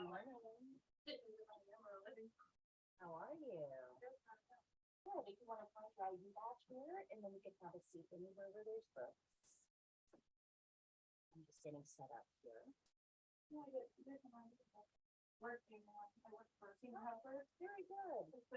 morning. How are you? Good. If you want to find your ID badge here, and then we can have a seat anywhere where there's books. I'm just getting set up here. Yeah, there's a working one. I work for senior helper. Very good. Just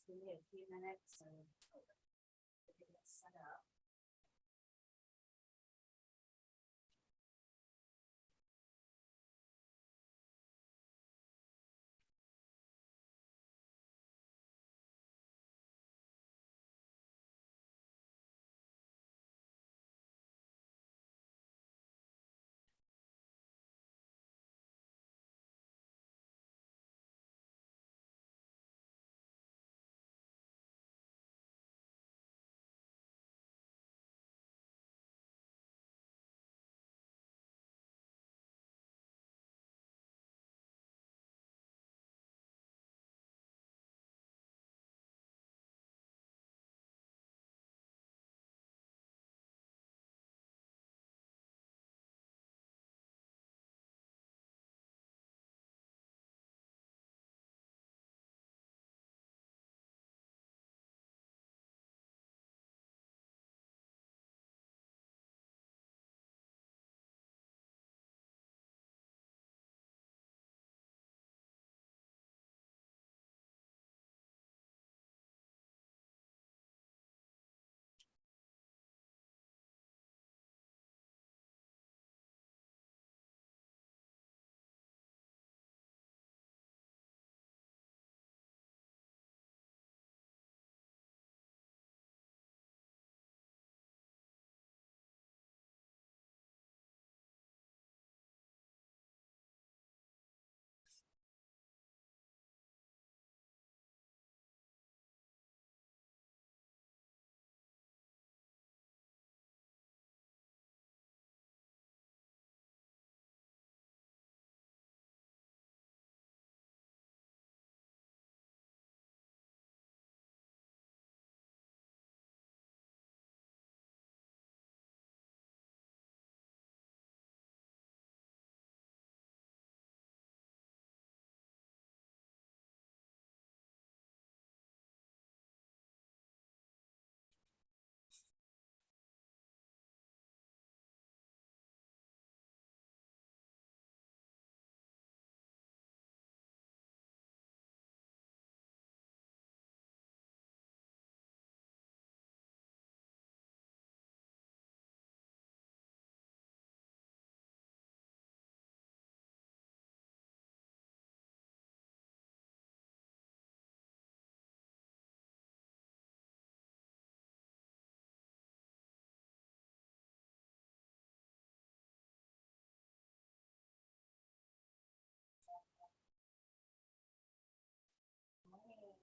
give me a few minutes and get it set up.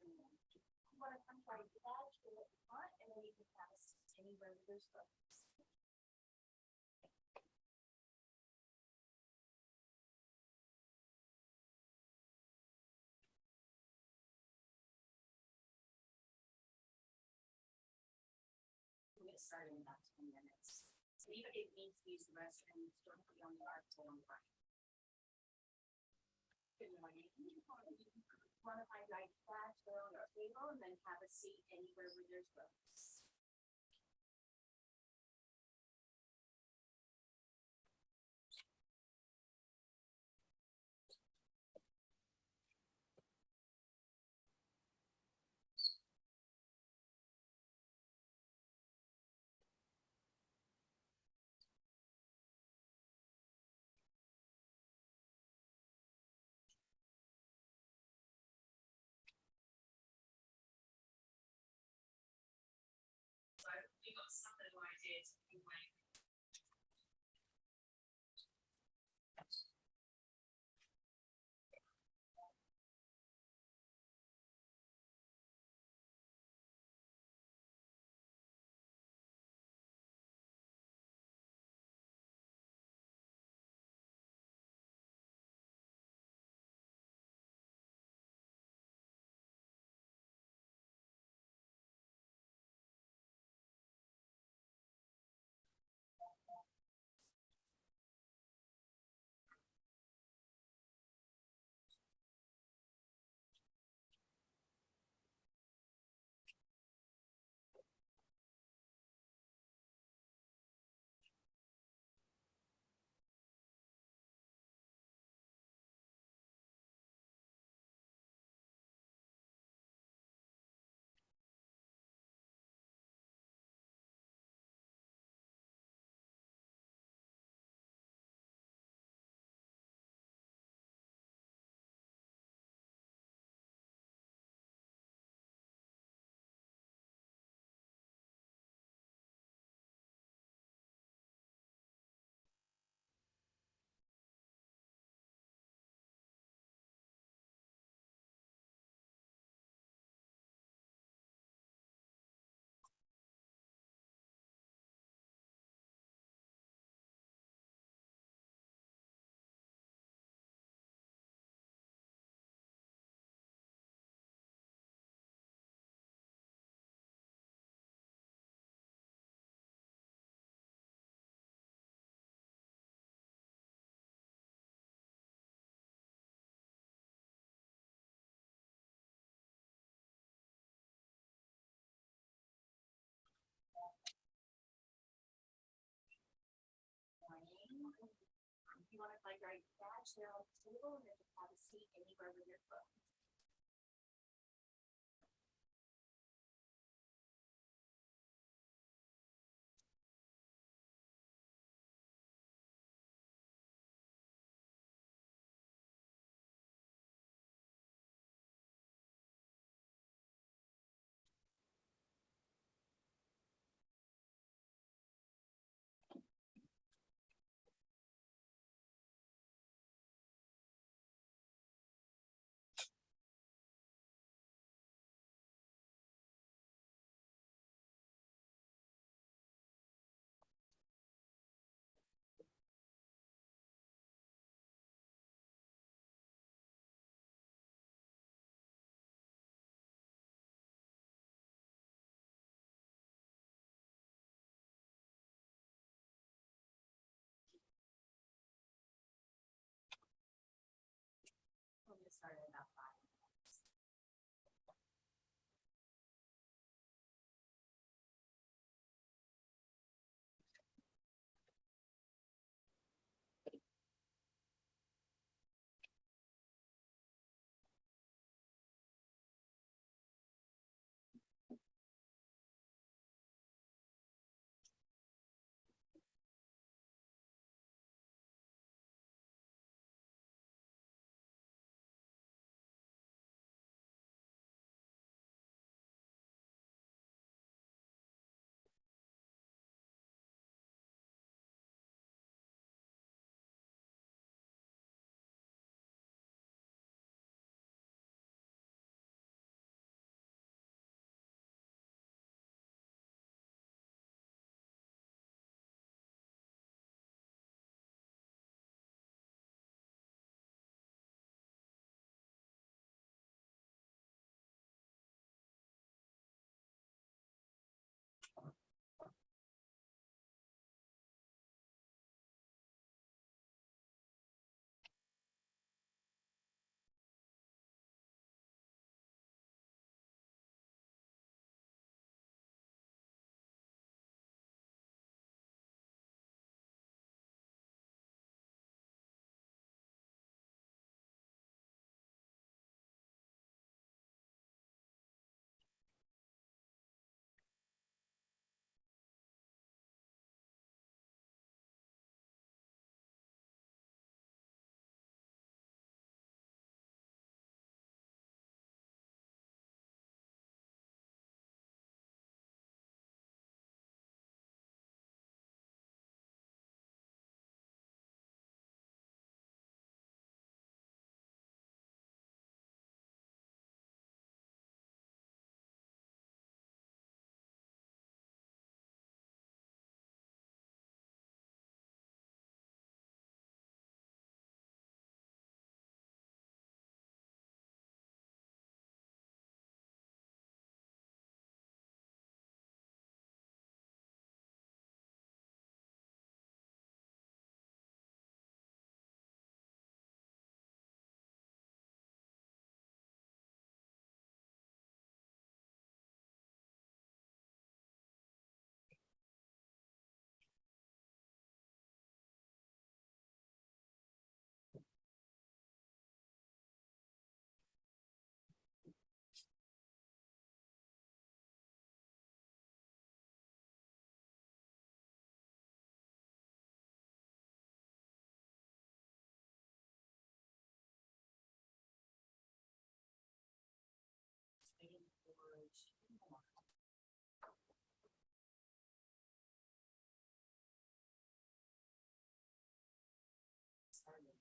You want to come try your badge, do what you want, and then you can have a seat anywhere where there's books. We'll get started in about 10 minutes. So even if it needs to use the restroom, don't be on the article on the right. Good morning. You want to find your ID badge, go on our table, and then have a seat anywhere where there's books. If you want to find your badge, they're on the table, and then just have a seat anywhere with your foot. We'll get started in about 5 minutes. Waiting for 2 more. Started.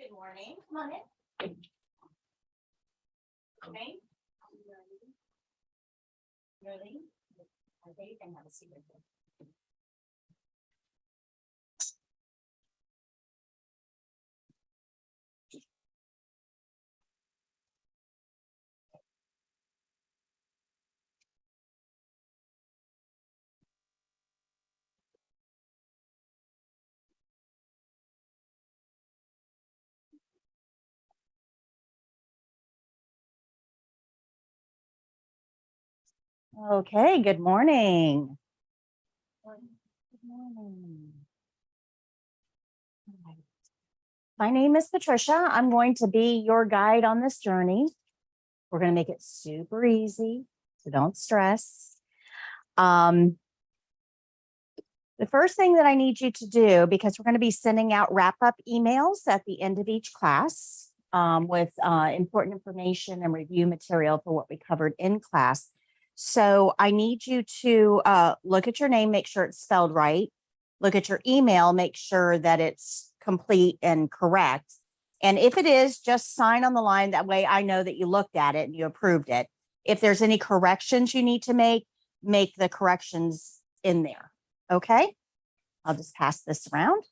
Good morning, come on in. Okay. Ready? Okay, you can have a seat. Okay, good morning. Good morning. All right. My name is Patricia. I'm going to be your guide on this journey. We're going to make it super easy, so don't stress. The first thing that I need you to do, because we're going to be sending out wrap-up emails at the end of each class with important information and review material for what we covered in class. So I need you to look at your name, make sure it's spelled right. Look at your email, make sure that it's complete and correct. And if it is, just sign on the line. That way I know that you looked at it and you approved it. If there's any corrections you need to make the corrections in there. Okay, I'll just pass this around.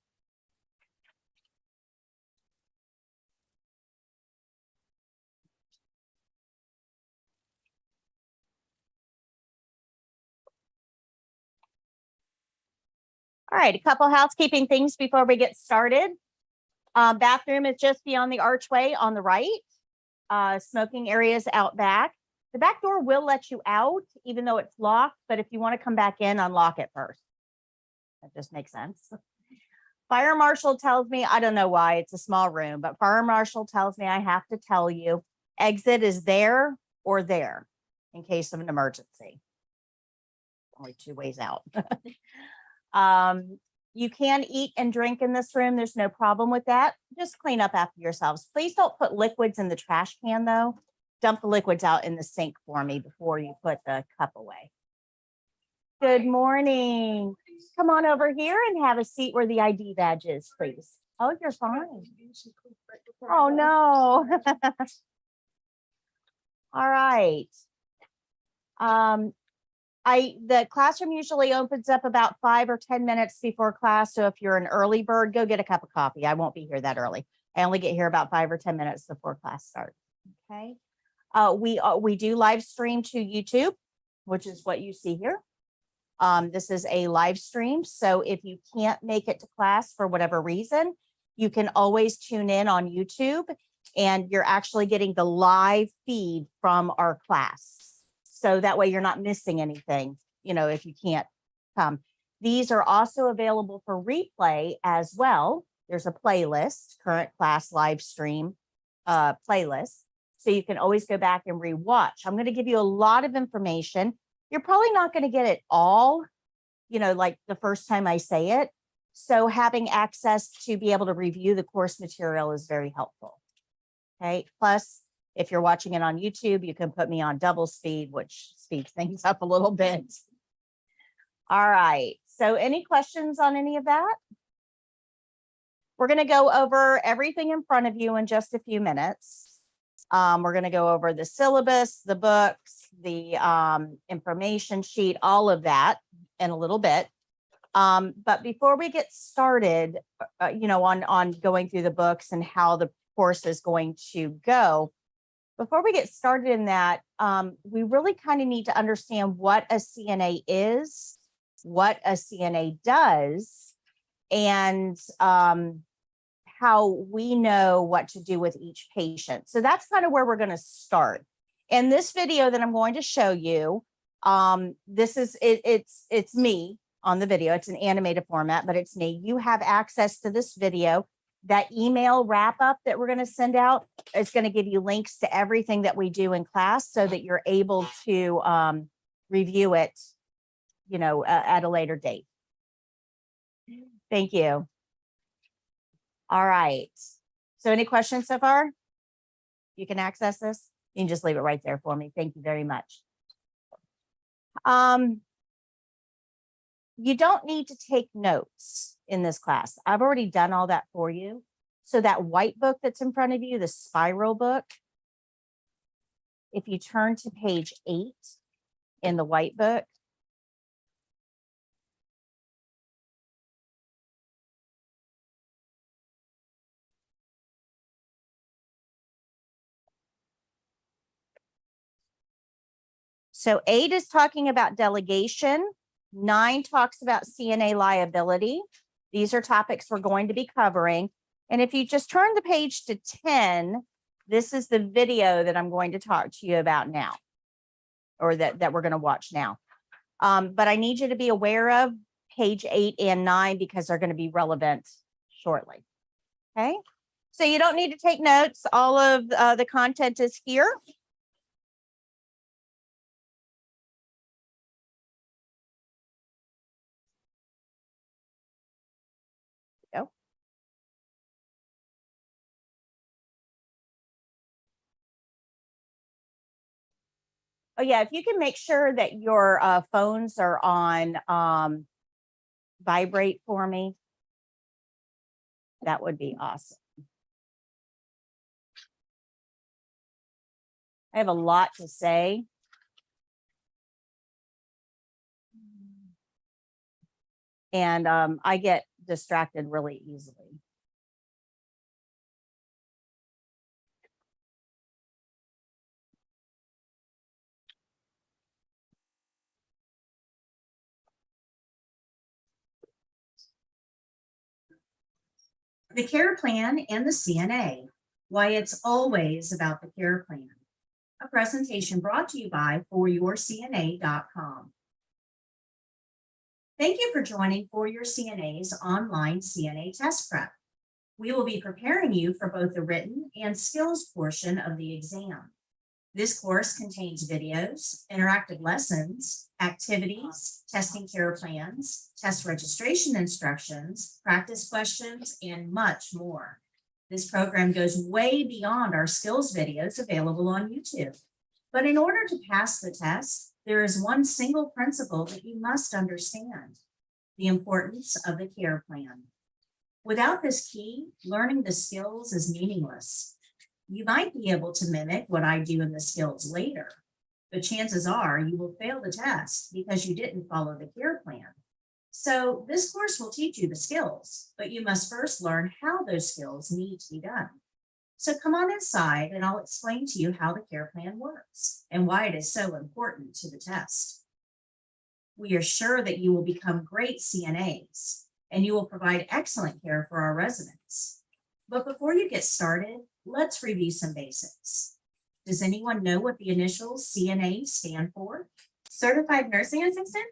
All right, a couple housekeeping things before we get started. Bathroom is just beyond the archway on the right. Smoking areas out back. The back door will let you out, even though it's locked, but if you want to come back in, unlock it first. That just makes sense. Fire marshal tells me, I don't know why, it's a small room, but fire marshal tells me I have to tell you, exit is there or there in case of an emergency. Only two ways out. You can eat and drink in this room. There's no problem with that. Just clean up after yourselves. Please don't put liquids in the trash can though. Dump the liquids out in the sink for me before you put the cup away. Good morning. Come on over here and have a seat where the ID badge is, please. Oh, you're fine. Oh, no. All right. The classroom usually opens up about 5 or 10 minutes before class. So if you're an early bird, go get a cup of coffee. I won't be here that early. I only get here about 5 or 10 minutes before class starts. Okay. We do live stream to YouTube, which is what you see here. This is a live stream. So if you can't make it to class for whatever reason, you can always tune in on YouTube and you're actually getting the live feed from our class. So that way you're not missing anything, you know, if you can't come. These are also available for replay as well. There's a playlist, current class live stream playlist. So you can always go back and rewatch. I'm going to give you a lot of information. You're probably not going to get it all, you know, like the first time I say it. So having access to be able to review the course material is very helpful. Okay. Plus, if you're watching it on YouTube, you can put me on double speed, which speeds things up a little bit. All right. So any questions on any of that? We're going to go over everything in front of you in just a few minutes. We're going to go over the syllabus, the books, the information sheet, all of that in a little bit. But before we get started, you know, on going through the books and how the course is going to go, before we get started in that, we really kind of need to understand what a CNA is, what a CNA does, and how we know what to do with each patient. So that's kind of where we're going to start. In this video that I'm going to show you, this is it's me on the video. It's an animated format, but it's me. You have access to this video. That email wrap up that we're going to send out is going to give you links to everything that we do in class so that you're able to review it, you know, at a later date. Thank you. All right. So any questions so far? You can access this. You can just leave it right there for me. Thank you very much. You don't need to take notes in this class. I've already done all that for you. So that white book that's in front of you, the spiral book, if you turn to page 8 in the white book, so 8 is talking about delegation. 9 talks about CNA liability. These are topics we're going to be covering. And if you just turn the page to 10, this is the video that I'm going to talk to you about now. or that we're going to watch now. But I need you to be aware of page 8 and 9 because they're going to be relevant shortly. Okay. So you don't need to take notes. All of the content is here. Go. Oh yeah, if you can make sure that your phones are on vibrate for me, that would be awesome. I have a lot to say. And I get distracted really easily. The care plan and the CNA, why it's always about the care plan. A presentation brought to you by foryourcna.com. Thank you for joining For Your CNA's online CNA test prep. We will be preparing you for both the written and skills portion of the exam. This course contains videos, interactive lessons, activities, testing care plans, test registration instructions, practice questions, and much more. This program goes way beyond our skills videos available on YouTube. But in order to pass the test, there is one single principle that you must understand: the importance of the care plan. Without this key, learning the skills is meaningless. You might be able to mimic what I do in the skills later, but chances are you will fail the test because you didn't follow the care plan. So this course will teach you the skills, but you must first learn how those skills need to be done. So come on inside and I'll explain to you how the care plan works and why it is so important to the test. We are sure that you will become great CNAs and you will provide excellent care for our residents. But before you get started, let's review some basics. Does anyone know what the initials CNA stand for? Certified Nursing Assistant?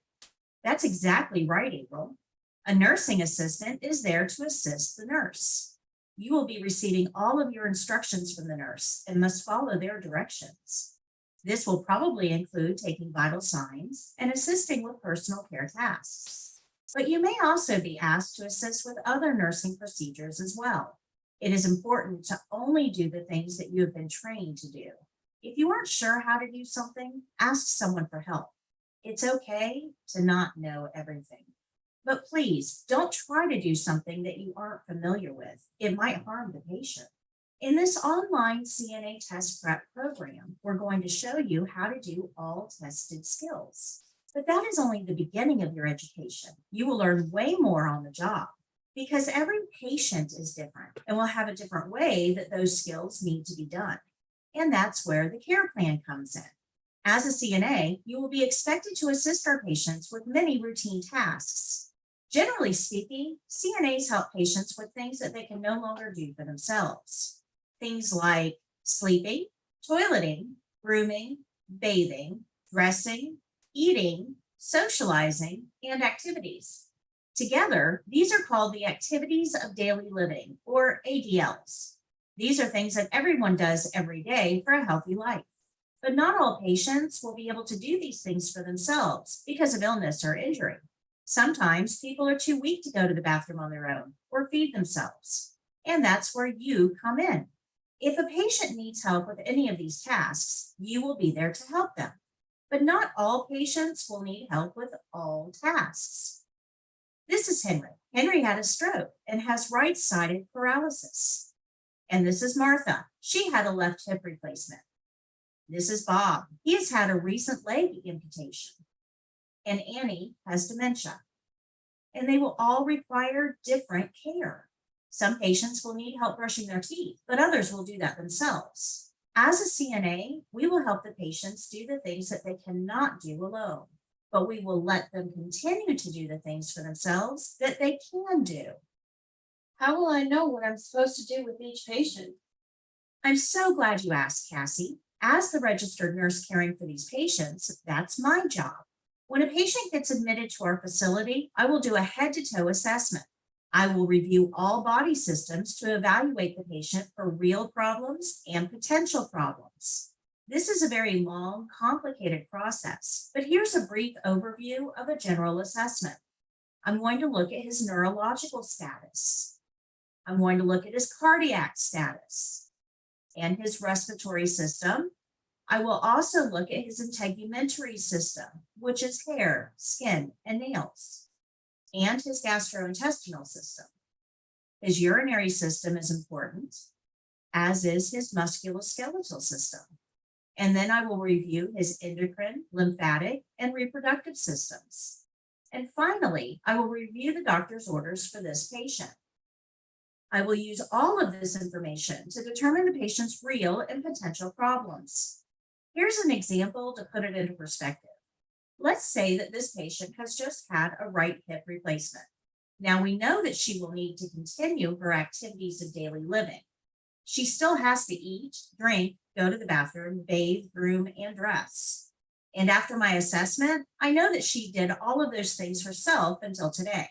That's exactly right, April. A nursing assistant is there to assist the nurse. You will be receiving all of your instructions from the nurse and must follow their directions. This will probably include taking vital signs and assisting with personal care tasks. But you may also be asked to assist with other nursing procedures as well. It is important to only do the things that you have been trained to do. If you aren't sure how to do something, ask someone for help. It's okay to not know everything. But please don't try to do something that you aren't familiar with. It might harm the patient. In this online CNA test prep program, we're going to show you how to do all tested skills. But that is only the beginning of your education. You will learn way more on the job because every patient is different and will have a different way that those skills need to be done. And that's where the care plan comes in. As a CNA, you will be expected to assist our patients with many routine tasks. Generally speaking, CNAs help patients with things that they can no longer do for themselves. Things like sleeping, toileting, grooming, bathing, dressing, eating, socializing, and activities. Together, these are called the activities of daily living, or ADLs. These are things that everyone does every day for a healthy life. But not all patients will be able to do these things for themselves because of illness or injury. Sometimes people are too weak to go to the bathroom on their own or feed themselves. And that's where you come in. If a patient needs help with any of these tasks, you will be there to help them. But not all patients will need help with all tasks. This is Henry. Henry had a stroke and has right-sided paralysis. And this is Martha. She had a left hip replacement. This is Bob. He has had a recent leg amputation. And Annie has dementia. And they will all require different care. Some patients will need help brushing their teeth, but others will do that themselves. As a CNA, we will help the patients do the things that they cannot do alone, but we will let them continue to do the things for themselves that they can do. How will I know what I'm supposed to do with each patient? I'm so glad you asked, Cassie. As the registered nurse caring for these patients, that's my job. When a patient gets admitted to our facility, I will do a head-to-toe assessment. I will review all body systems to evaluate the patient for real problems and potential problems. This is a very long, complicated process, but here's a brief overview of a general assessment. I'm going to look at his neurological status. I'm going to look at his cardiac status and his respiratory system. I will also look at his integumentary system, which is hair, skin, and nails, and his gastrointestinal system. His urinary system is important, as is his musculoskeletal system. And then I will review his endocrine, lymphatic, and reproductive systems. And finally, I will review the doctor's orders for this patient. I will use all of this information to determine the patient's real and potential problems. Here's an example to put it into perspective. Let's say that this patient has just had a right hip replacement. Now we know that she will need to continue her activities of daily living. She still has to eat, drink, go to the bathroom, bathe, groom, and dress. And after my assessment, I know that she did all of those things herself until today.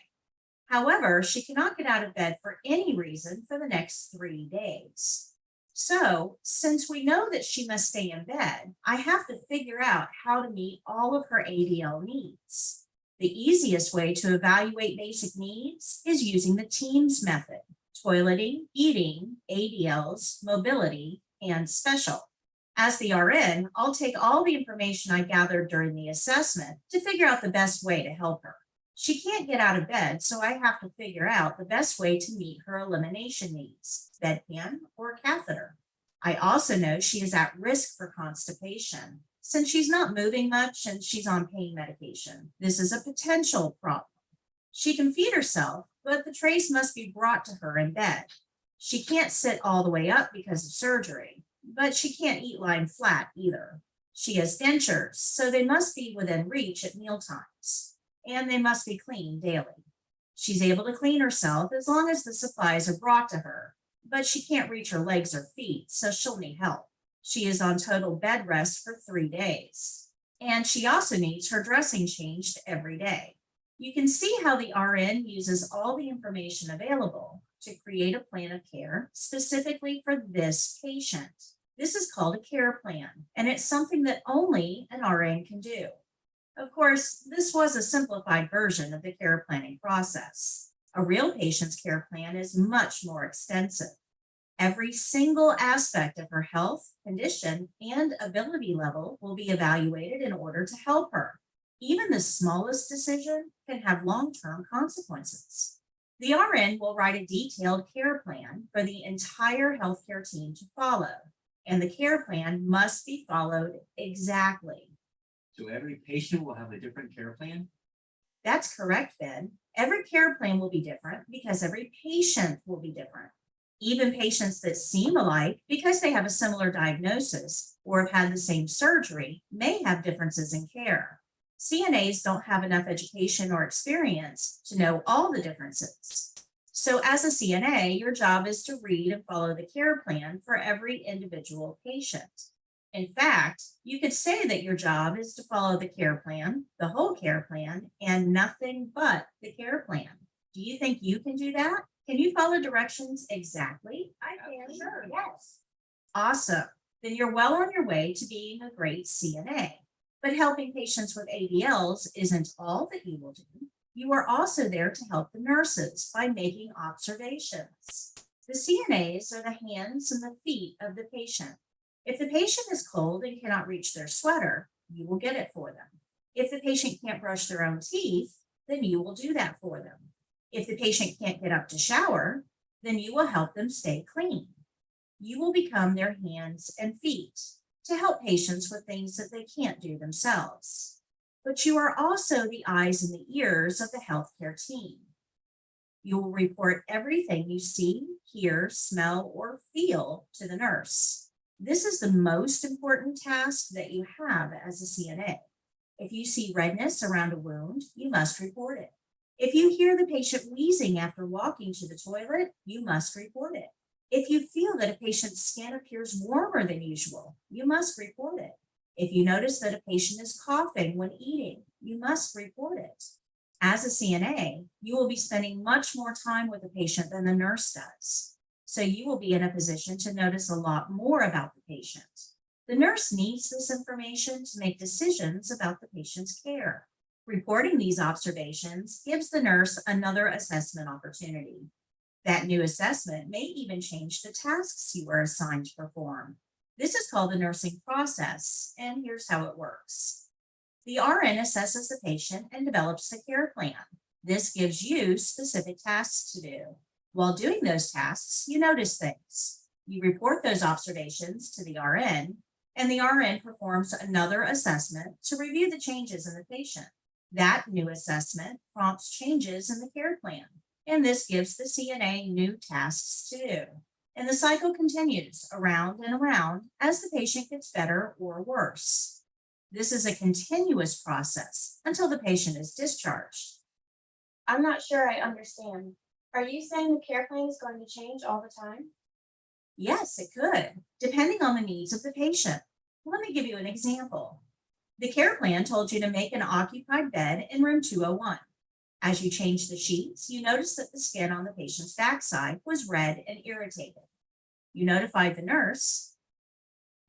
However, she cannot get out of bed for any reason for the next 3 days. So, since we know that she must stay in bed, I have to figure out how to meet all of her ADL needs. The easiest way to evaluate basic needs is using the TEAMS method: toileting, eating, ADLs, mobility, and special. As the RN, I'll take all the information I gathered during the assessment to figure out the best way to help her. She can't get out of bed, so I have to figure out the best way to meet her elimination needs: bedpan or catheter. I also know she is at risk for constipation. Since she's not moving much and she's on pain medication, this is a potential problem. She can feed herself, but the trays must be brought to her in bed. She can't sit all the way up because of surgery, but she can't eat lying flat either. She has dentures, so they must be within reach at mealtimes, and they must be cleaned daily. She's able to clean herself as long as the supplies are brought to her, but she can't reach her legs or feet, so she'll need help. She is on total bed rest for 3 days, and she also needs her dressing changed every day. You can see how the RN uses all the information available to create a plan of care specifically for this patient. This is called a care plan, and it's something that only an RN can do. Of course, this was a simplified version of the care planning process. A real patient's care plan is much more extensive. Every single aspect of her health, condition, and ability level will be evaluated in order to help her. Even the smallest decision can have long-term consequences. The RN will write a detailed care plan for the entire healthcare team to follow, and the care plan must be followed exactly. So every patient will have a different care plan? That's correct, Ben. Every care plan will be different because every patient will be different. Even patients that seem alike because they have a similar diagnosis or have had the same surgery may have differences in care. CNAs don't have enough education or experience to know all the differences. So as a CNA, your job is to read and follow the care plan for every individual patient. In fact, you could say that your job is to follow the care plan, the whole care plan, and nothing but the care plan. Do you think you can do that? Can you follow directions exactly? I can, Sure. yes. Awesome. Then you're well on your way to being a great CNA. But helping patients with ADLs isn't all that you will do. You are also there to help the nurses by making observations. The CNAs are the hands and the feet of the patient. If the patient is cold and cannot reach their sweater, you will get it for them. If the patient can't brush their own teeth, then you will do that for them. If the patient can't get up to shower, then you will help them stay clean. You will become their hands and feet to help patients with things that they can't do themselves. But you are also the eyes and the ears of the healthcare team. You will report everything you see, hear, smell, or feel to the nurse. This is the most important task that you have as a CNA. If you see redness around a wound, you must report it. If you hear the patient wheezing after walking to the toilet, you must report it. If you feel that a patient's skin appears warmer than usual, you must report it. If you notice that a patient is coughing when eating, you must report it. As a CNA, you will be spending much more time with the patient than the nurse does. So you will be in a position to notice a lot more about the patient. The nurse needs this information to make decisions about the patient's care. Reporting these observations gives the nurse another assessment opportunity. That new assessment may even change the tasks you were assigned to perform. This is called the nursing process, and here's how it works. The RN assesses the patient and develops the care plan. This gives you specific tasks to do. While doing those tasks, you notice things. You report those observations to the RN, and the RN performs another assessment to review the changes in the patient. That new assessment prompts changes in the care plan, and this gives the CNA new tasks to do. And the cycle continues around and around as the patient gets better or worse. This is a continuous process until the patient is discharged. I'm not sure I understand. Are you saying the care plan is going to change all the time? Yes, it could, depending on the needs of the patient. Let me give you an example. The care plan told you to make an occupied bed in room 201. As you changed the sheets, you noticed that the skin on the patient's backside was red and irritated. You notified the nurse,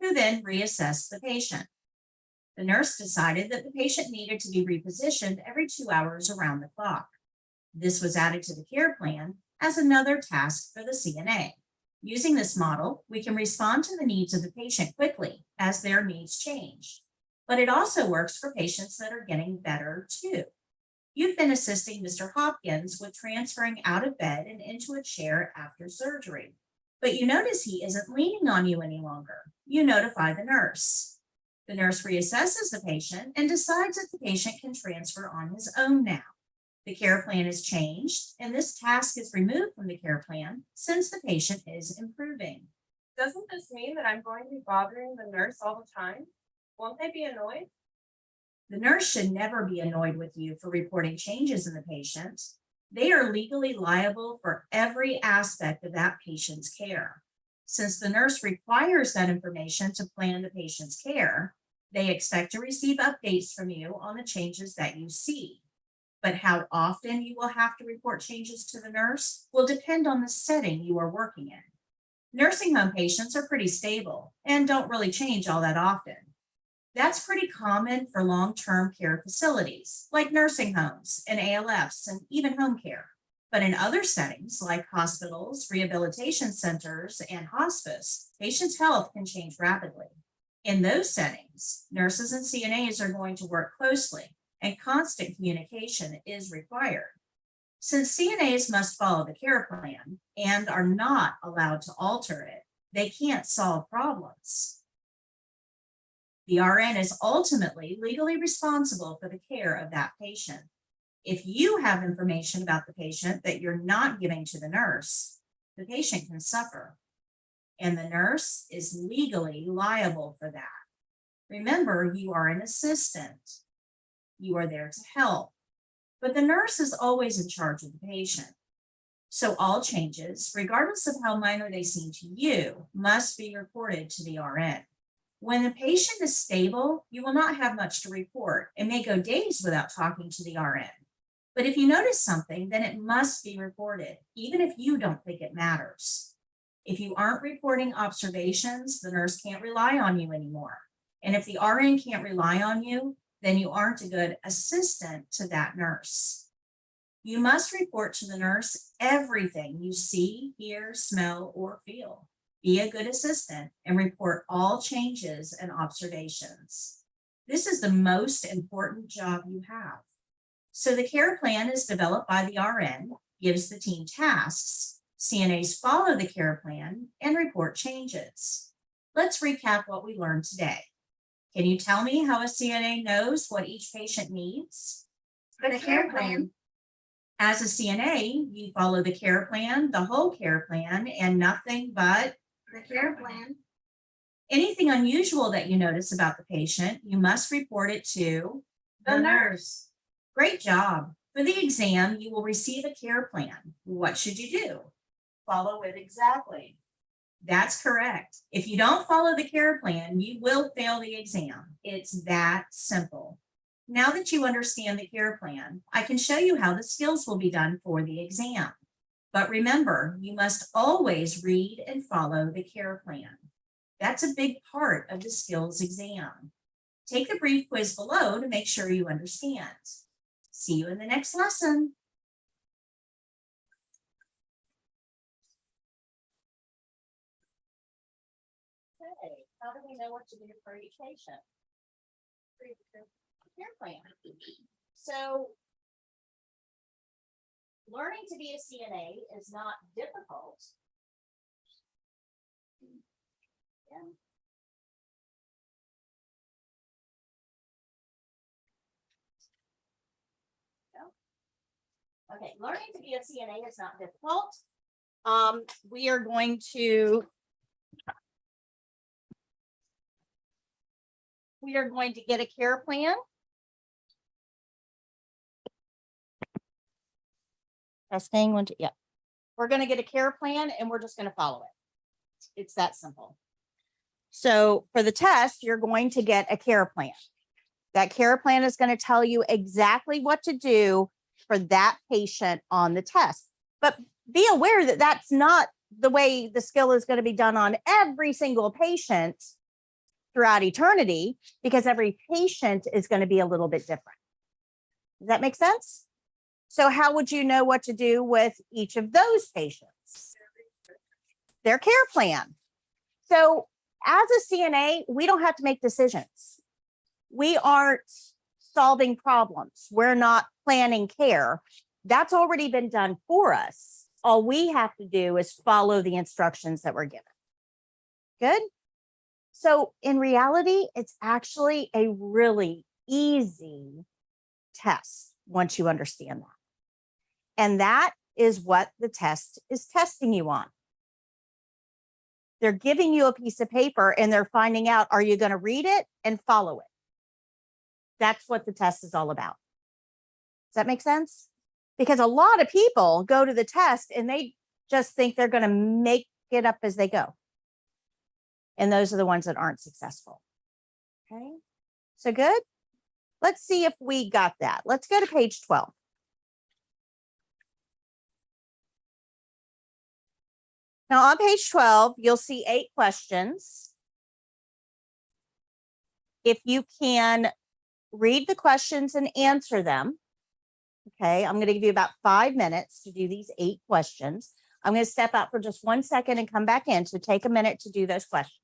who then reassessed the patient. The nurse decided that the patient needed to be repositioned every 2 hours around the clock. This was added to the care plan as another task for the CNA. Using this model, we can respond to the needs of the patient quickly as their needs change. But it also works for patients that are getting better too. You've been assisting Mr. Hopkins with transferring out of bed and into a chair after surgery, but you notice he isn't leaning on you any longer. You notify the nurse. The nurse reassesses the patient and decides that the patient can transfer on his own now. The care plan is changed, and this task is removed from the care plan since the patient is improving. Doesn't this mean that I'm going to be bothering the nurse all the time? Won't they be annoyed? The nurse should never be annoyed with you for reporting changes in the patient. They are legally liable for every aspect of that patient's care. Since the nurse requires that information to plan the patient's care, they expect to receive updates from you on the changes that you see. But how often you will have to report changes to the nurse will depend on the setting you are working in. Nursing home patients are pretty stable and don't really change all that often. That's pretty common for long-term care facilities like nursing homes and ALFs and even home care. But in other settings like hospitals, rehabilitation centers, and hospice, patients' health can change rapidly. In those settings, nurses and CNAs are going to work closely, and constant communication is required. Since CNAs must follow the care plan and are not allowed to alter it, they can't solve problems. The RN is ultimately legally responsible for the care of that patient. If you have information about the patient that you're not giving to the nurse, the patient can suffer, and the nurse is legally liable for that. Remember, you are an assistant. You are there to help, but the nurse is always in charge of the patient. So all changes, regardless of how minor they seem to you, must be reported to the RN. When the patient is stable, you will not have much to report and may go days without talking to the RN. But if you notice something, then it must be reported, even if you don't think it matters. If you aren't reporting observations, the nurse can't rely on you anymore. And if the RN can't rely on you, then you aren't a good assistant to that nurse. You must report to the nurse everything you see, hear, smell, or feel. Be a good assistant and report all changes and observations. This is the most important job you have. So the care plan is developed by the RN, gives the team tasks. CNAs follow the care plan and report changes. Let's recap what we learned today. Can you tell me how a CNA knows what each patient needs? The care plan. As a CNA, you follow the care plan, the whole care plan, and nothing but The care plan. anything unusual that you notice about the patient, you must report it to The nurse. Great job. For the exam, you will receive a care plan. What should you do? Follow it exactly. That's correct. If you don't follow the care plan, you will fail the exam. It's that simple. Now that you understand the care plan, I can show you how the skills will be done for the exam. But remember, you must always read and follow the care plan. That's a big part of the skills exam. Take the brief quiz below to make sure you understand. See you in the next lesson. Okay, how do we know what to do for each patient? Care plan. So learning to be a CNA is not difficult. Yeah. Okay, learning to be a CNA is not difficult. We are going to get a care plan. Testing one, two, yeah. We're going to get a care plan and we're just going to follow it. It's that simple. So for the test, you're going to get a care plan. That care plan is going to tell you exactly what to do for that patient on the test. But be aware that that's not the way the skill is going to be done on every single patient throughout eternity, because every patient is going to be a little bit different. Does that make sense? So how would you know what to do with each of those patients? Their care plan. So as a CNA, we don't have to make decisions. We aren't solving problems. We're not planning care. That's already been done for us. All we have to do is follow the instructions that we're given. Good? So in reality, it's actually a really easy test once you understand that. And that is what the test is testing you on. They're giving you a piece of paper and they're finding out, are you going to read it and follow it? That's what the test is all about. Does that make sense? Because a lot of people go to the test and they just think they're going to make it up as they go. And those are the ones that aren't successful. Okay, so good. Let's see if we got that. Let's go to page 12. Now on page 12, you'll see 8 questions. If you can read the questions and answer them. Okay, I'm going to give you about 5 minutes to do these 8 questions. I'm going to step out for just 1 second and come back in. So take a minute to do those questions.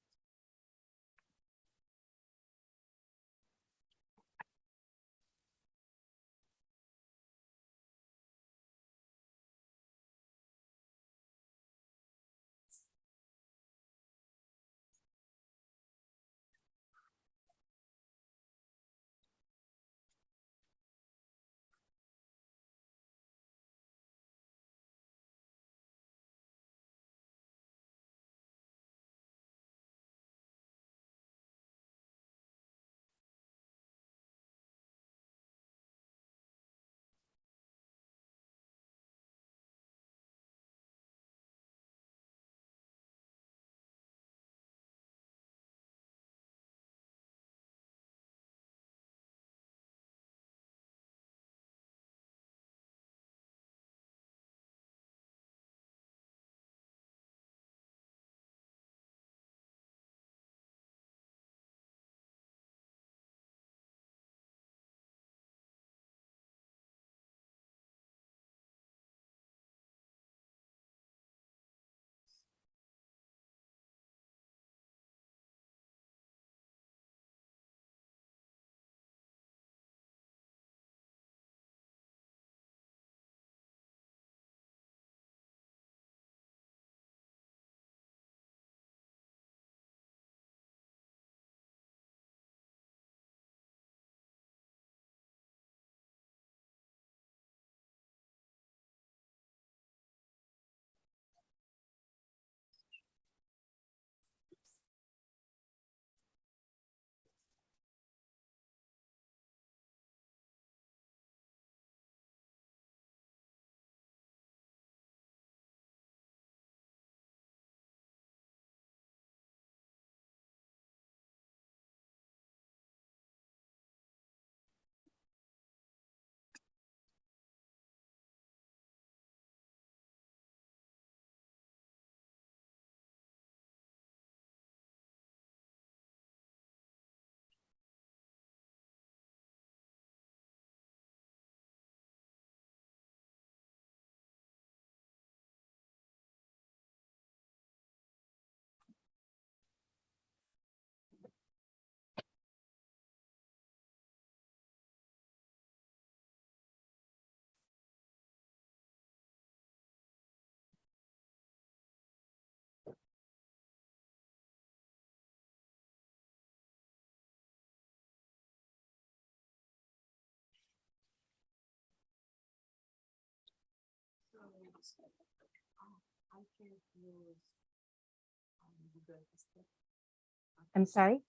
I'm sorry?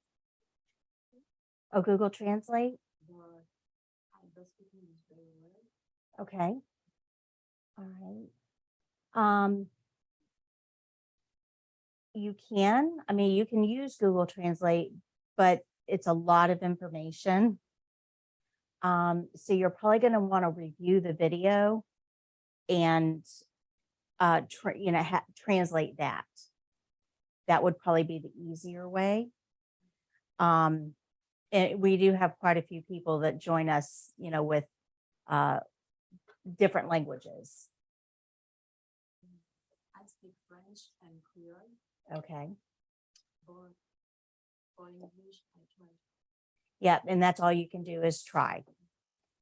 Oh, Google Translate? Okay. All right. You can, I mean, you can use Google Translate, but it's a lot of information. So you're probably going to want to review the video and, translate that. That would probably be the easier way. And we do have quite a few people that join us, with different languages. I speak French and Creole, Okay. or English, I try. Yeah, and that's all you can do is try.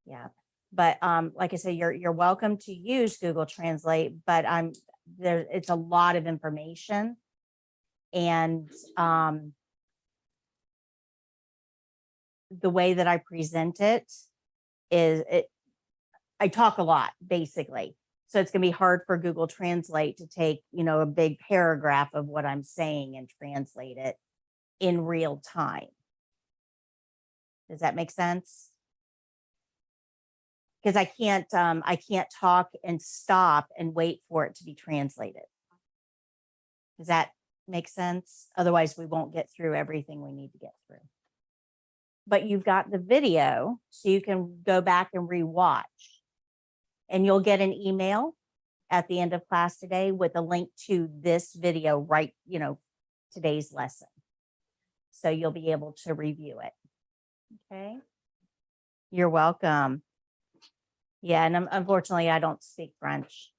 Yeah. But like I said, you're welcome to use Google Translate, but it's a lot of information. And the way that I present it is I talk a lot, basically. So it's going to be hard for Google Translate to take, a big paragraph of what I'm saying and translate it in real time. Does that make sense? Because I can't talk and stop and wait for it to be translated. Does that make sense? Otherwise, we won't get through everything we need to get through. But you've got the video, so you can go back and rewatch. And you'll get an email at the end of class today with a link to this video, right? Today's lesson. So you'll be able to review it. Okay. You're welcome. Yeah, and unfortunately, I don't speak French.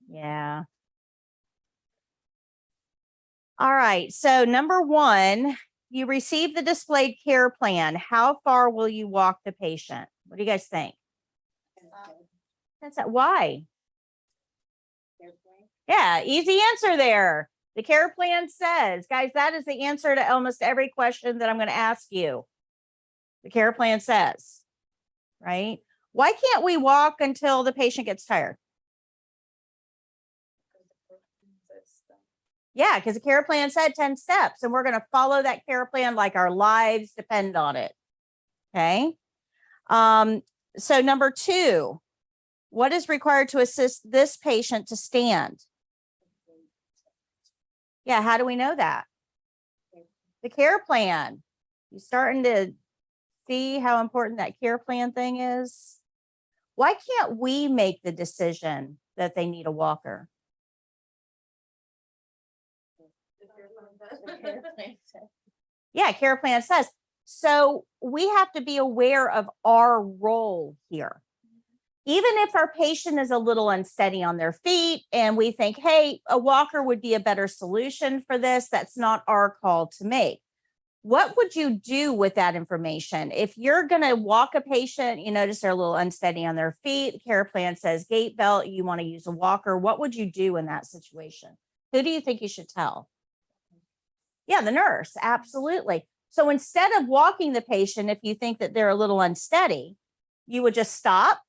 Yeah. All right. So number 1, you receive the displayed care plan. How far will you walk the patient? What do you guys think? That's it. Why? Yeah, easy answer there. The care plan says, guys, that is the answer to almost every question that I'm going to ask you. The care plan says, right? Why can't we walk until the patient gets tired? Yeah, because the care plan said 10 steps, and we're going to follow that care plan like our lives depend on it. Okay. So number 2, what is required to assist this patient to stand? Yeah, how do we know that? The care plan. You starting to see how important that care plan thing is? Why can't we make the decision that they need a walker? Yeah, care plan says. So we have to be aware of our role here. Even if our patient is a little unsteady on their feet and we think, hey, a walker would be a better solution for this, that's not our call to make. What would you do with that information? If you're going to walk a patient, you notice they're a little unsteady on their feet, the care plan says gait belt, you want to use a walker, what would you do in that situation? Who do you think you should tell? Yeah, the nurse, absolutely. So instead of walking the patient, if you think that they're a little unsteady, you would just stop,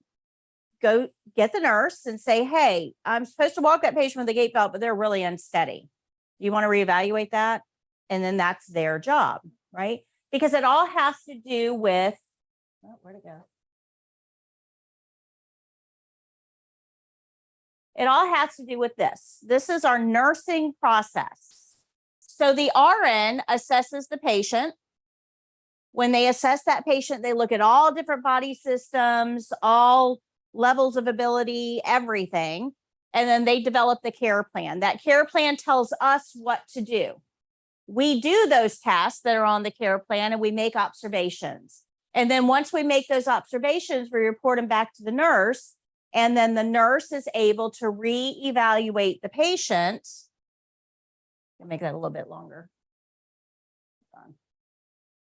go get the nurse and say, hey, I'm supposed to walk that patient with a gait belt, but they're really unsteady. You want to reevaluate that? And then that's their job, right? Because it all has to do with, where'd it go? It all has to do with this. This is our nursing process. So the RN assesses the patient. When they assess that patient, they look at all different body systems, all levels of ability, everything. And then they develop the care plan. That care plan tells us what to do. We do those tasks that are on the care plan and we make observations. And then once we make those observations, we report them back to the nurse. And then the nurse is able to reevaluate the patient. I'll make that a little bit longer.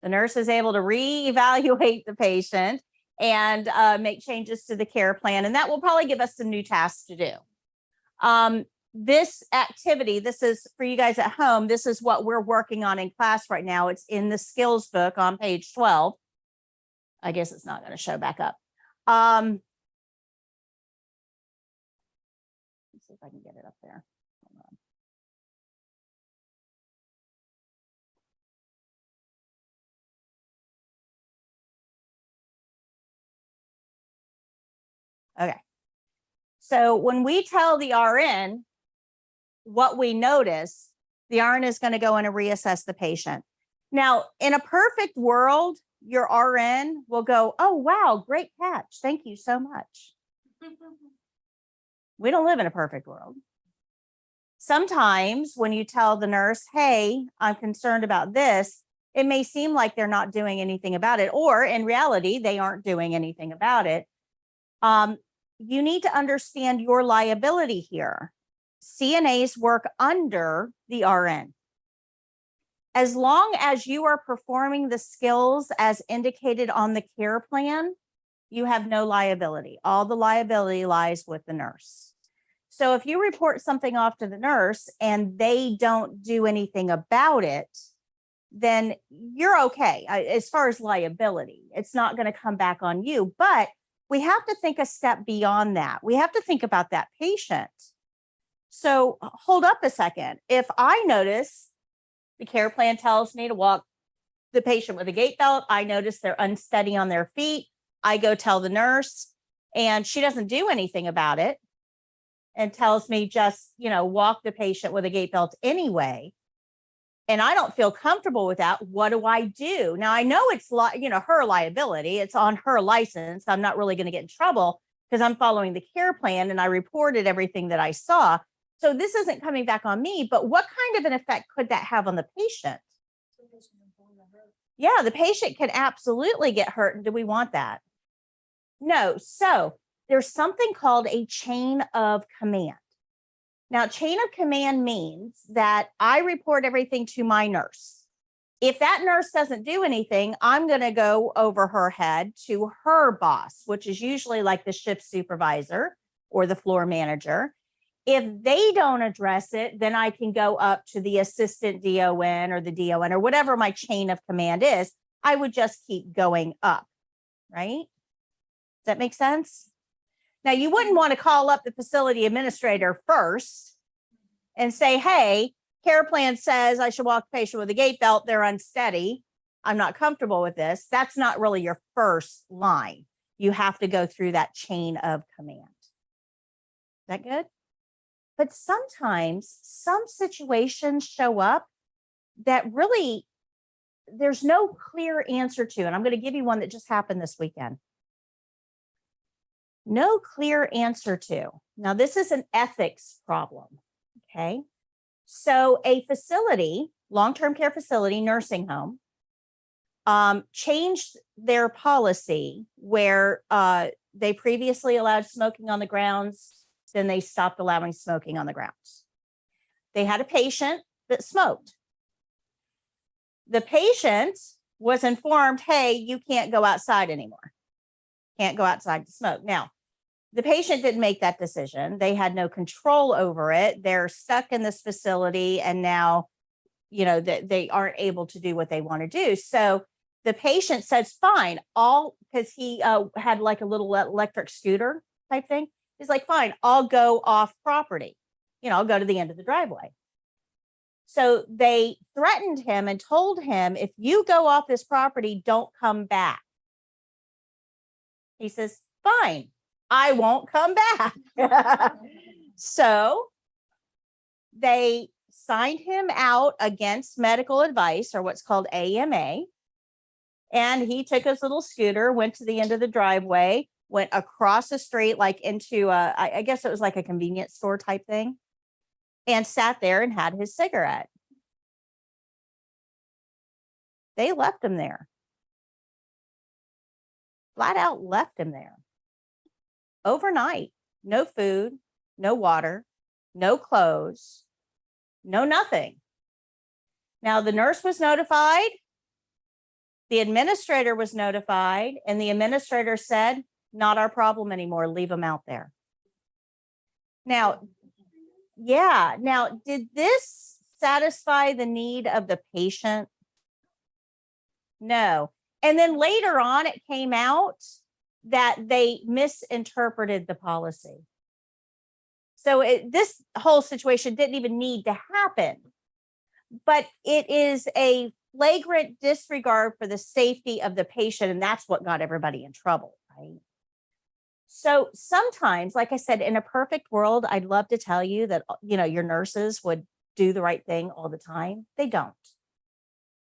The nurse is able to reevaluate the patient and make changes to the care plan. And that will probably give us some new tasks to do. This activity, this is for you guys at home. This is what we're working on in class right now. It's in the skills book on page 12. I guess it's not going to show back up. I can get it up there. Hold on. Okay. So when we tell the RN what we notice, the RN is going to go in and reassess the patient. Now, in a perfect world, your RN will go, oh, wow, great catch. Thank you so much. We don't live in a perfect world. Sometimes when you tell the nurse, hey, I'm concerned about this, it may seem like they're not doing anything about it, or in reality, they aren't doing anything about it. You need to understand your liability here. CNAs work under the RN. As long as you are performing the skills as indicated on the care plan, you have no liability. All the liability lies with the nurse. So if you report something off to the nurse and they don't do anything about it, then you're okay as far as liability. It's not going to come back on you, but we have to think a step beyond that. We have to think about that patient. So hold up a second. If I notice the care plan tells me to walk the patient with a gait belt, I notice they're unsteady on their feet, I go tell the nurse and she doesn't do anything about it and tells me just, walk the patient with a gait belt anyway. And I don't feel comfortable with that. What do I do? Now I know it's her liability. It's on her license. I'm not really going to get in trouble because I'm following the care plan and I reported everything that I saw. So this isn't coming back on me, but what kind of an effect could that have on the patient? Yeah, the patient can absolutely get hurt. And do we want that? No. So there's something called a chain of command. Now, chain of command means that I report everything to my nurse. If that nurse doesn't do anything, I'm going to go over her head to her boss, which is usually like the shift supervisor or the floor manager. If they don't address it, then I can go up to the assistant DON or the DON or whatever my chain of command is. I would just keep going up, right? Does that make sense? Now, you wouldn't want to call up the facility administrator first and say, hey, care plan says I should walk the patient with a gait belt. They're unsteady. I'm not comfortable with this. That's not really your first line. You have to go through that chain of command. Is that good? But sometimes some situations show up that really there's no clear answer to. And I'm going to give you one that just happened this weekend. No clear answer to. Now, this is an ethics problem, okay? So a facility, long-term care facility, nursing home, changed their policy where they previously allowed smoking on the grounds, then they stopped allowing smoking on the grounds. They had a patient that smoked. The patient was informed, hey, you can't go outside anymore. Can't go outside to smoke. Now, the patient didn't make that decision. They had no control over it. They're stuck in this facility and now, they aren't able to do what they want to do. So the patient says, fine, because he had like a little electric scooter type thing. He's like, fine, I'll go off property. I'll go to the end of the driveway. So they threatened him and told him, if you go off this property, don't come back. He says, fine, I won't come back. So they signed him out against medical advice, or what's called AMA. And he took his little scooter, went to the end of the driveway, went across the street, like into I guess it was like a convenience store type thing, and sat there and had his cigarette. They left him there. Flat out left him there. Overnight, no food, no water, no clothes, no nothing. Now, the nurse was notified. The administrator was notified, and the administrator said, not our problem anymore. Leave them out there. Now, yeah. Now, did this satisfy the need of the patient? No. And then later on, it came out that they misinterpreted the policy. So this whole situation didn't even need to happen, but it is a flagrant disregard for the safety of the patient. And that's what got everybody in trouble, right? So sometimes, like I said, in a perfect world, I'd love to tell you that, your nurses would do the right thing all the time. They don't.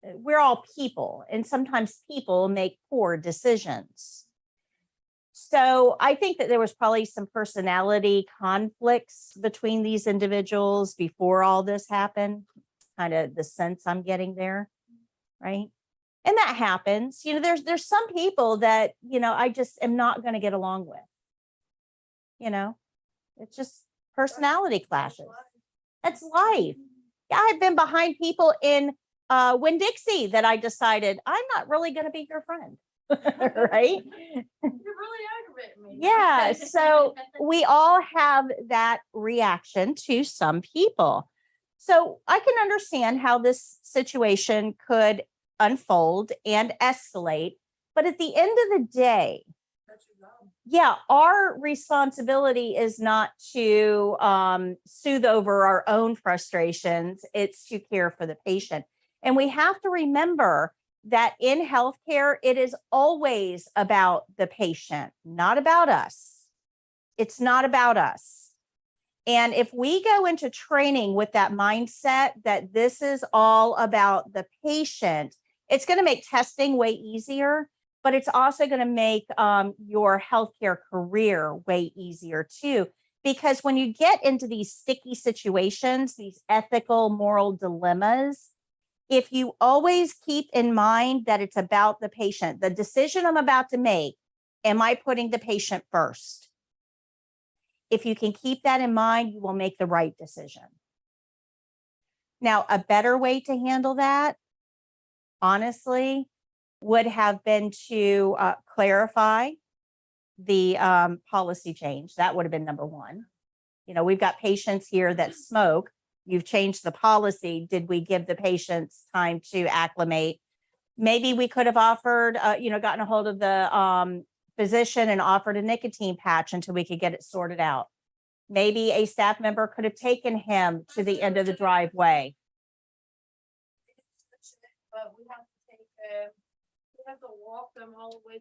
We're all people, and sometimes people make poor decisions. So I think that there was probably some personality conflicts between these individuals before all this happened, kind of the sense I'm getting there, right? And that happens. There's some people that, I just am not going to get along with. It's just personality clashes. That's life. Yeah, I've been behind people in Winn-Dixie that I decided I'm not really going to be your friend. Right? You're really aggravating me. Yeah. So we all have that reaction to some people. So I can understand how this situation could unfold and escalate. But at the end of the day, yeah, our responsibility is not to soothe over our own frustrations. It's to care for the patient. And we have to remember that in healthcare, it is always about the patient, not about us. It's not about us. And if we go into training with that mindset that this is all about the patient, it's going to make testing way easier. But it's also going to make your healthcare career way easier too. Because when you get into these sticky situations, these ethical, moral dilemmas, if you always keep in mind that it's about the patient, the decision I'm about to make, am I putting the patient first? If you can keep that in mind, you will make the right decision. Now, a better way to handle that, honestly, would have been to clarify the policy change. That would have been number one. We've got patients here that smoke. You've changed the policy. Did we give the patients time to acclimate? Maybe we could have offered, gotten a hold of the physician and offered a nicotine patch until we could get it sorted out. Maybe a staff member could have taken him to the end of the driveway. But we have to take we have to walk them all the way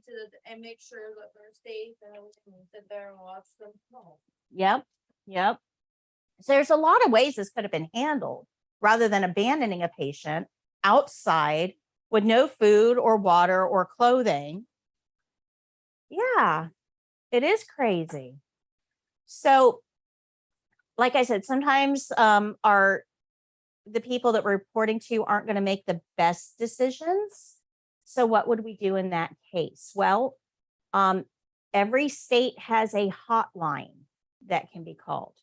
and make sure that they're safe and everything, and sit there and watch them smoke. Yep. So there's a lot of ways this could have been handled rather than abandoning a patient outside with no food or water or clothing. Yeah, it is crazy. So, like I said, sometimes the people that we're reporting to aren't going to make the best decisions. So what would we do in that case? Well, every state has a hotline that can be called.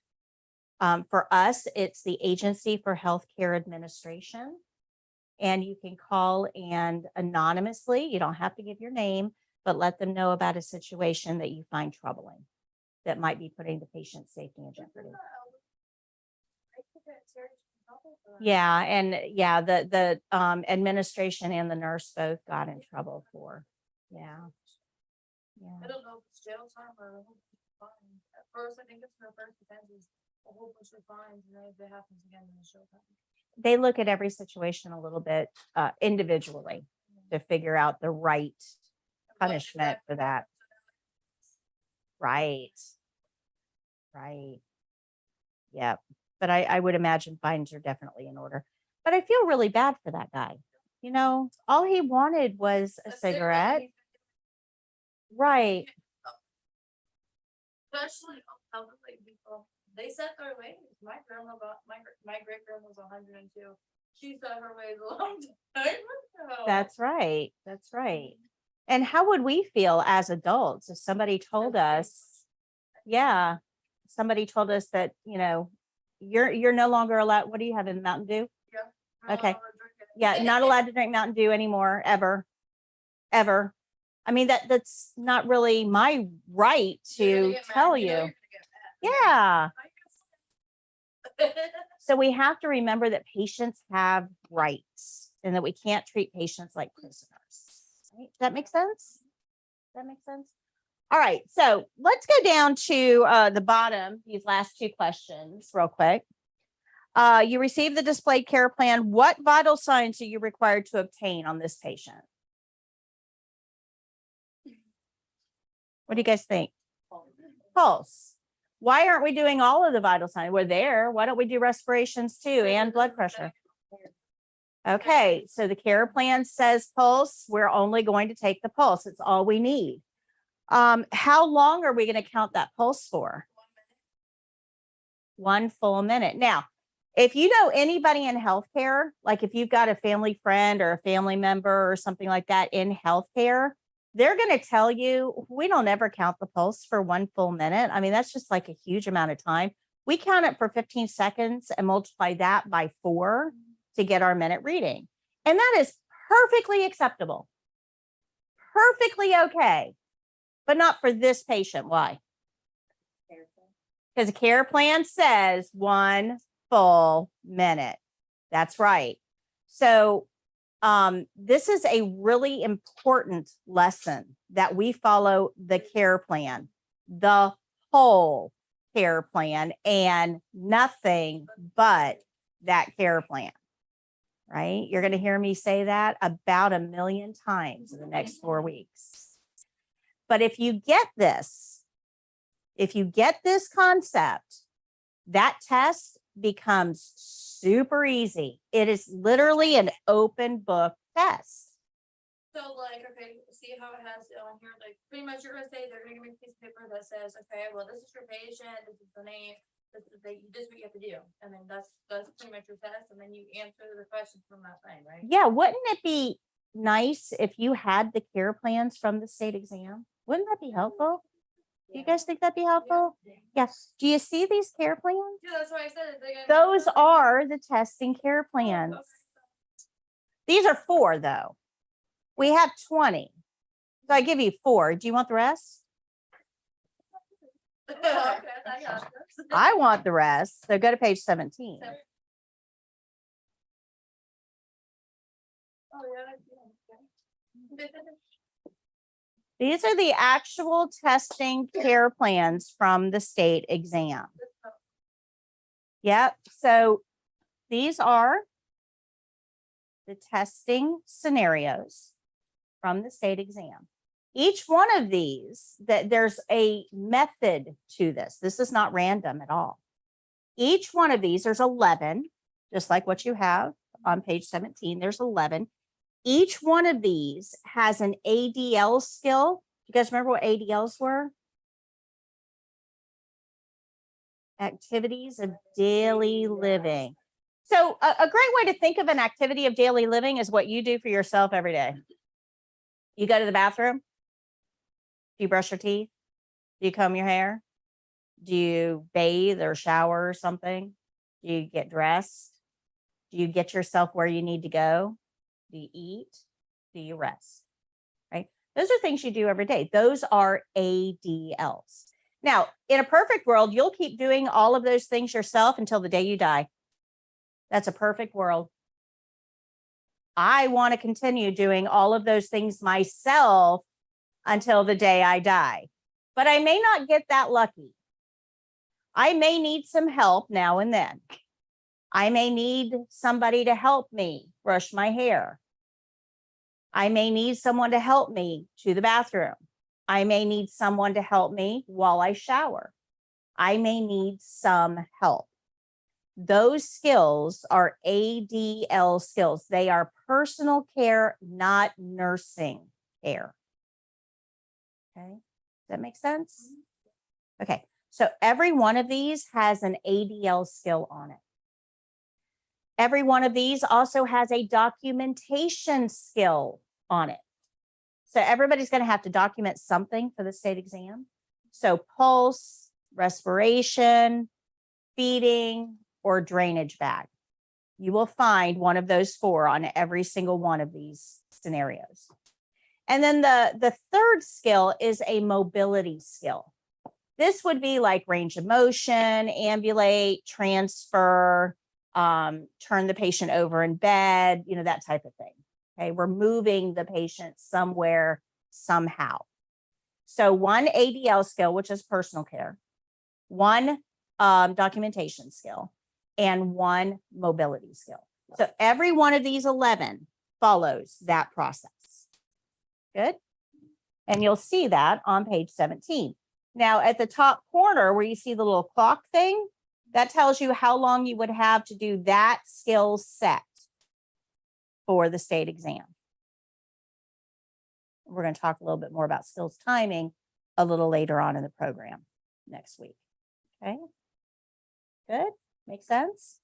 For us, it's the Agency for Healthcare Administration. And you can call and anonymously, you don't have to give your name, but let them know about a situation that you find troubling that might be putting the patient's safety in jeopardy. Yeah, and yeah, the administration and the nurse both got in trouble for. Yeah. I don't know if it's jail time or a whole bunch of fines. At first, I think it's their first offense is a whole bunch of fines, and then if it happens again, then it's jail time. They look at every situation a little bit individually to figure out the right punishment for that. Right. Yep. But I would imagine fines are definitely in order. But I feel really bad for that guy. All he wanted was a cigarette. Right. Especially elderly people. They set their ways. My great grandma was 102. She set her ways a long time ago. That's right. And how would we feel as adults if somebody told us, that, you're no longer allowed. What do you have in Mountain Dew? Yeah. Okay. Yeah. Not allowed to drink Mountain Dew anymore, ever. I mean, that's not really my right to tell you. Yeah. So we have to remember that patients have rights and that we can't treat patients like prisoners. Right? Does that make sense? All right, so let's go down to the bottom, these last two questions real quick. You received the displayed care plan. What vital signs are you required to obtain on this patient? What do you guys think? Pulse. Why aren't we doing all of the vital signs? We're there. Why don't we do respirations too and blood pressure? Okay, so the care plan says pulse. We're only going to take the pulse. It's all we need. How long are we going to count that pulse for? 1 full minute. Now, if you know anybody in healthcare, like if you've got a family friend or a family member or something like that in healthcare, they're going to tell you, we don't ever count the pulse for 1 full minute. I mean, that's just like a huge amount of time. We count it for 15 seconds and multiply that by 4 to get our minute reading. And that is perfectly acceptable. Perfectly okay. But not for this patient. Why? Because the care plan says 1 full minute. That's right. So this is a really important lesson that we follow the care plan, the whole care plan, and nothing but that care plan. Right? You're going to hear me say that about 1 million times in the next 4 weeks. But if you get this concept, that test becomes super easy. It is literally an open book test. So like, okay, see how it has on here, like pretty much you're gonna say they're gonna give me a piece of paper that says, okay, well, this is your patient, this is the name, this is what you have to do. And then that's pretty much your test. And then you answer the questions from that thing, right? Yeah, wouldn't it be nice if you had the care plans from the state exam? Wouldn't that be helpful? Do you guys think that'd be helpful? Yes. Do you see these care plans? Yeah, that's why I said it. Those are the testing care plans. These are 4 though. We have 20. So I give you 4. Do you want the rest? Okay, I got this. I want the rest. So go to page 17. Oh, yeah. These are the actual testing care plans from the state exam. Yep. So these are the testing scenarios from the state exam. Each one of these, there's a method to this. This is not random at all. Each one of these, there's 11, just like what you have on page 17. There's 11. Each one of these has an ADL skill. You guys remember what ADLs were? Activities of daily living. So a great way to think of an activity of daily living is what you do for yourself every day. You go to the bathroom. Do you brush your teeth? Do you comb your hair? Do you bathe or shower or something? Do you get dressed? Do you get yourself where you need to go? Do you eat? Do you rest? Right? Those are things you do every day. Those are ADLs. Now, in a perfect world, you'll keep doing all of those things yourself until the day you die. That's a perfect world. I want to continue doing all of those things myself until the day I die. But I may not get that lucky. I may need some help now and then. I may need somebody to help me brush my hair. I may need someone to help me to the bathroom. I may need someone to help me while I shower. I may need some help. Those skills are ADL skills. They are personal care, not nursing care. Okay, does that make sense? Okay, so every one of these has an ADL skill on it. Every one of these also has a documentation skill on it. So everybody's going to have to document something for the state exam. So pulse, respiration, feeding, or drainage bag. You will find one of those 4 on every single one of these scenarios. And then the third skill is a mobility skill. This would be like range of motion, ambulate, transfer, turn the patient over in bed, that type of thing. Okay, we're moving the patient somewhere, somehow. So one ADL skill, which is personal care, one documentation skill, and one mobility skill. So every one of these 11 follows that process. Good. And you'll see that on page 17. Now at the top corner where you see the little clock thing, that tells you how long you would have to do that skill set for the state exam. We're going to talk a little bit more about skills timing a little later on in the program next week. Okay. Good. Makes sense?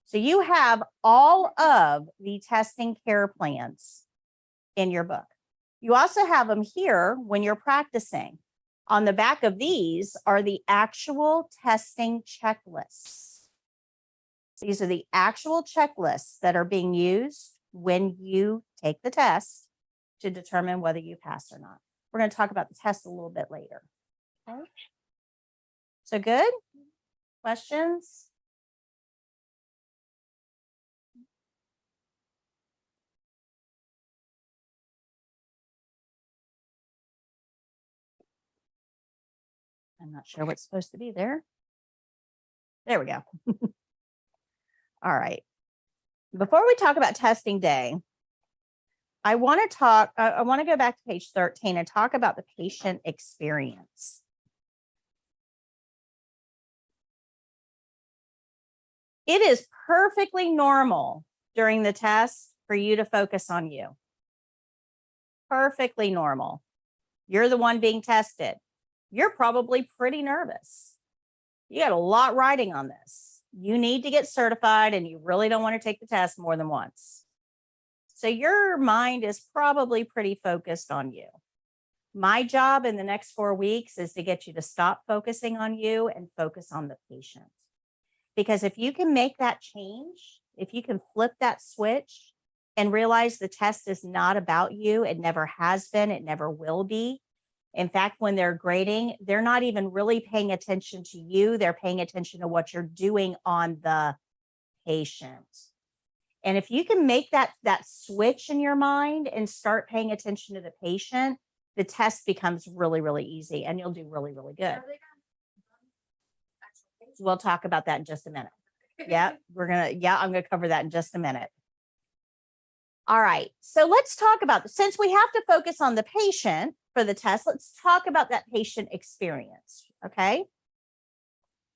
So you have all of the testing care plans in your book. You also have them here when you're practicing. On the back of these are the actual testing checklists. These are the actual checklists that are being used when you take the test to determine whether you pass or not. We're going to talk about the test a little bit later. Okay. So good? Questions? I'm not sure what's supposed to be there. There we go. All right. Before we talk about testing day, I want to go back to page 13 and talk about the patient experience. It is perfectly normal during the test for you to focus on you. Perfectly normal. You're the one being tested. You're probably pretty nervous. You got a lot riding on this. You need to get certified and you really don't want to take the test more than once. So your mind is probably pretty focused on you. My job in the next 4 weeks is to get you to stop focusing on you and focus on the patient. Because if you can make that change, if you can flip that switch and realize the test is not about you, it never has been, it never will be. In fact, when they're grading, they're not even really paying attention to you. They're paying attention to what you're doing on the patient. And if you can make that switch in your mind and start paying attention to the patient, the test becomes really, really easy and you'll do really, really good. We'll talk about that in just a minute. Yeah, I'm going to cover that in just a minute. All right. So let's talk about, since we have to focus on the patient for the test, let's talk about that patient experience. Okay.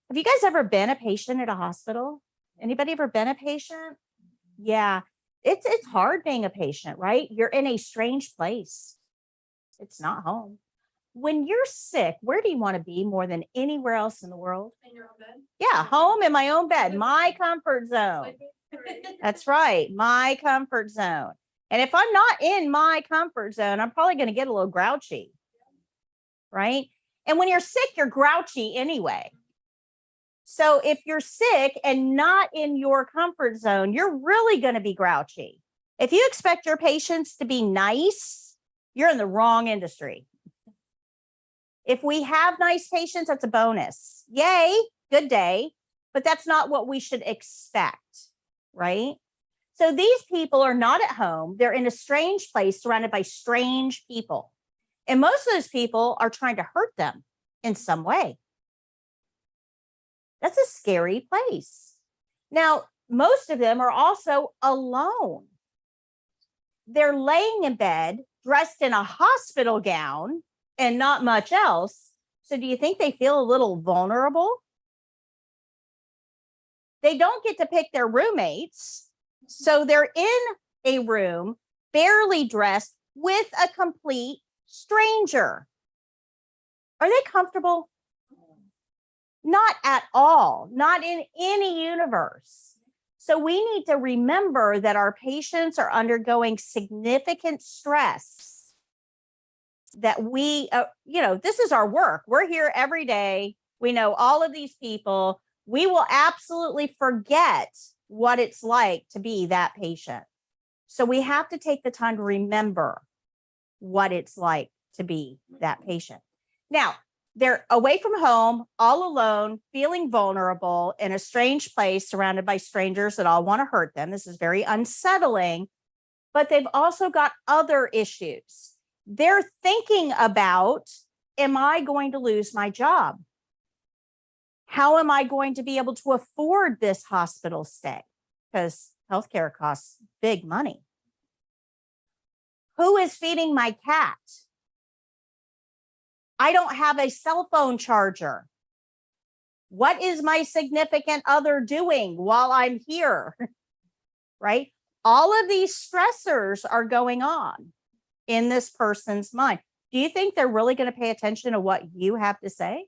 Have you guys ever been a patient at a hospital? Anybody ever been a patient? Yeah. It's hard being a patient, right? You're in a strange place. It's not home. When you're sick, where do you want to be more than anywhere else in the world? In your own bed? Yeah, home in my own bed, my comfort zone. That's right, my comfort zone. And if I'm not in my comfort zone, I'm probably going to get a little grouchy, right? And when you're sick, you're grouchy anyway. So if you're sick and not in your comfort zone, you're really going to be grouchy. If you expect your patients to be nice, you're in the wrong industry. If we have nice patients, that's a bonus. Yay, good day. But that's not what we should expect, right? So these people are not at home. They're in a strange place surrounded by strange people. And most of those people are trying to hurt them in some way. That's a scary place. Now, most of them are also alone. They're laying in bed, dressed in a hospital gown, and not much else. So do you think they feel a little vulnerable? They don't get to pick their roommates. So they're in a room, barely dressed, with a complete stranger. Are they comfortable? Not at all. Not in any universe. So we need to remember that our patients are undergoing significant stress. That we, this is our work. We're here every day. We know all of these people. We will absolutely forget what it's like to be that patient. So we have to take the time to remember what it's like to be that patient. Now, they're away from home, all alone, feeling vulnerable in a strange place, surrounded by strangers that all want to hurt them. This is very unsettling, but they've also got other issues. They're thinking about am I going to lose my job? How am I going to be able to afford this hospital stay? Because healthcare costs big money. Who is feeding my cat? I don't have a cell phone charger. What is my significant other doing while I'm here? Right? All of these stressors are going on in this person's mind. Do you think they're really going to pay attention to what you have to say?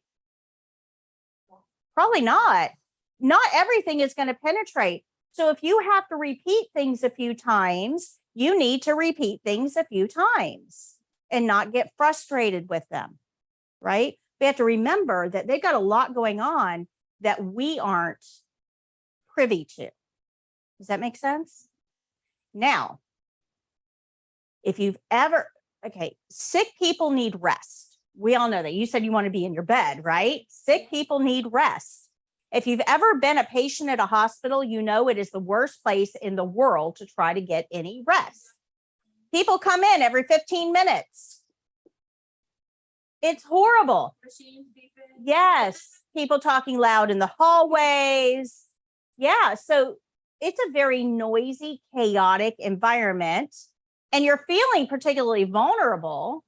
Probably not. Not everything is going to penetrate. So if you have to repeat things a few times, you need to repeat things a few times and not get frustrated with them, right? We have to remember that they've got a lot going on that we aren't privy to. Does that make sense? Now, if you've ever, okay, sick people need rest. We all know that. You said you want to be in your bed, right? Sick people need rest. If you've ever been a patient at a hospital, you know it is the worst place in the world to try to get any rest. People come in every 15 minutes. It's horrible. Yes, people talking loud in the hallways. Yeah, so it's a very noisy, chaotic environment, and you're feeling particularly vulnerable.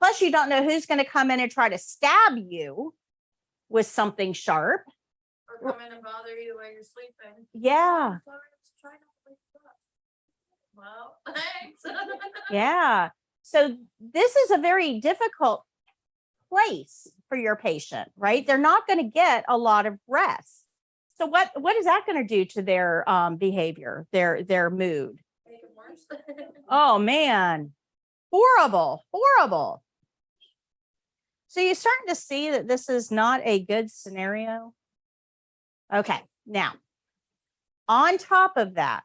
Plus, you don't know who's going to come in and try to stab you with something sharp. Or come in and bother you while you're sleeping. Yeah. Sorry, just trying to wake up. Well, thanks. Yeah. So this is a very difficult place for your patient, right? They're not going to get a lot of rest. So what is that going to do to their behavior, their mood? Make it worse. Oh man, horrible, horrible. So you're starting to see that this is not a good scenario. Okay, now on top of that,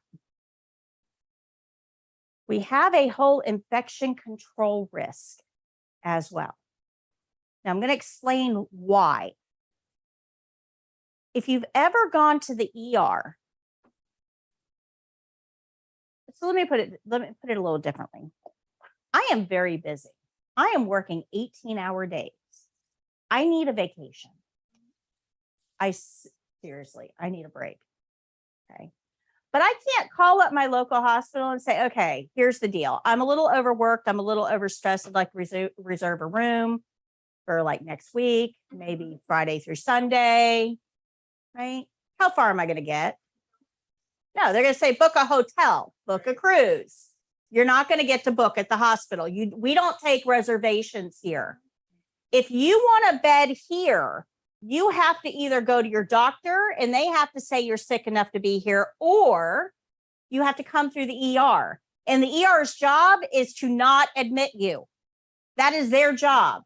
we have a whole infection control risk as well. Now I'm going to explain why. If you've ever gone to the ER, so let me put it a little differently. I am very busy. I am working 18-hour days. I need a vacation. Seriously, I need a break. Okay. But I can't call up my local hospital and say, okay, here's the deal. I'm a little overworked. I'm a little overstressed. I'd like to reserve a room for like next week, maybe Friday through Sunday, right? How far am I going to get? No, they're going to say, book a hotel, book a cruise. You're not going to get to book at the hospital. We don't take reservations here. If you want a bed here, you have to either go to your doctor and they have to say you're sick enough to be here, or you have to come through the ER. And the ER's job is to not admit you. That is their job.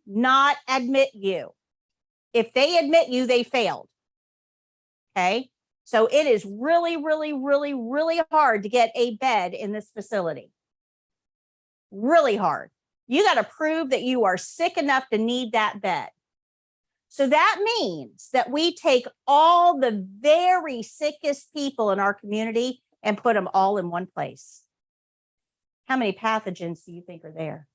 Not admit you. If they admit you, they failed. Okay. So it is really, really, really, really hard to get a bed in this facility. Really hard. You got to prove that you are sick enough to need that bed. So that means that we take all the very sickest people in our community and put them all in one place. How many pathogens do you think are there?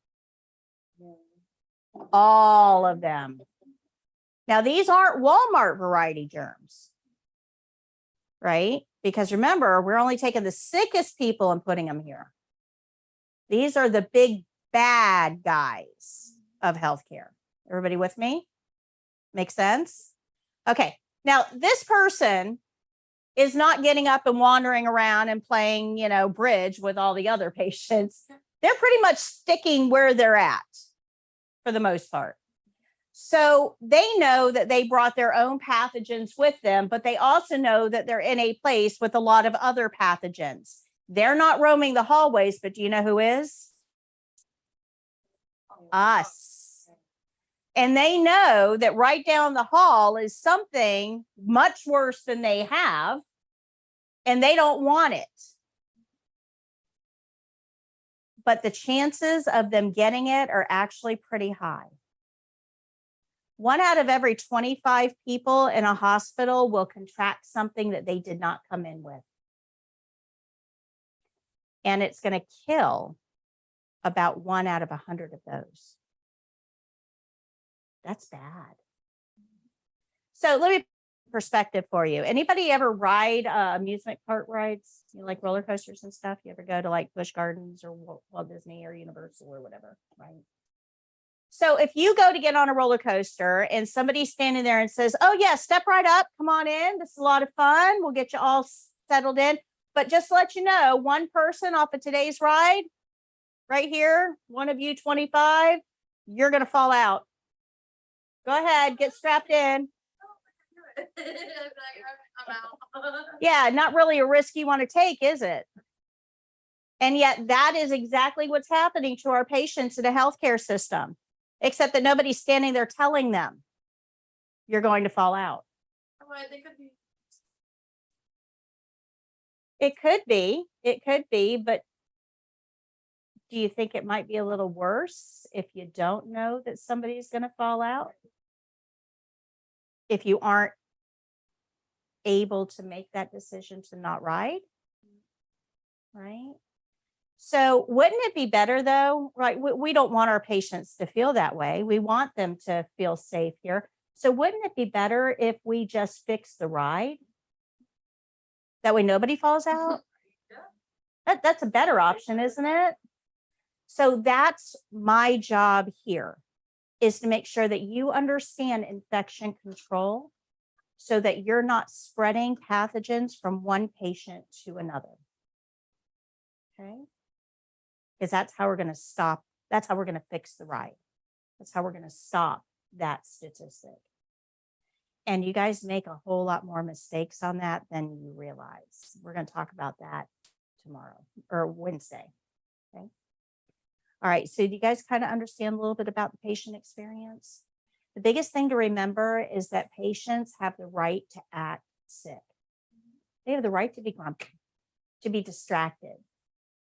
All of them. Now, these aren't Walmart variety germs, right? Because remember, we're only taking the sickest people and putting them here. These are the big bad guys of healthcare. Everybody with me? Make sense? Okay. Now, this person is not getting up and wandering around and playing, bridge with all the other patients. They're pretty much sticking where they're at for the most part. So they know that they brought their own pathogens with them, but they also know that they're in a place with a lot of other pathogens. They're not roaming the hallways, but do you know who is? Us. And they know that right down the hall is something much worse than they have, and they don't want it. But the chances of them getting it are actually pretty high. 1 out of every 25 people in a hospital will contract something that they did not come in with. And it's going to kill about 1 out of 100 of those. That's bad. So let me perspective for you. Anybody ever ride amusement park rides? You like roller coasters and stuff? You ever go to like Busch Gardens or Walt Disney or Universal or whatever, right? So if you go to get on a roller coaster and somebody's standing there and says, "Oh yeah, step right up, come on in. This is a lot of fun. We'll get you all settled in." But just to let you know, one person off of today's ride, right here, one of you 25, you're going to fall out. Go ahead, get strapped in. I'm out. Yeah, not really a risk you want to take, is it? And yet that is exactly what's happening to our patients in a healthcare system, except that nobody's standing there telling them you're going to fall out. Well, they could be. It could be, but do you think it might be a little worse if you don't know that somebody's going to fall out? If you aren't able to make that decision to not ride, right? So wouldn't it be better though, right? We don't want our patients to feel that way. We want them to feel safe here. So wouldn't it be better if we just fix the ride? That way nobody falls out? That's a better option, isn't it? So that's my job here, is to make sure that you understand infection control so that you're not spreading pathogens from one patient to another. Okay? Because that's how we're going to stop. That's how we're going to fix the ride. That's how we're going to stop that statistic. And you guys make a whole lot more mistakes on that than you realize. We're going to talk about that tomorrow or Wednesday. Okay. All right. So do you guys kind of understand a little bit about the patient experience? The biggest thing to remember is that patients have the right to act sick. They have the right to be grumpy, to be distracted,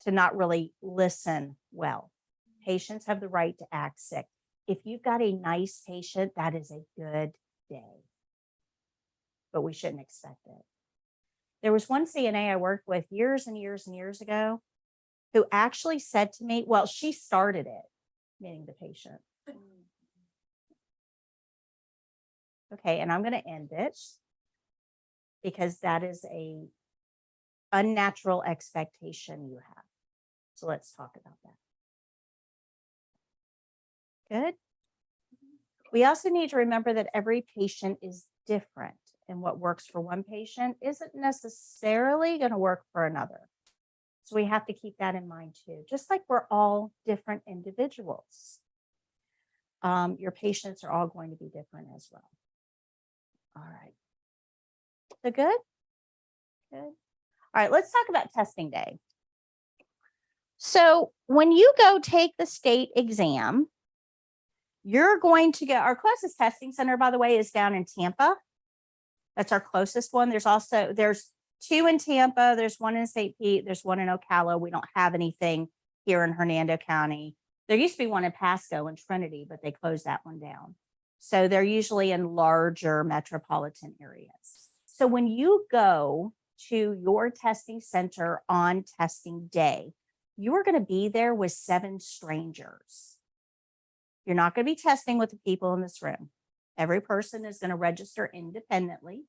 to not really listen well. Patients have the right to act sick. If you've got a nice patient, that is a good day. But we shouldn't expect it. There was one CNA I worked with years and years and years ago who actually said to me, well, she started it, meaning the patient. Okay, and I'm going to end it because that is a unnatural expectation you have. So let's talk about that. Good. We also need to remember that every patient is different, and what works for one patient isn't necessarily going to work for another. So we have to keep that in mind too, just like we're all different individuals. Your patients are all going to be different as well. All right. So good? Good. All right, let's talk about testing day. So when you go take the state exam, you're going to get, our closest testing center, by the way, is down in Tampa. That's our closest one. There's two in Tampa. There's one in St. Pete. There's one in Ocala. We don't have anything here in Hernando County. There used to be one in Pasco and Trinity, but they closed that one down. So they're usually in larger metropolitan areas. So when you go to your testing center on testing day, you are going to be there with 7 strangers. You're not going to be testing with the people in this room. Every person is going to register independently.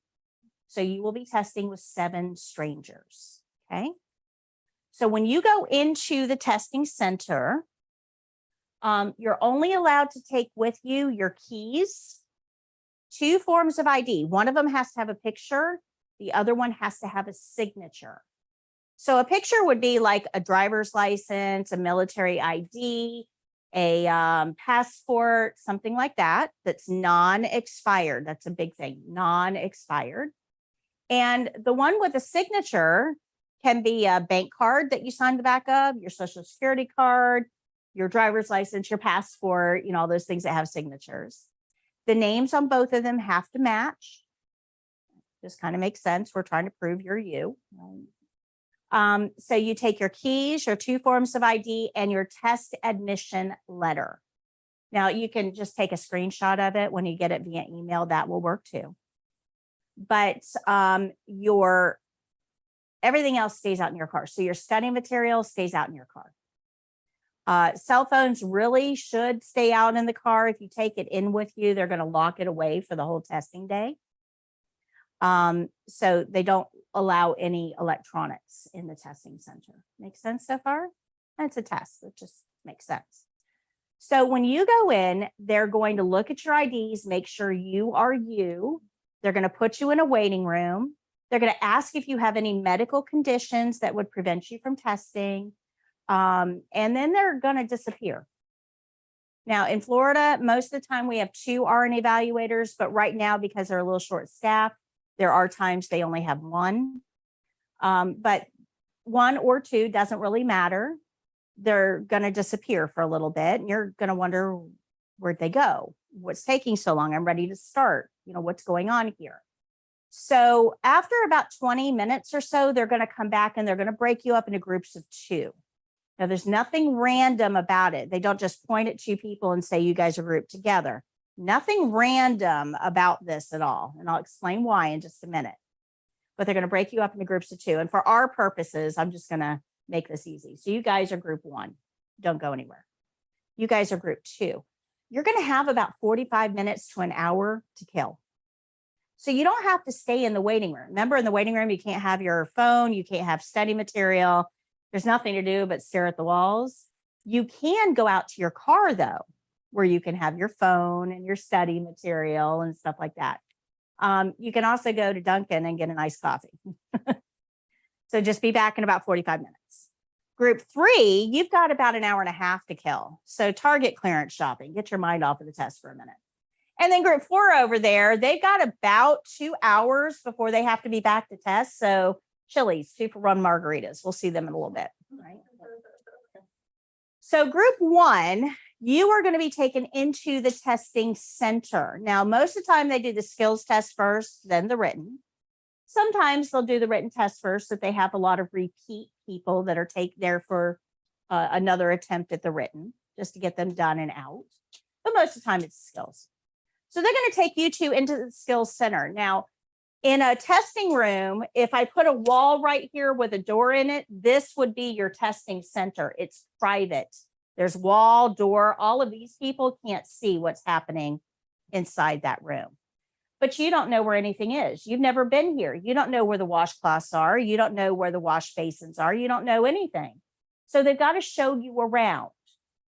So you will be testing with 7 strangers. Okay. So when you go into the testing center, you're only allowed to take with you your keys, 2 forms of ID. One of them has to have a picture. The other one has to have a signature. So a picture would be like a driver's license, a military ID, a passport, something like that, that's non-expired. That's a big thing, non-expired. And the one with a signature can be a bank card that you signed the back of, your social security card, your driver's license, your passport, all those things that have signatures. The names on both of them have to match. Just kind of makes sense. We're trying to prove you're you. So you take your keys, your 2 forms of ID, and your test admission letter. Now you can just take a screenshot of it when you get it via email. That will work too. But everything else stays out in your car. So your study material stays out in your car. Cell phones really should stay out in the car. If you take it in with you, they're going to lock it away for the whole testing day. So they don't allow any electronics in the testing center. Makes sense so far? It's a test. It just makes sense. So when you go in, they're going to look at your IDs, make sure you are you. They're going to put you in a waiting room. They're going to ask if you have any medical conditions that would prevent you from testing. And then they're going to disappear. Now in Florida, most of the time we have 2 RN evaluators, but right now, because they're a little short staffed, there are times they only have 1. But 1 or 2 doesn't really matter. They're going to disappear for a little bit and you're going to wonder, where'd they go? What's taking so long? I'm ready to start. What's going on here? So after about 20 minutes or so, they're going to come back and they're going to break you up into groups of 2. Now, there's nothing random about it. They don't just point at 2 people and say, you guys are grouped together. Nothing random about this at all. And I'll explain why in just a minute. But they're going to break you up into groups of 2. And for our purposes, I'm just going to make this easy. So you guys are group 1. Don't go anywhere. You guys are group 2. You're going to have about 45 minutes to an hour to kill. So you don't have to stay in the waiting room. Remember, in the waiting room, you can't have your phone. You can't have study material. There's nothing to do but stare at the walls. You can go out to your car, though, where you can have your phone and your study material and stuff like that. You can also go to Dunkin' and get an iced coffee. So just be back in about 45 minutes. Group 3, you've got about an hour and a half to kill. So target clearance shopping, get your mind off of the test for a minute. And then group 4 over there, they've got about 2 hours before they have to be back to test. So Chili's, 2 for $1 margaritas. We'll see them in a little bit. Right? So group 1, you are going to be taken into the testing center. Now, most of the time they do the skills test first, then the written. Sometimes they'll do the written test first if they have a lot of repeat people that are there for another attempt at the written, just to get them done and out. But most of the time it's skills. So they're going to take you 2 into the skills center. Now, in a testing room, if I put a wall right here with a door in it, this would be your testing center. It's private. There's wall, door. All of these people can't see what's happening inside that room. But you don't know where anything is. You've never been here. You don't know where the washcloths are. You don't know where the wash basins are. You don't know anything. So they've got to show you around.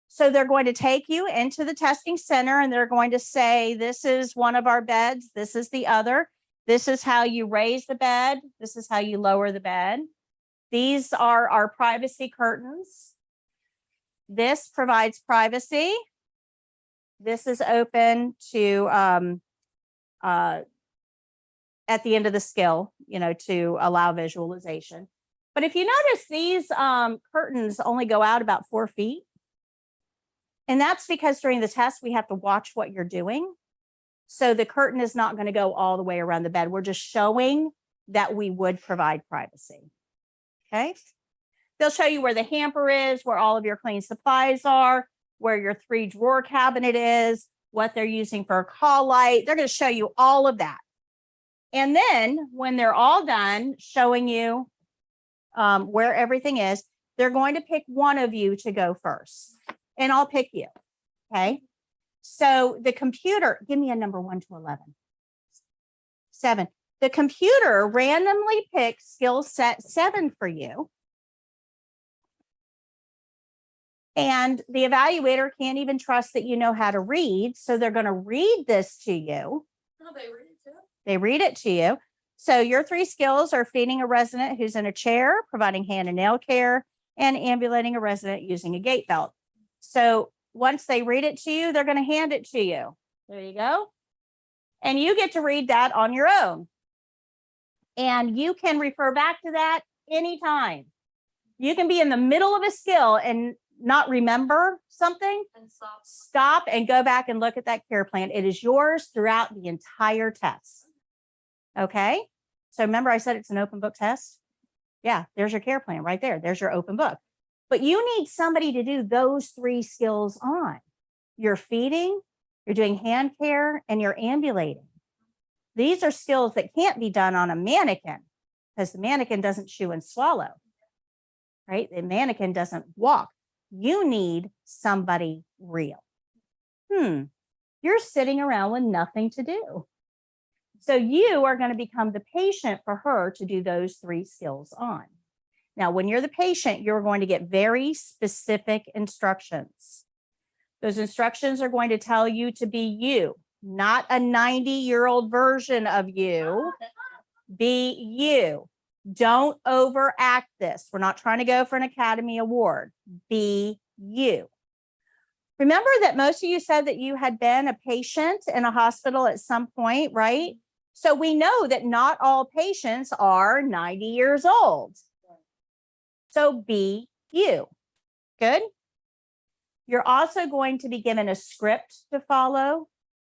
So they're going to take you into the testing center and they're going to say, this is one of our beds. This is the other. This is how you raise the bed. This is how you lower the bed. These are our privacy curtains. This provides privacy. This is open to at the end of the skill, to allow visualization. But if you notice, these curtains only go out about 4 feet. And that's because during the test, we have to watch what you're doing. So the curtain is not going to go all the way around the bed. We're just showing that we would provide privacy. Okay. They'll show you where the hamper is, where all of your clean supplies are, where your 3-drawer cabinet is, what they're using for a call light. They're going to show you all of that. And then when they're all done showing you where everything is, they're going to pick one of you to go first. And I'll pick you. Okay. So the computer, give me a number 1 to 11. 7. The computer randomly picks skill set 7 for you. And the evaluator can't even trust that you know how to read. So they're going to read this to you. No, they read it too. They read it to you. So your 3 skills are feeding a resident who's in a chair, providing hand and nail care, and ambulating a resident using a gait belt. So once they read it to you, they're going to hand it to you. There you go. And you get to read that on your own. And you can refer back to that anytime. You can be in the middle of a skill and not remember something. And Stop and go back and look at that care plan. It is yours throughout the entire test. Okay. So remember I said it's an open book test. Yeah, there's your care plan right there. There's your open book. But you need somebody to do those 3 skills on. You're feeding, you're doing hand care, and you're ambulating. These are skills that can't be done on a mannequin because the mannequin doesn't chew and swallow, right? The mannequin doesn't walk. You need somebody real. You're sitting around with nothing to do. So you are going to become the patient for her to do those 3 skills on. Now, when you're the patient, you're going to get very specific instructions. Those instructions are going to tell you to be you, not a 90-year-old version of you. Be you. Don't overact this. We're not trying to go for an Academy Award. Be you. Remember that most of you said that you had been a patient in a hospital at some point, right? So we know that not all patients are 90 years old. So be you. Good. You're also going to be given a script to follow.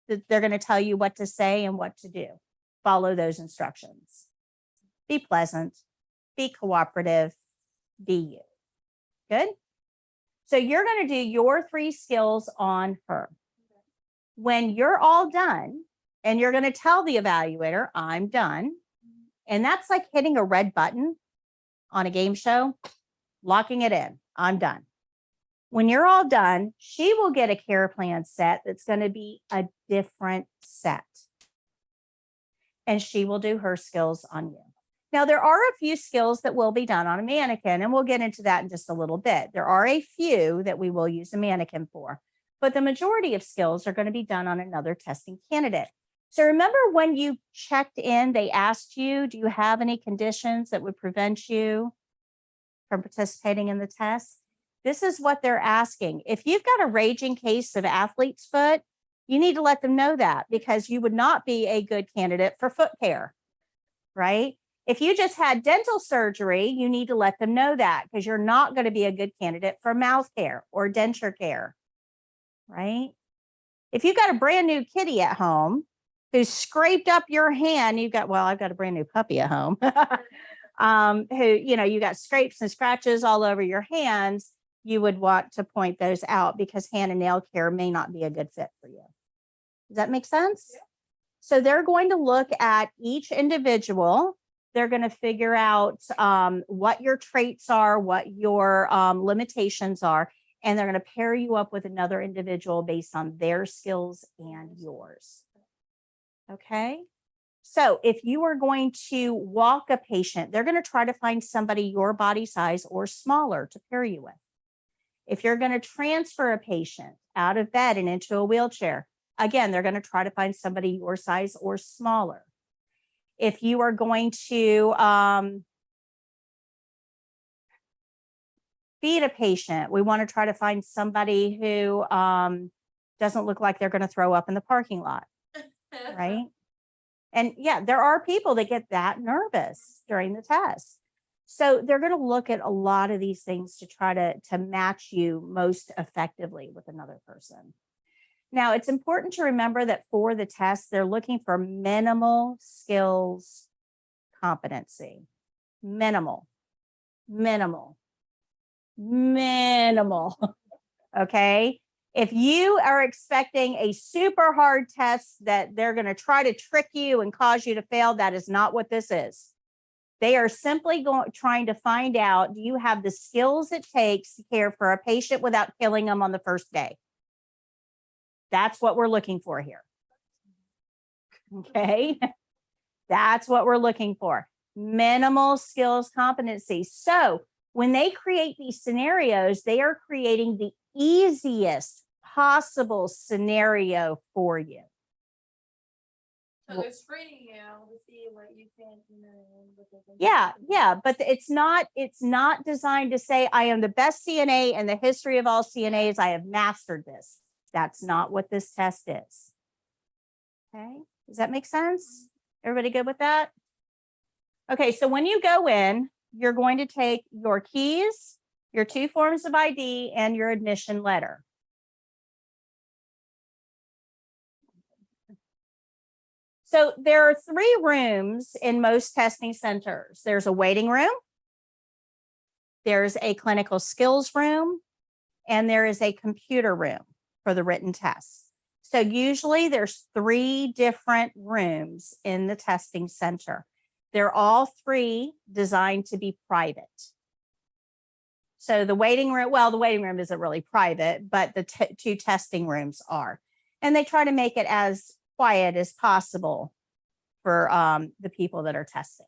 They're going to tell you what to say and what to do. Follow those instructions. Be pleasant. Be cooperative. Be you. Good. So you're going to do your 3 skills on her. When you're all done, and you're going to tell the evaluator, I'm done. And that's like hitting a red button on a game show, locking it in. I'm done. When you're all done, she will get a care plan set that's going to be a different set. And she will do her skills on you. Now, there are a few skills that will be done on a mannequin, and we'll get into that in just a little bit. There are a few that we will use a mannequin for, but the majority of skills are going to be done on another testing candidate. So remember when you checked in, they asked you, do you have any conditions that would prevent you from participating in the test? This is what they're asking. If you've got a raging case of athlete's foot, you need to let them know that, because you would not be a good candidate for foot care, right? If you just had dental surgery, you need to let them know that, because you're not going to be a good candidate for mouth care or denture care, right? If you've got a brand new kitty at home who scraped up your hand, I've got a brand new puppy at home, who, you got scrapes and scratches all over your hands, you would want to point those out, because hand and nail care may not be a good fit for you. Does that make sense? Yeah. So they're going to look at each individual. They're going to figure out what your traits are, what your limitations are, and they're going to pair you up with another individual based on their skills and yours. Okay. So if you are going to walk a patient, they're going to try to find somebody your body size or smaller to pair you with. If you're going to transfer a patient out of bed and into a wheelchair, again, they're going to try to find somebody your size or smaller. If you are going to feed a patient, we want to try to find somebody who doesn't look like they're going to throw up in the parking lot, right? And yeah, there are people that get that nervous during the test. So they're going to look at a lot of these things to try to match you most effectively with another person. Now, it's important to remember that for the test, they're looking for minimal skills competency. Minimal. Okay. If you are expecting a super hard test that they're going to try to trick you and cause you to fail, that is not what this is. They are simply trying to find out, do you have the skills it takes to care for a patient without killing them on the first day? That's what we're looking for here. Okay. That's what we're looking for. Minimal skills competency. So when they create these scenarios, they are creating the easiest possible scenario for you. So they're screening you to see what you can, what they can do. Yeah, but it's not designed to say, I am the best CNA in the history of all CNAs. I have mastered this. That's not what this test is. Okay, does that make sense? Everybody good with that? Okay, so when you go in, you're going to take your keys, your 2 forms of ID, and your admission letter. So there are 3 rooms in most testing centers. There's a waiting room, there's a clinical skills room, and there is a computer room for the written tests. So usually there's 3 different rooms in the testing center. They're all 3 designed to be private. So the waiting room, well, the waiting room isn't really private, but the two testing rooms are. And they try to make it as quiet as possible for the people that are testing.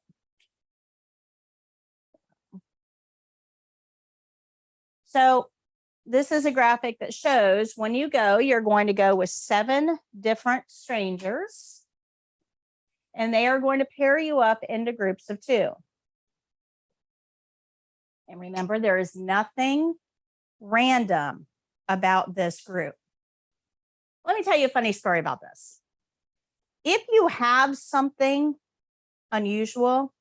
So this is a graphic that shows when you go, you're going to go with 7 different strangers, and they are going to pair you up into groups of 2. And remember, there is nothing random about this group. Let me tell you a funny story about this. If you have something unusual,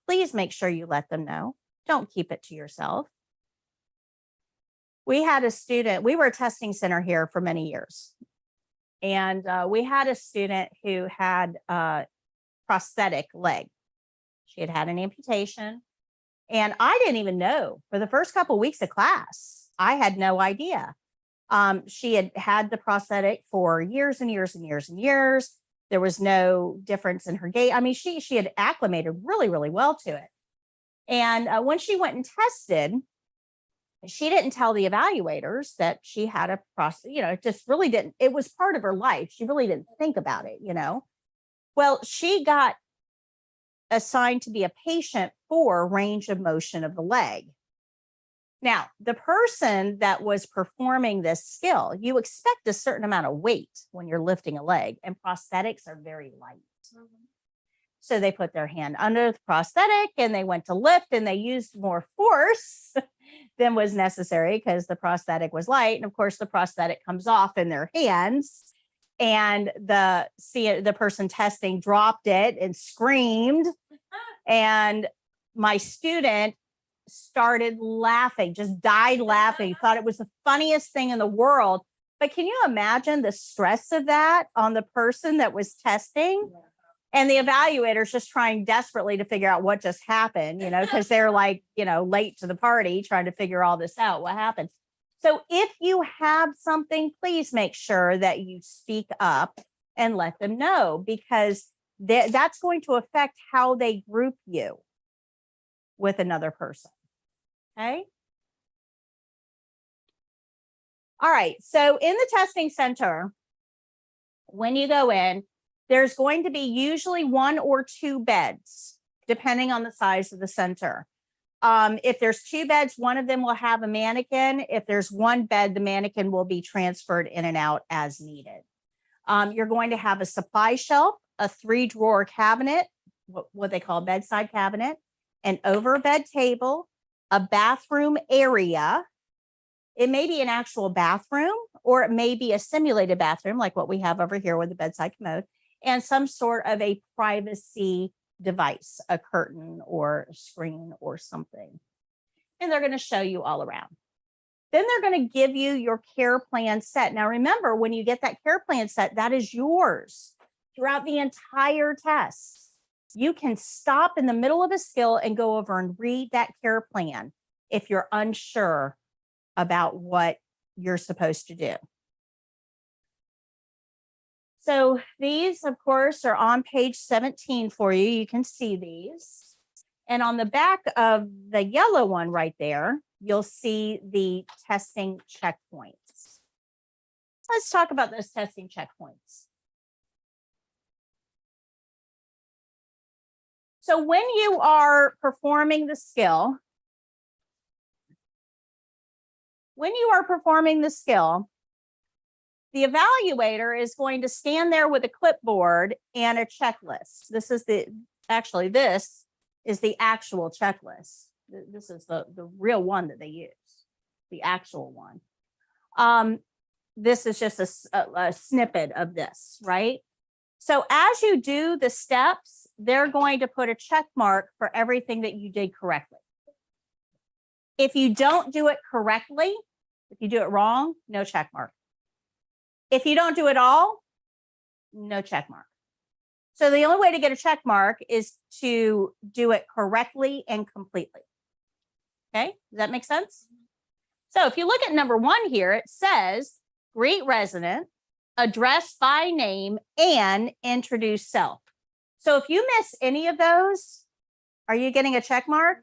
please make sure you let them know. Don't keep it to yourself. We had a student, we were a testing center here for many years. And we had a student who had a prosthetic leg. She had had an amputation. And I didn't even know for the first couple of weeks of class. I had no idea. She had had the prosthetic for years and years and years and years. There was no difference in her gait. I mean, she had acclimated really, really well to it. And when she went and tested, she didn't tell the evaluators that she had a prosthetic, it just really didn't. It was part of her life. She really didn't think about it, Well, she got assigned to be a patient for range of motion of the leg. Now, the person that was performing this skill, you expect a certain amount of weight when you're lifting a leg, and prosthetics are very light. So they put their hand under the prosthetic and they went to lift, and they used more force than was necessary because the prosthetic was light. And of course, the prosthetic comes off in their hands. And the person testing dropped it and screamed. And my student started laughing, just died laughing, thought it was the funniest thing in the world. But can you imagine the stress of that on the person that was testing? And the evaluators just trying desperately to figure out what just happened, because they're like, late to the party trying to figure all this out, what happened. So if you have something, please make sure that you speak up and let them know, because that's going to affect how they group you with another person. Okay. All right. So in the testing center, when you go in, there's going to be usually 1 or 2 beds, depending on the size of the center. If there's 2 beds, one of them will have a mannequin. If there's 1 bed, the mannequin will be transferred in and out as needed. You're going to have a supply shelf, a 3-drawer cabinet, what they call a bedside cabinet, an overbed table, a bathroom area. It may be an actual bathroom, or it may be a simulated bathroom like what we have over here with the bedside commode, and some sort of a privacy device, a curtain or a screen or something. And they're going to show you all around. Then they're going to give you your care plan set. Now, remember, when you get that care plan set, that is yours throughout the entire test. You can stop in the middle of a skill and go over and read that care plan if you're unsure about what you're supposed to do. So these, of course, are on page 17 for you. You can see these. And on the back of the yellow one right there, you'll see the testing checkpoints. Let's talk about those testing checkpoints. So when you are performing the skill, the evaluator is going to stand there with a clipboard and a checklist. This is the actual checklist. This is the real one that they use, the actual one. This is just a snippet of this, right? So as you do the steps, they're going to put a check mark for everything that you did correctly. If you don't do it correctly, if you do it wrong, no check mark. If you don't do it all, no check mark. So the only way to get a check mark is to do it correctly and completely. Okay, does that make sense? So if you look at number 1 here, it says greet resident, address by name, and introduce self. So if you miss any of those, are you getting a check mark?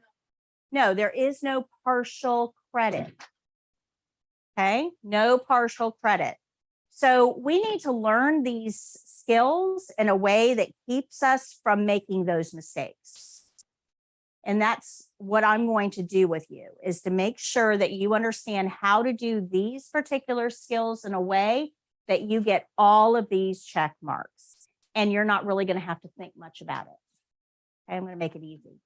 No, there is no partial credit. Okay, no partial credit. So we need to learn these skills in a way that keeps us from making those mistakes. And that's what I'm going to do with you, is to make sure that you understand how to do these particular skills in a way that you get all of these check marks. And you're not really going to have to think much about it. Okay, I'm going to make it easy.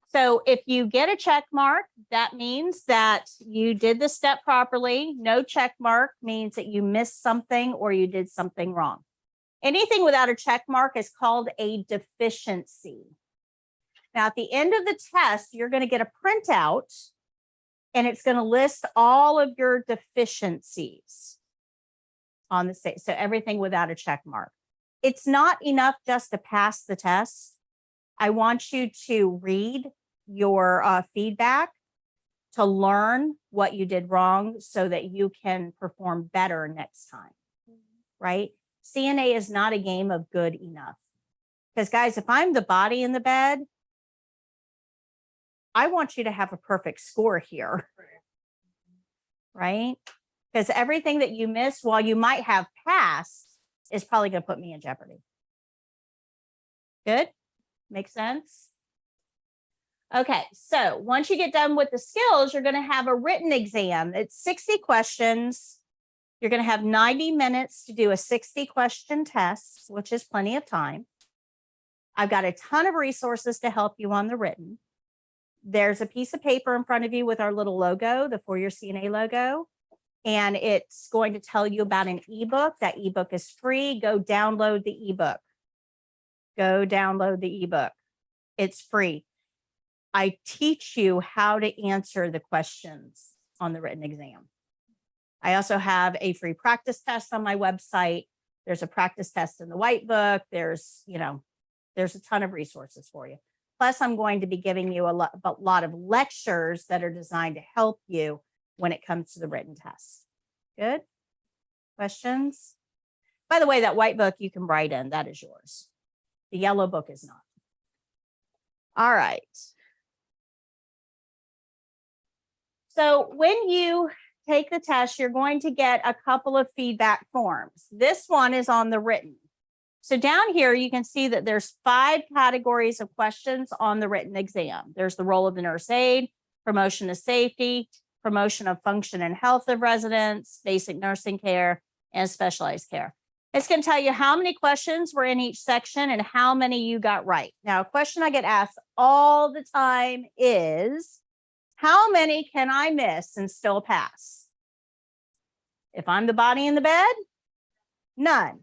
So if you get a check mark, that means that you did the step properly. No check mark means that you missed something or you did something wrong. Anything without a check mark is called a deficiency. Now, at the end of the test, you're going to get a printout and it's going to list all of your deficiencies on the state. So everything without a check mark. It's not enough just to pass the test. I want you to read your feedback to learn what you did wrong so that you can perform better next time, right? CNA is not a game of good enough. Because guys, if I'm the body in the bed, I want you to have a perfect score here, right? Because everything that you miss, while you might have passed, is probably going to put me in jeopardy. Good? Make sense? Okay, so once you get done with the skills, you're going to have a written exam. It's 60 questions. You're going to have 90 minutes to do a 60-question test, which is plenty of time. I've got a ton of resources to help you on the written. There's a piece of paper in front of you with our little logo, the For Your CNA logo, and it's going to tell you about an ebook. That ebook is free. Go download the ebook. Go download the ebook. It's free. I teach you how to answer the questions on the written exam. I also have a free practice test on my website. There's a practice test in the white book. There's a ton of resources for you. Plus, I'm going to be giving you a lot of lectures that are designed to help you when it comes to the written test. Good? Questions? By the way, that white book you can write in. That is yours. The yellow book is not. All right. So when you take the test, you're going to get a couple of feedback forms. This one is on the written. So down here, you can see that there's 5 categories of questions on the written exam. There's the role of the nurse aide, promotion of safety, promotion of function and health of residents, basic nursing care, and specialized care. It's going to tell you how many questions were in each section and how many you got right. Now, a question I get asked all the time is, how many can I miss and still pass? If I'm the body in the bed, none.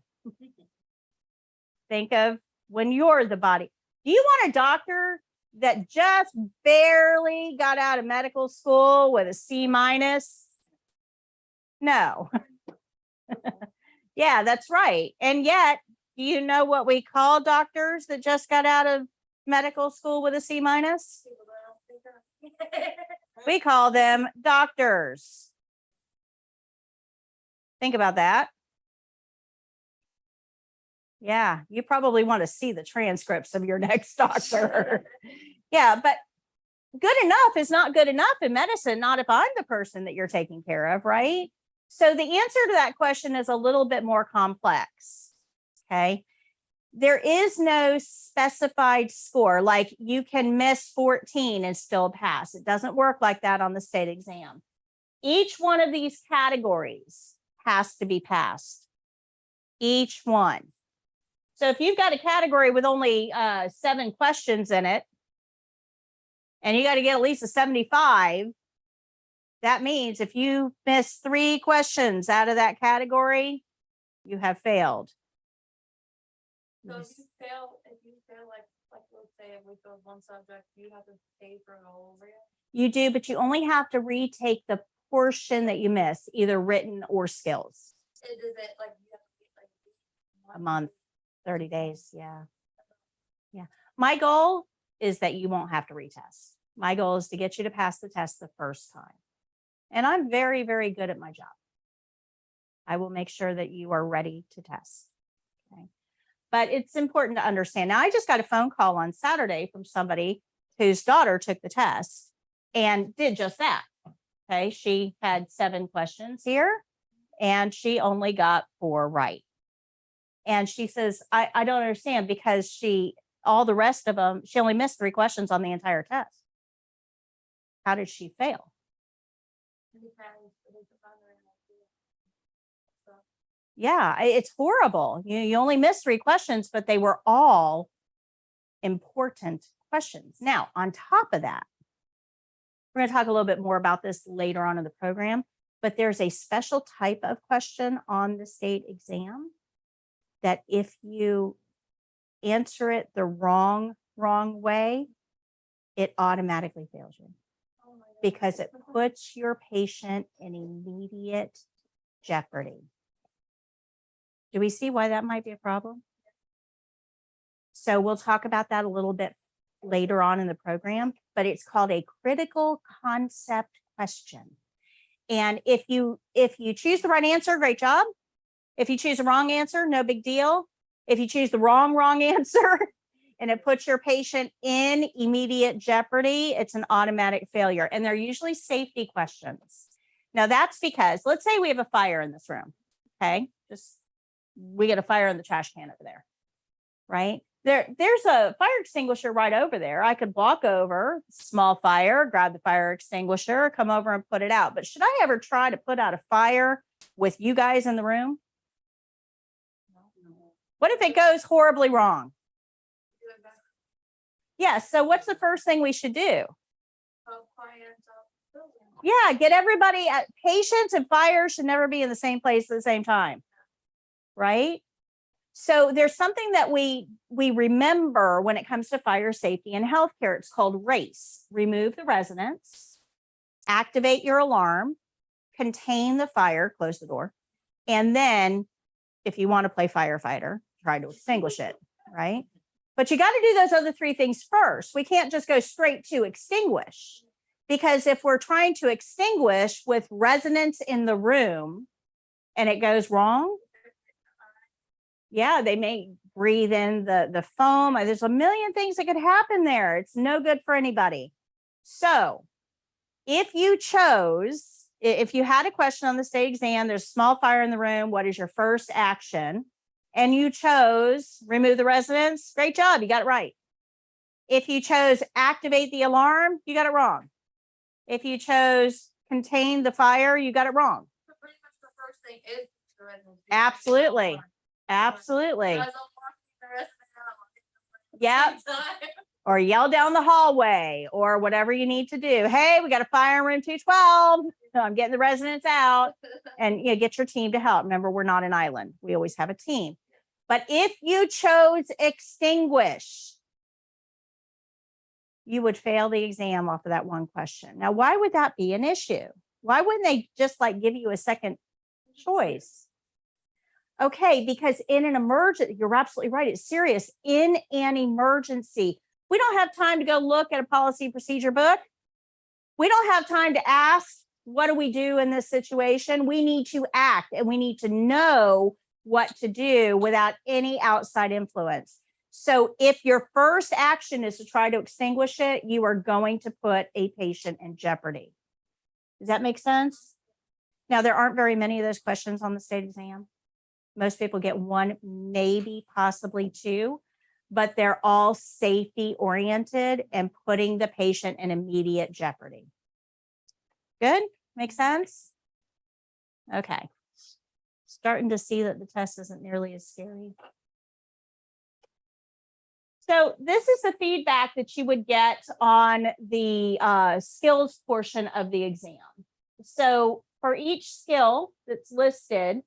Think of when you're the body. Do you want a doctor that just barely got out of medical school with a C-? No. Yeah, that's right. And yet, do you know what we call doctors that just got out of medical school with a C-? We call them doctors. Think about that. Yeah, you probably want to see the transcripts of your next doctor. Yeah, but good enough is not good enough in medicine, not if I'm the person that you're taking care of, right? So the answer to that question is a little bit more complex, okay? There is no specified score, like you can miss 14 and still pass. It doesn't work like that on the state exam. Each one of these categories has to be passed. Each one. So if you've got a category with only 7 questions in it, and you got to get at least a 75, that means if you miss 3 questions out of that category, you have failed. So if you fail like let's say if we fail one subject, you have to pay for it all over again? You do, but you only have to retake the portion that you miss, either written or skills. Is it like you have to get like A month, 30 days. Yeah. Yeah. My goal is that you won't have to retest. My goal is to get you to pass the test the first time. And I'm very, very good at my job. I will make sure that you are ready to test. Okay. But it's important to understand. Now, I just got a phone call on Saturday from somebody whose daughter took the test and did just that. Okay. She had 7 questions here and she only got 4 right. And she says, I don't understand because all the rest of them, she only missed 3 questions on the entire test. How did she fail? Yeah, it's horrible. You only missed 3 questions, but they were all important questions. Now, on top of that, we're going to talk a little bit more about this later on in the program, but there's a special type of question on the state exam that if you answer it the wrong way, it automatically fails you because it puts your patient in immediate jeopardy. Do we see why that might be a problem? So we'll talk about that a little bit later on in the program, but it's called a critical concept question. And if you choose the right answer, great job. If you choose the wrong answer, no big deal. If you choose the wrong answer and it puts your patient in immediate jeopardy, it's an automatic failure. And they're usually safety questions. Now that's because, let's say we have a fire in this room. Okay. We get a fire in the trash can over there, right? There's a fire extinguisher right over there. I could walk over, small fire, grab the fire extinguisher, come over and put it out. But should I ever try to put out a fire with you guys in the room? What if it goes horribly wrong? Yeah, so what's the first thing we should do? Yeah, get everybody at patients and fire should never be in the same place at the same time. Right? So there's something that we remember when it comes to fire safety and healthcare. It's called RACE. Remove the residents, activate your alarm, contain the fire, close the door, and then if you want to play firefighter, try to extinguish it, right? But you got to do those other 3 things first. We can't just go straight to extinguish because if we're trying to extinguish with residents in the room and it goes wrong, yeah, they may breathe in the foam. There's a million things that could happen there. It's no good for anybody. So if you had a question on the state exam, there's a small fire in the room, what is your first action? And you chose remove the residents, great job, you got it right. If you chose activate the alarm, you got it wrong. If you chose contain the fire, you got it wrong. So pretty much the first thing is the residents. Absolutely. Absolutely. Yep. Or yell down the hallway or whatever you need to do. Hey, we got a fire in room 212. I'm getting the residents out and get your team to help. Remember, we're not an island. We always have a team. But if you chose extinguish, you would fail the exam off of that one question. Now, why would that be an issue? Why wouldn't they just give you a second choice? Okay, because in an emergency, you're absolutely right. It's serious. In an emergency, we don't have time to go look at a policy procedure book. We don't have time to ask, what do we do in this situation? We need to act and we need to know what to do without any outside influence. So if your first action is to try to extinguish it, you are going to put a patient in jeopardy. Does that make sense? Now, there aren't very many of those questions on the state exam. Most people get 1, maybe possibly 2, but they're all safety oriented and putting the patient in immediate jeopardy. Good? Make sense? Okay. Starting to see that the test isn't nearly as scary. So this is the feedback that you would get on the skills portion of the exam. So for each skill that's listed,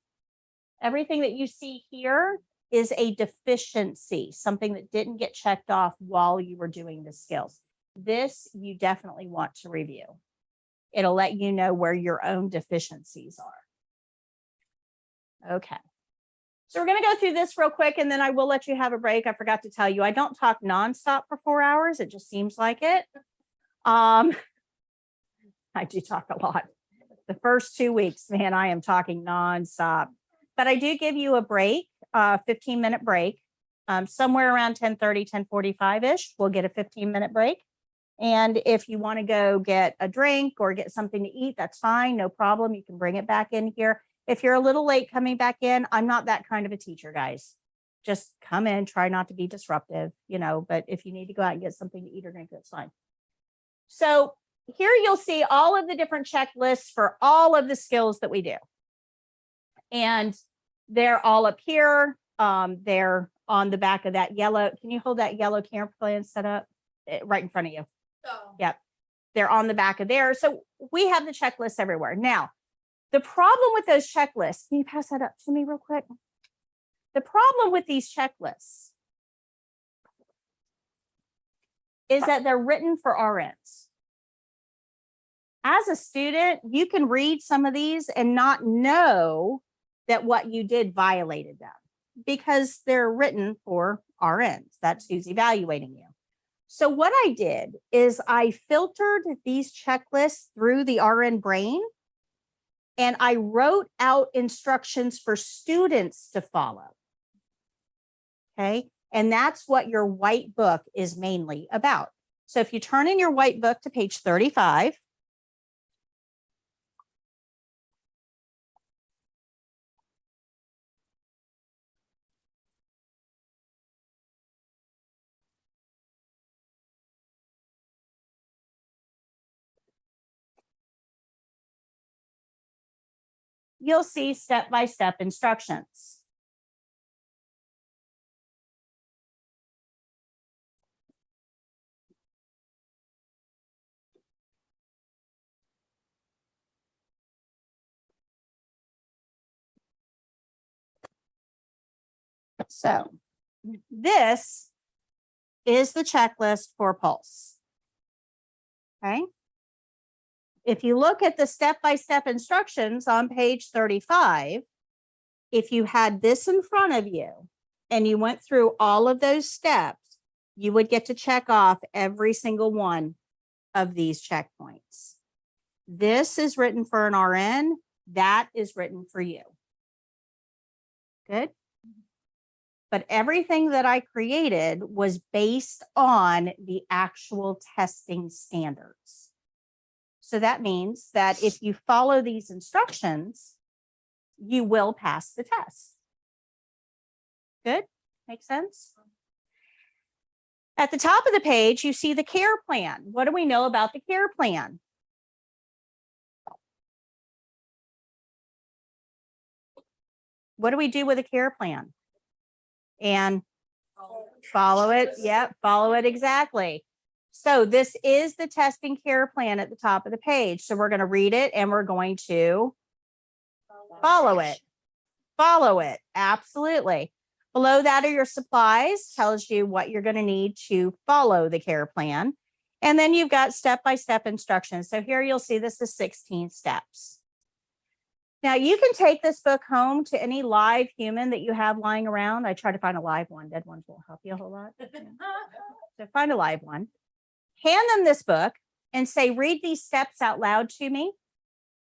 everything that you see here is a deficiency, something that didn't get checked off while you were doing the skills. This you definitely want to review. It'll let you know where your own deficiencies are. Okay. So we're going to go through this real quick and then I will let you have a break. I forgot to tell you, I don't talk nonstop for 4 hours. It just seems like it. I do talk a lot. The first 2 weeks, man, I am talking nonstop. But I do give you a break, 15-minute break, somewhere around 10:30, 10:45-ish. We'll get a 15-minute break. And if you want to go get a drink or get something to eat, that's fine. No problem. You can bring it back in here. If you're a little late coming back in, I'm not that kind of a teacher, guys. Just come in, try not to be disruptive, but if you need to go out and get something to eat or drink, that's fine. So here you'll see all of the different checklists for all of the skills that we do. And they're all up here. They're on the back of that yellow. Can you hold that yellow camera plan set up right in front of you? Oh. Yep. They're on the back of there. So we have the checklists everywhere. Now, the problem with those checklists, can you pass that up to me real quick? The problem with these checklists is that they're written for RNs. As a student, you can read some of these and not know that what you did violated them because they're written for RNs. That's who's evaluating you. So what I did is I filtered these checklists through the RN brain, and I wrote out instructions for students to follow. Okay. And that's what your white book is mainly about. So if you turn in your white book to page 35, you'll see step-by-step instructions. So this is the checklist for Pulse. Okay. If you look at the step-by-step instructions on page 35, if you had this in front of you and you went through all of those steps, you would get to check off every single one of these checkpoints. This is written for an RN. That is written for you. Good. But everything that I created was based on the actual testing standards. So that means that if you follow these instructions, you will pass the test. Good? Makes sense? At the top of the page, you see the care plan. What do we know about the care plan? What do we do with a care plan? And follow it. Yep, follow it exactly. So this is the testing care plan at the top of the page. So we're going to read it and we're going to follow it. Follow it. Absolutely. Below that are your supplies, tells you what you're going to need to follow the care plan. And then you've got step-by-step instructions. So here you'll see this is 16 steps. Now you can take this book home to any live human that you have lying around. I try to find a live one. Dead ones won't help you a whole lot. So find a live one. Hand them this book and say, read these steps out loud to me.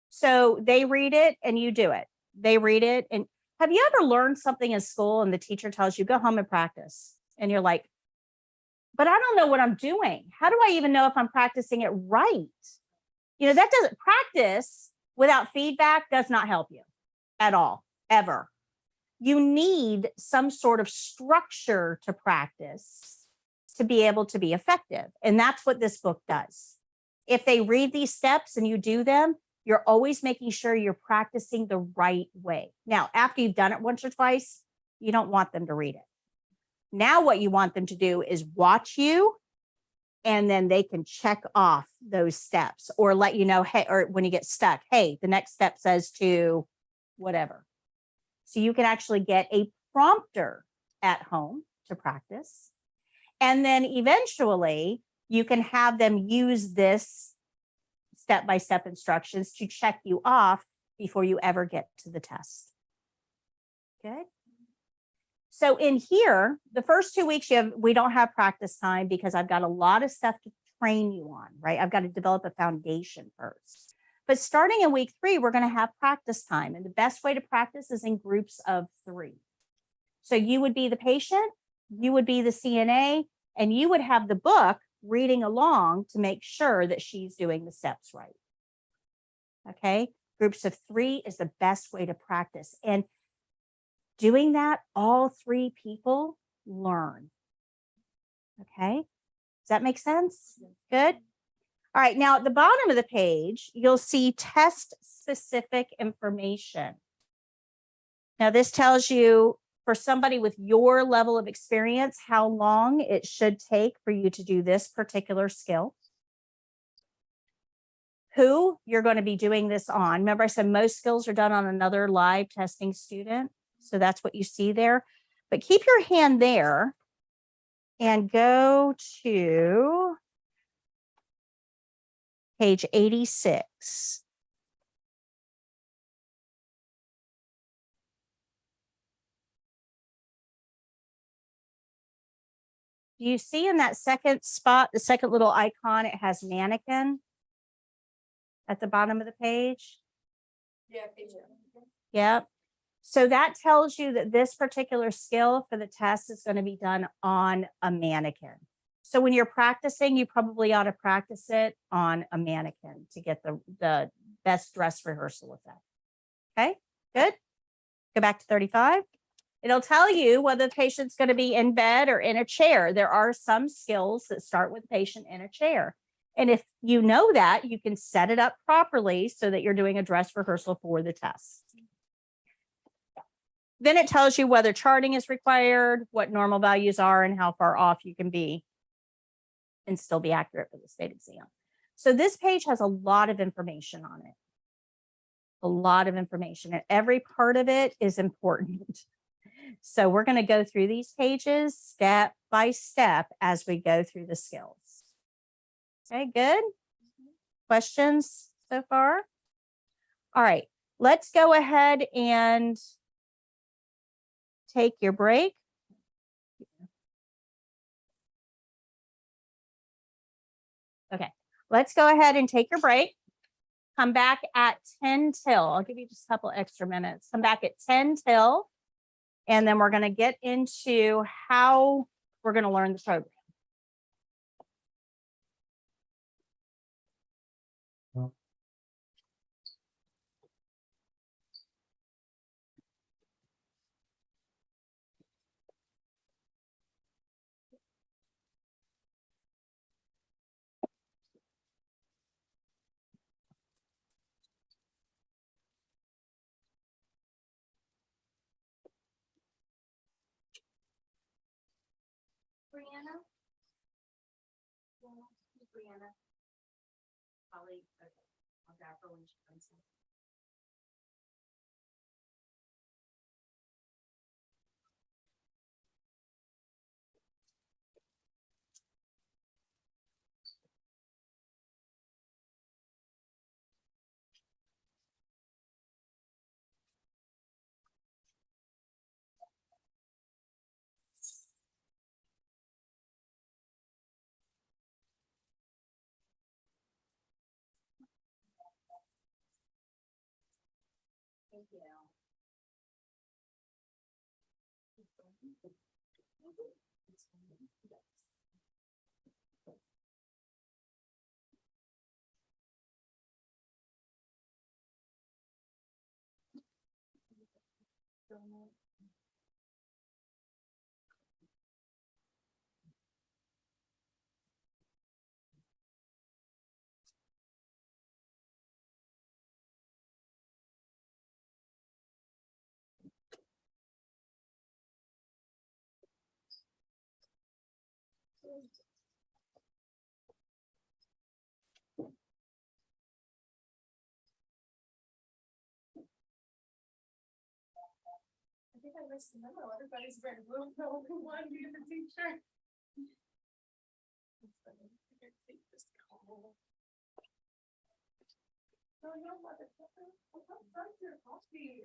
So they read it and you do it. They read it. And have you ever learned something in school and the teacher tells you, go home and practice? And you're like, but I don't know what I'm doing. How do I even know if I'm practicing it right? That doesn't practice without feedback does not help you at all, ever. You need some sort of structure to practice to be able to be effective. And that's what this book does. If they read these steps and you do them, you're always making sure you're practicing the right way. Now, after you've done it once or twice, you don't want them to read it. Now, what you want them to do is watch you, and then they can check off those steps or let you know, hey, or when you get stuck, hey, the next step says to whatever. So you can actually get a prompter at home to practice. And then eventually you can have them use this step-by-step instructions to check you off before you ever get to the test. Good. So in here, the first 2 weeks, we don't have practice time because I've got a lot of stuff to train you on, right? I've got to develop a foundation first. But starting in week 3, we're going to have practice time. And the best way to practice is in groups of 3. So you would be the patient, you would be the CNA, and you would have the book reading along to make sure that she's doing the steps right. Okay. Groups of 3 is the best way to practice. And doing that, all 3 people learn. Okay. Does that make sense? Good. All right. Now at the bottom of the page, you'll see test specific information. Now this tells you for somebody with your level of experience, how long it should take for you to do this particular skill. Who you're going to be doing this on. Remember I said most skills are done on another live testing student. So that's what you see there. But keep your hand there and go to page 86. Do you see in that second spot, the second little icon, it has mannequin at the bottom of the page? Yeah, page it. Yep. So that tells you that this particular skill for the test is going to be done on a mannequin. So when you're practicing, you probably ought to practice it on a mannequin to get the best dress rehearsal with that. Okay, good. Go back to 35. It'll tell you whether the patient's going to be in bed or in a chair. There are some skills that start with the patient in a chair. And if you know that, you can set it up properly so that you're doing a dress rehearsal for the test. Then it tells you whether charting is required, what normal values are, and how far off you can be and still be accurate for the state exam. So this page has a lot of information on it. A lot of information, and every part of it is important. So we're going to go through these pages step by step as we go through the skills. Okay, good. Questions so far? All right, let's go ahead and take your break. Okay, let's go ahead and take your break. Come back at 10 till. I'll give you just a couple extra minutes. Come back at 10 till. And then we're going to get into how we're going to learn the program. Brianna? Brianna? Probably, okay. I'll grab her when she comes in. Thank you. I think I missed the memo. Everybody's very blue. No one be the teacher. No, no, motherfucker. What's your coffee?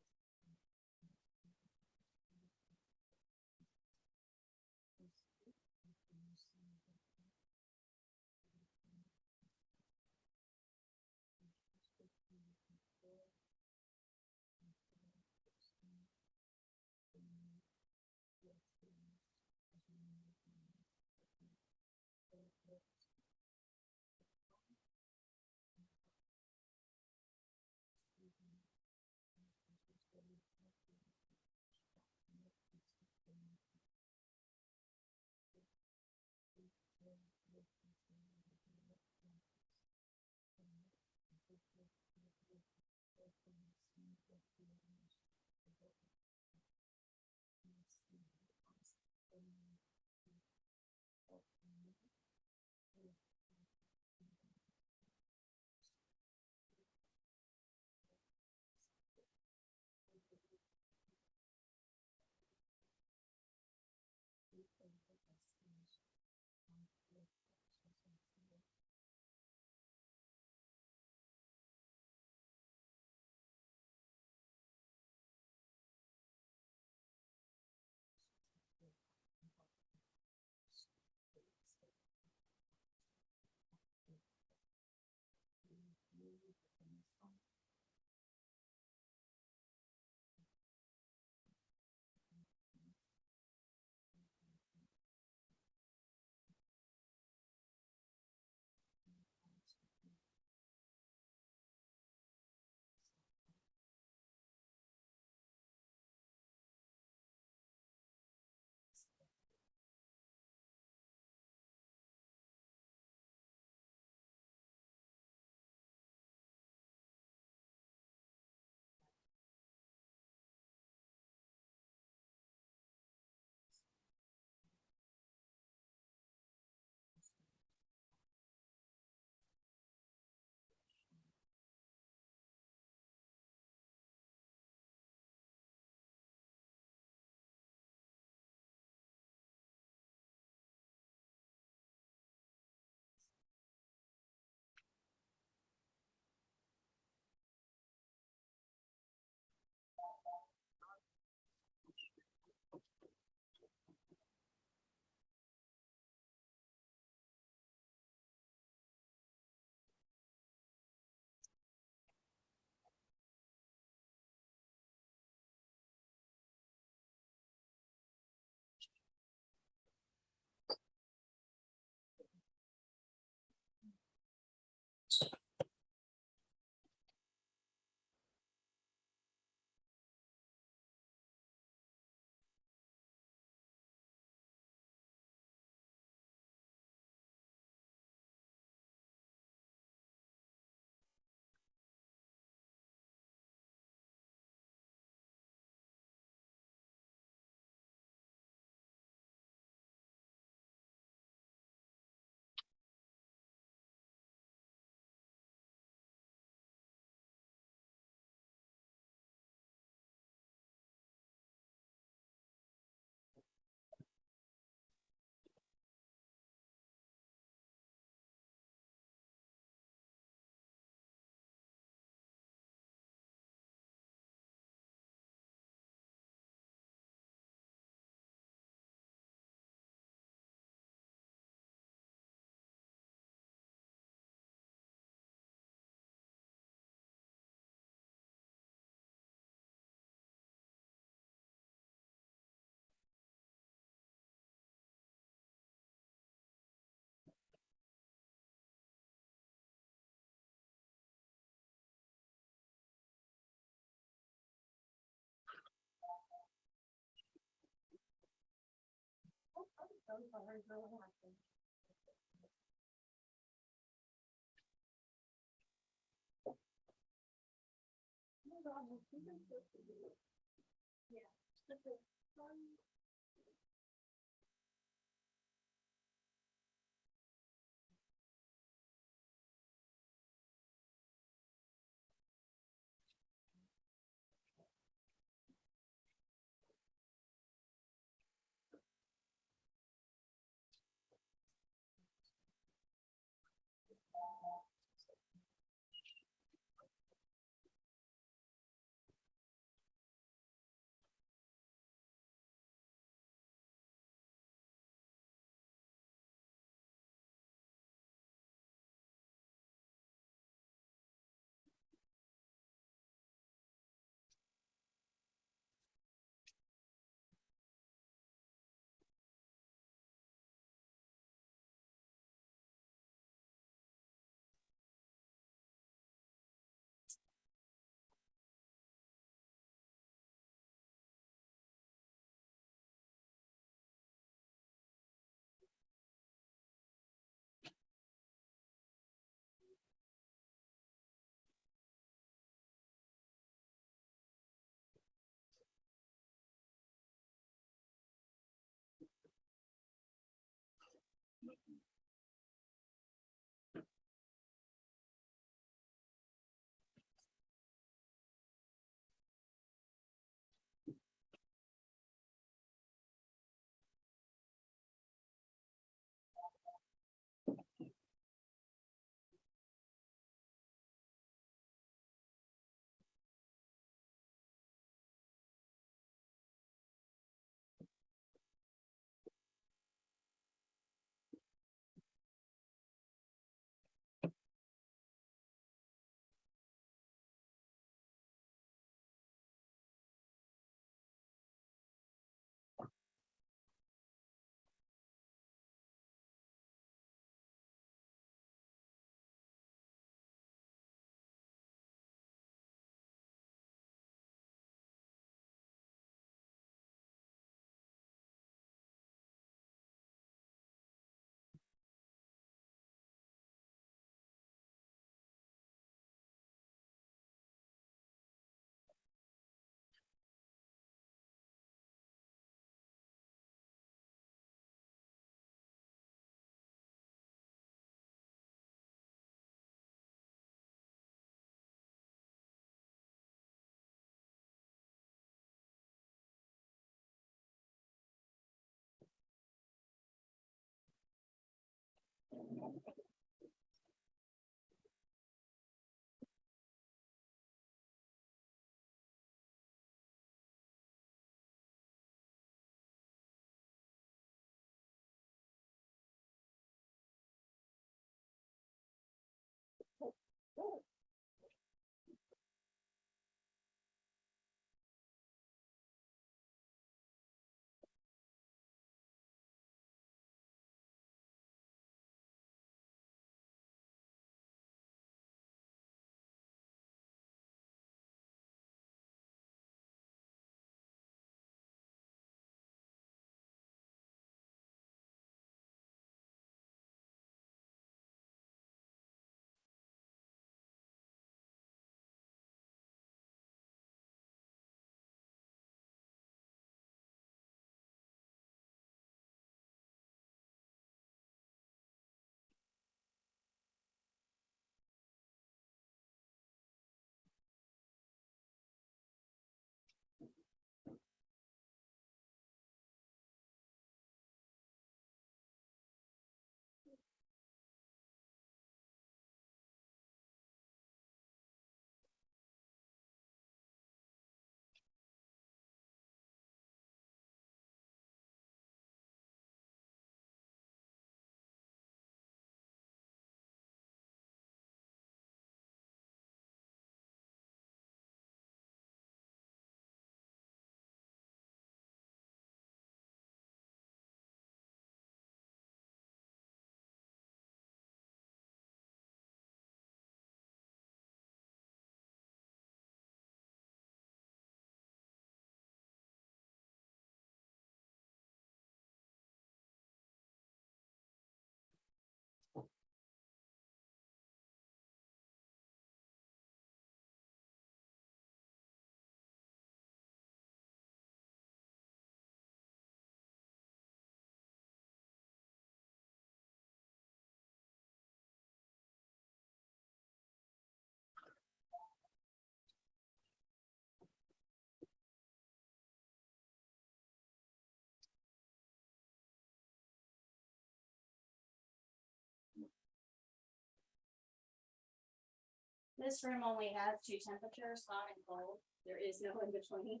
This room only has two temperatures, hot and cold. There is no in between.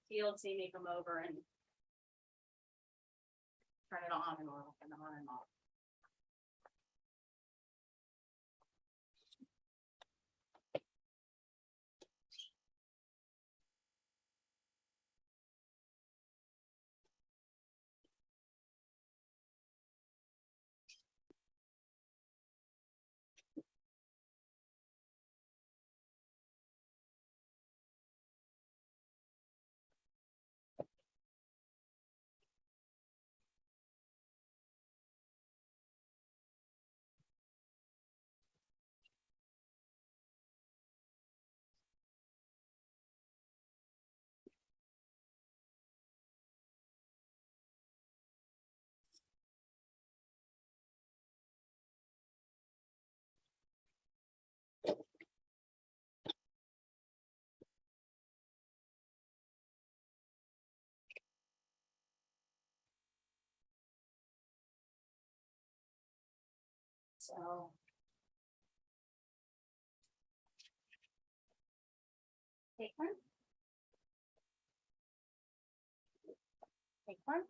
You'll see me come over and turn it on and off and on and off. So. Take one. Take one.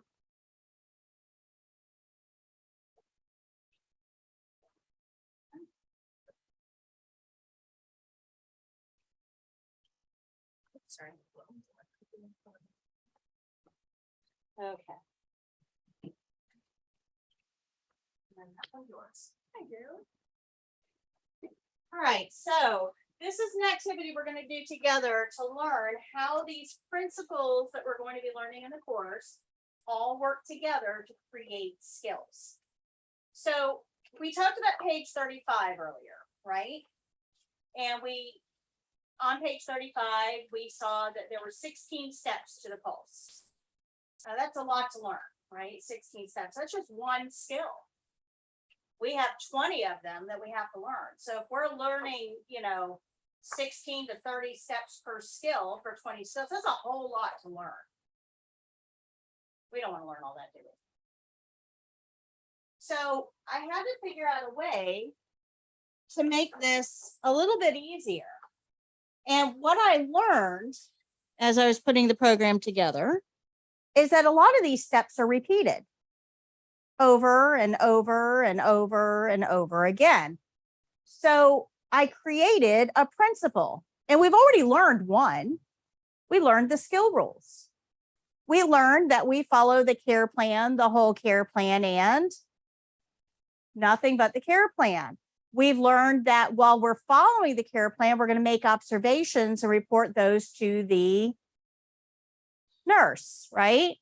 Sorry. Okay. And then that one yours. Thank you. All right, so this is an activity we're going to do together to learn how these principles that we're going to be learning in the course all work together to create skills. So we talked about page 35 earlier, right? And on page 35, we saw that there were 16 steps to the pulse. Now that's a lot to learn, right? 16 steps, that's just one skill. We have 20 of them that we have to learn. So if we're learning, 16 to 30 steps per skill for 20 skills, that's a whole lot to learn. We don't want to learn all that, do we? So I had to figure out a way to make this a little bit easier. And what I learned as I was putting the program together is that a lot of these steps are repeated over and over and over and over again. So I created a principle, and we've already learned one. We learned the skill rules. We learned that we follow the care plan, the whole care plan, and nothing but the care plan. We've learned that while we're following the care plan, we're going to make observations and report those to the nurse, right?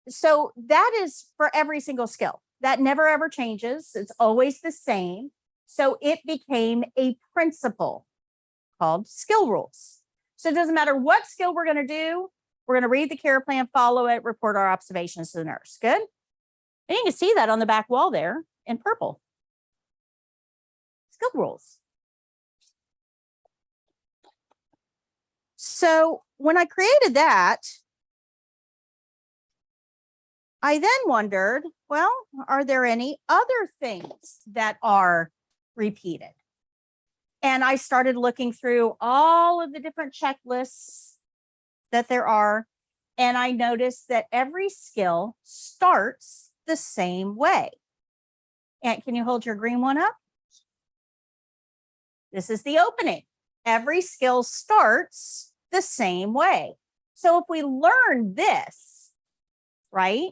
So that is for every single skill. That never ever changes. It's always the same. So it became a principle called skill rules. So it doesn't matter what skill we're going to do. We're going to read the care plan, follow it, report our observations to the nurse. Good. And you can see that on the back wall there in purple. Skill rules. So when I created that, I then wondered, well, are there any other things that are repeated? And I started looking through all of the different checklists that there are, and I noticed that every skill starts the same way. And can you hold your green one up? This is the opening. Every skill starts the same way. So if we learn this, right,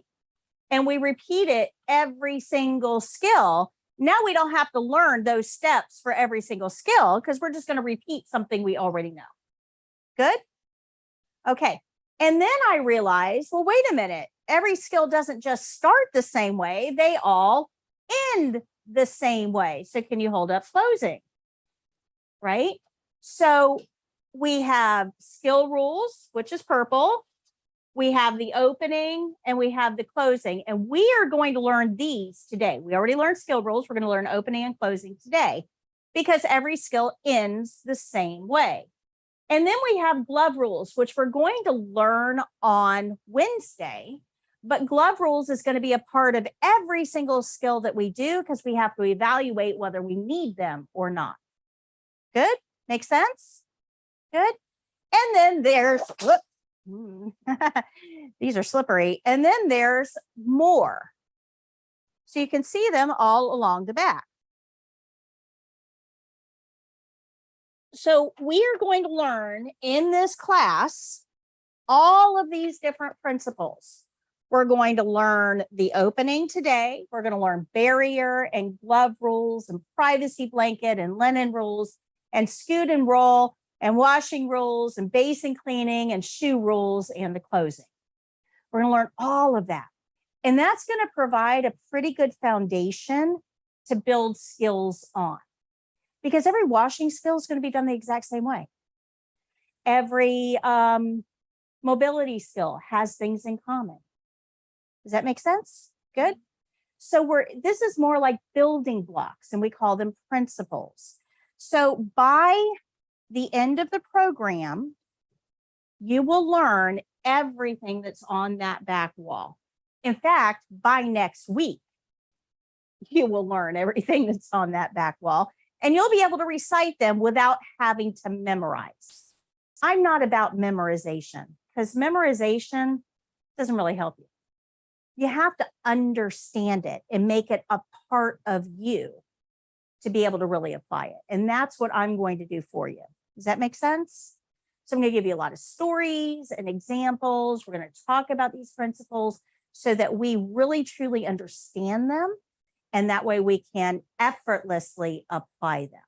and we repeat it every single skill, now we don't have to learn those steps for every single skill because we're just going to repeat something we already know. Good? Okay. And then I realized, well, wait a minute. Every skill doesn't just start the same way. They all end the same way. So can you hold up closing? Right? So we have skill rules, which is purple. We have the opening and we have the closing. And we are going to learn these today. We already learned skill rules. We're going to learn opening and closing today because every skill ends the same way. And then we have glove rules, which we're going to learn on Wednesday. But glove rules is going to be a part of every single skill that we do because we have to evaluate whether we need them or not. Good? Make sense? Good. And then there's, these are slippery. And then there's more. So you can see them all along the back. So we are going to learn in this class all of these different principles. We're going to learn the opening today. We're going to learn barrier and glove rules and privacy blanket and linen rules and scoot and roll and washing rules and basin cleaning and shoe rules and the closing. We're going to learn all of that. And that's going to provide a pretty good foundation to build skills on. Because every washing skill is going to be done the exact same way. Every mobility skill has things in common. Does that make sense? Good. So this is more like building blocks, and we call them principles. So by the end of the program, you will learn everything that's on that back wall. In fact, by next week, you will learn everything that's on that back wall, and you'll be able to recite them without having to memorize. I'm not about memorization because memorization doesn't really help you. You have to understand it and make it a part of you to be able to really apply it. And that's what I'm going to do for you. Does that make sense? So I'm going to give you a lot of stories and examples. We're going to talk about these principles so that we really truly understand them. And that way we can effortlessly apply them.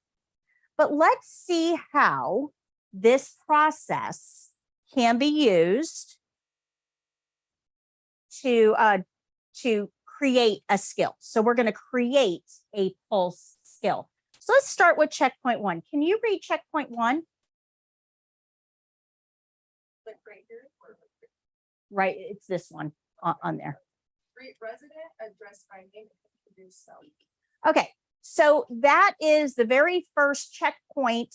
But let's see how this process can be used to create a skill. So we're going to create a pulse skill. So let's start with checkpoint 1. Can you read checkpoint 1? Right, it's this one on there. Greet resident, address by name, introduce self. Okay, so that is the very first checkpoint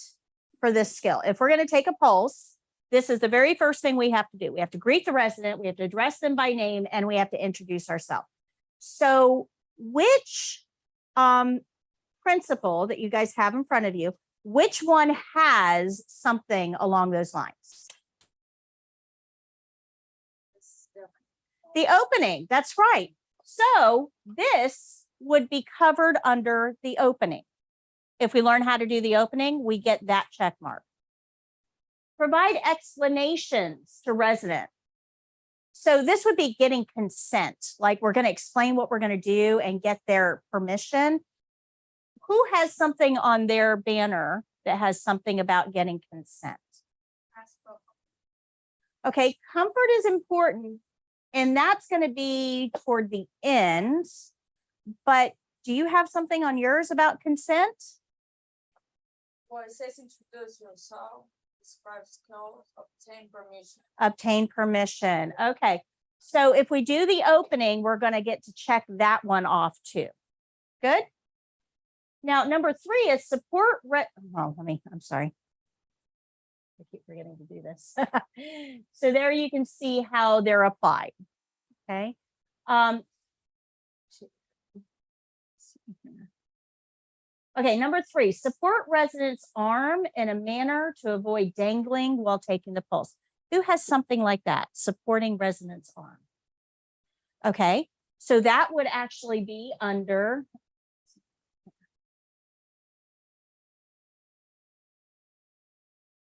for this skill. If we're going to take a pulse, this is the very first thing we have to do. We have to greet the resident, we have to address them by name, and we have to introduce ourselves. So which principle that you guys have in front of you, which one has something along those lines? The opening, that's right. So this would be covered under the opening. If we learn how to do the opening, we get that check mark. Provide explanations to resident. So this would be getting consent. Like we're going to explain what we're going to do and get their permission. Who has something on their banner that has something about getting consent? Okay, comfort is important. And that's going to be toward the end. But do you have something on yours about consent? Well, it says introduce yourself, describe skills, obtain permission. Obtain permission. Okay. So if we do the opening, we're going to get to check that one off too. Good. Now, number 3 is support. I'm sorry. I keep forgetting to do this. So there you can see how they're applied. Okay. Okay, number 3, support resident's arm in a manner to avoid dangling while taking the pulse. Who has something like that? Supporting resident's arm. Okay, so that would actually be under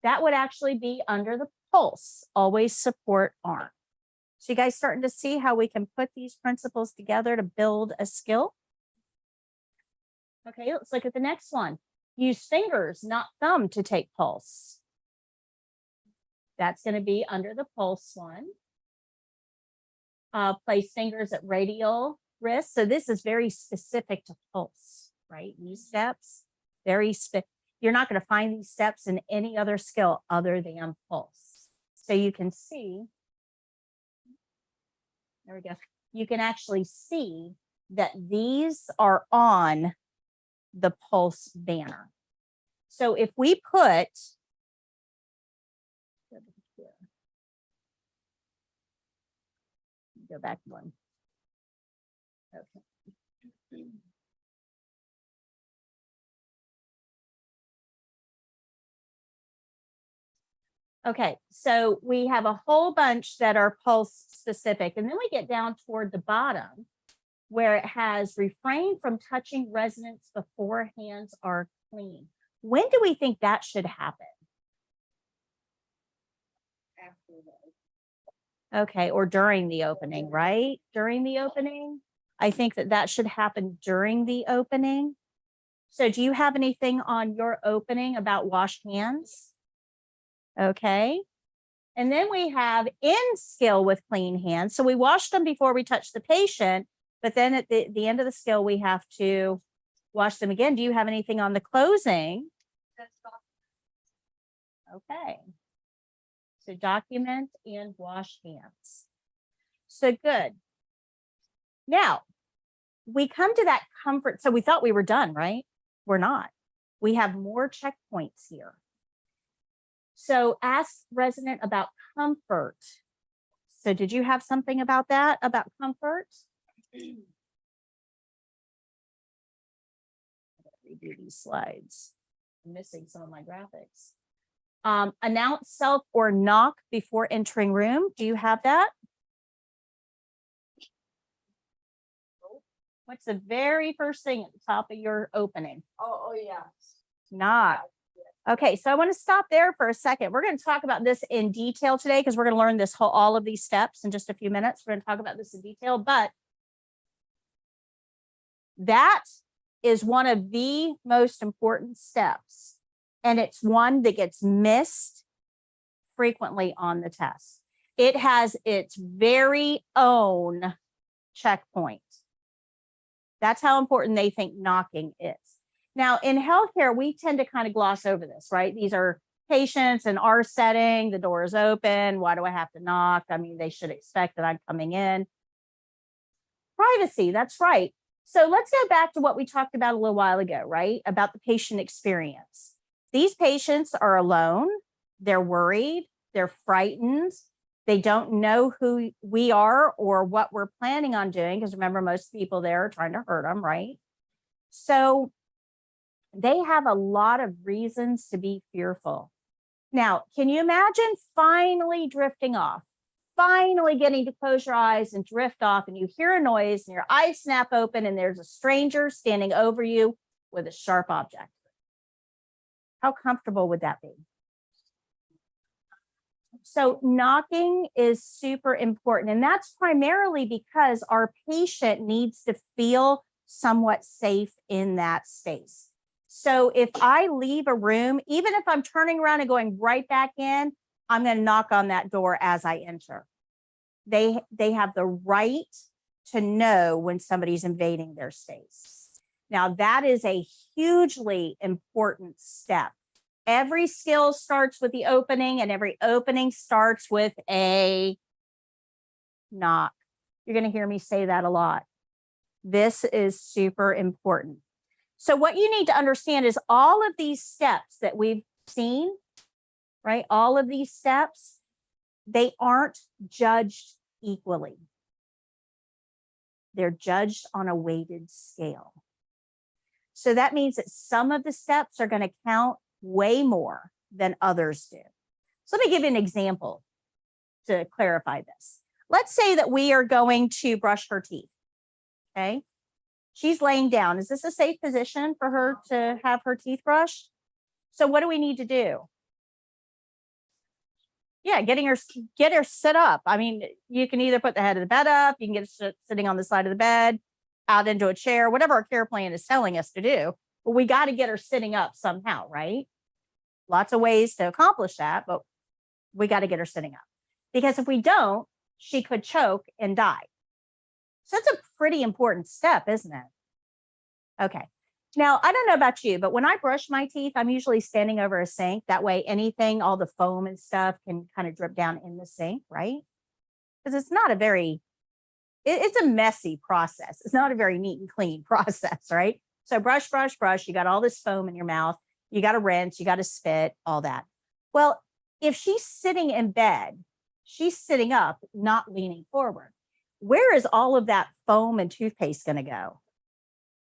the pulse, always support arm. So you guys starting to see how we can put these principles together to build a skill? Okay, let's look at the next one. Use fingers, not thumb, to take pulse. That's going to be under the pulse one. Place fingers at radial wrist. So this is very specific to pulse, right? These steps, you're not going to find these steps in any other skill other than pulse. So you can see, there we go. You can actually see that these are on the pulse banner. So if we put go back one. Okay. Okay, so we have a whole bunch that are pulse specific, and then we get down toward the bottom where it has refrain from touching residents before hands are clean. When do we think that should happen? Okay, or during the opening, right? During the opening? I think that that should happen during the opening. So do you have anything on your opening about wash hands? Okay. And then we have in skill with clean hands. So we wash them before we touch the patient, but then at the end of the skill, we have to wash them again. Do you have anything on the closing? Okay. So document and wash hands. So good. Now we come to that comfort. So we thought we were done, right? We're not. We have more checkpoints here. So ask resident about comfort. So did you have something about that, about comfort? Redo these slides. I'm missing some of my graphics. Announce self or knock before entering room. Do you have that? What's the very first thing at the top of your opening? Oh yeah. Knock. Okay, so I want to stop there for a second. We're going to talk about this in detail today because we're going to learn this whole all of these steps in just a few minutes. We're going to talk about this in detail, but that is one of the most important steps, and it's one that gets missed frequently on the test. It has its very own checkpoint. That's how important they think knocking is. Now, in healthcare, we tend to kind of gloss over this, right? These are patients in our setting. The door is open. Why do I have to knock? I mean, they should expect that I'm coming in. Privacy, that's right. So let's go back to what we talked about a little while ago, right? About the patient experience. These patients are alone. They're worried. They're frightened. They don't know who we are or what we're planning on doing. Because remember, most people there are trying to hurt them, right? So they have a lot of reasons to be fearful. Now, can you imagine finally drifting off, finally getting to close your eyes and drift off, and you hear a noise and your eyes snap open and there's a stranger standing over you with a sharp object? How comfortable would that be? So knocking is super important, and that's primarily because our patient needs to feel somewhat safe in that space. So if I leave a room, even if I'm turning around and going right back in, I'm going to knock on that door as I enter. They have the right to know when somebody's invading their space. Now, that is a hugely important step. Every skill starts with the opening, and every opening starts with a knock. You're going to hear me say that a lot. This is super important. So what you need to understand is all of these steps that we've seen, right? All of these steps, they aren't judged equally. They're judged on a weighted scale. So that means that some of the steps are going to count way more than others do. So let me give you an example to clarify this. Let's say that we are going to brush her teeth, okay? She's laying down. Is this a safe position for her to have her teeth brushed? So what do we need to do? Yeah, get her sit up. I mean, you can either put the head of the bed up, you can get her sitting on the side of the bed, out into a chair, whatever our care plan is telling us to do. But we got to get her sitting up somehow, right? Lots of ways to accomplish that, but we got to get her sitting up. Because if we don't, she could choke and die. So that's a pretty important step, isn't it? Okay. Now, I don't know about you, but when I brush my teeth, I'm usually standing over a sink. That way, anything, all the foam and stuff can kind of drip down in the sink, right? Because it's not a very, it's a messy process. It's not a very neat and clean process, right? So brush, brush, brush. You got all this foam in your mouth. You got to rinse. You got to spit, all that. Well, if she's sitting in bed, she's sitting up, not leaning forward. where is all of that foam and toothpaste going to go?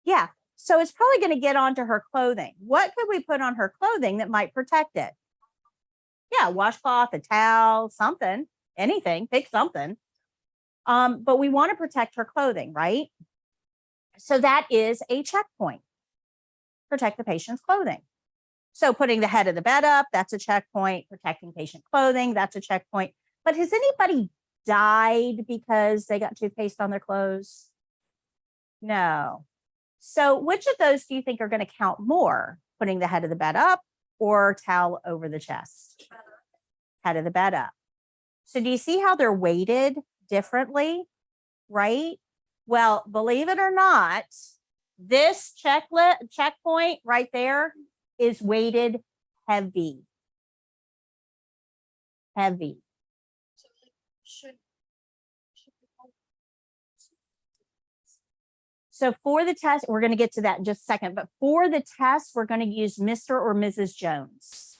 Yeah. So it's probably going to get onto her clothing. What could we put on her clothing that might protect it? Yeah, washcloth, a towel, something, anything, pick something. But we want to protect her clothing, right? So that is a checkpoint. Protect the patient's clothing. So putting the head of the bed up, that's a checkpoint. Protecting patient clothing, that's a checkpoint. But has anybody died because they got toothpaste on their clothes? No. So which of those do you think are going to count more? Putting the head of the bed up or towel over the chest? Head of the bed up. So do you see how they're weighted differently, right? Well, believe it or not, this checkpoint right there is weighted heavy. Heavy. So for the test, we're going to get to that in just a second, but for the test, we're going to use Mr. or Mrs. Jones.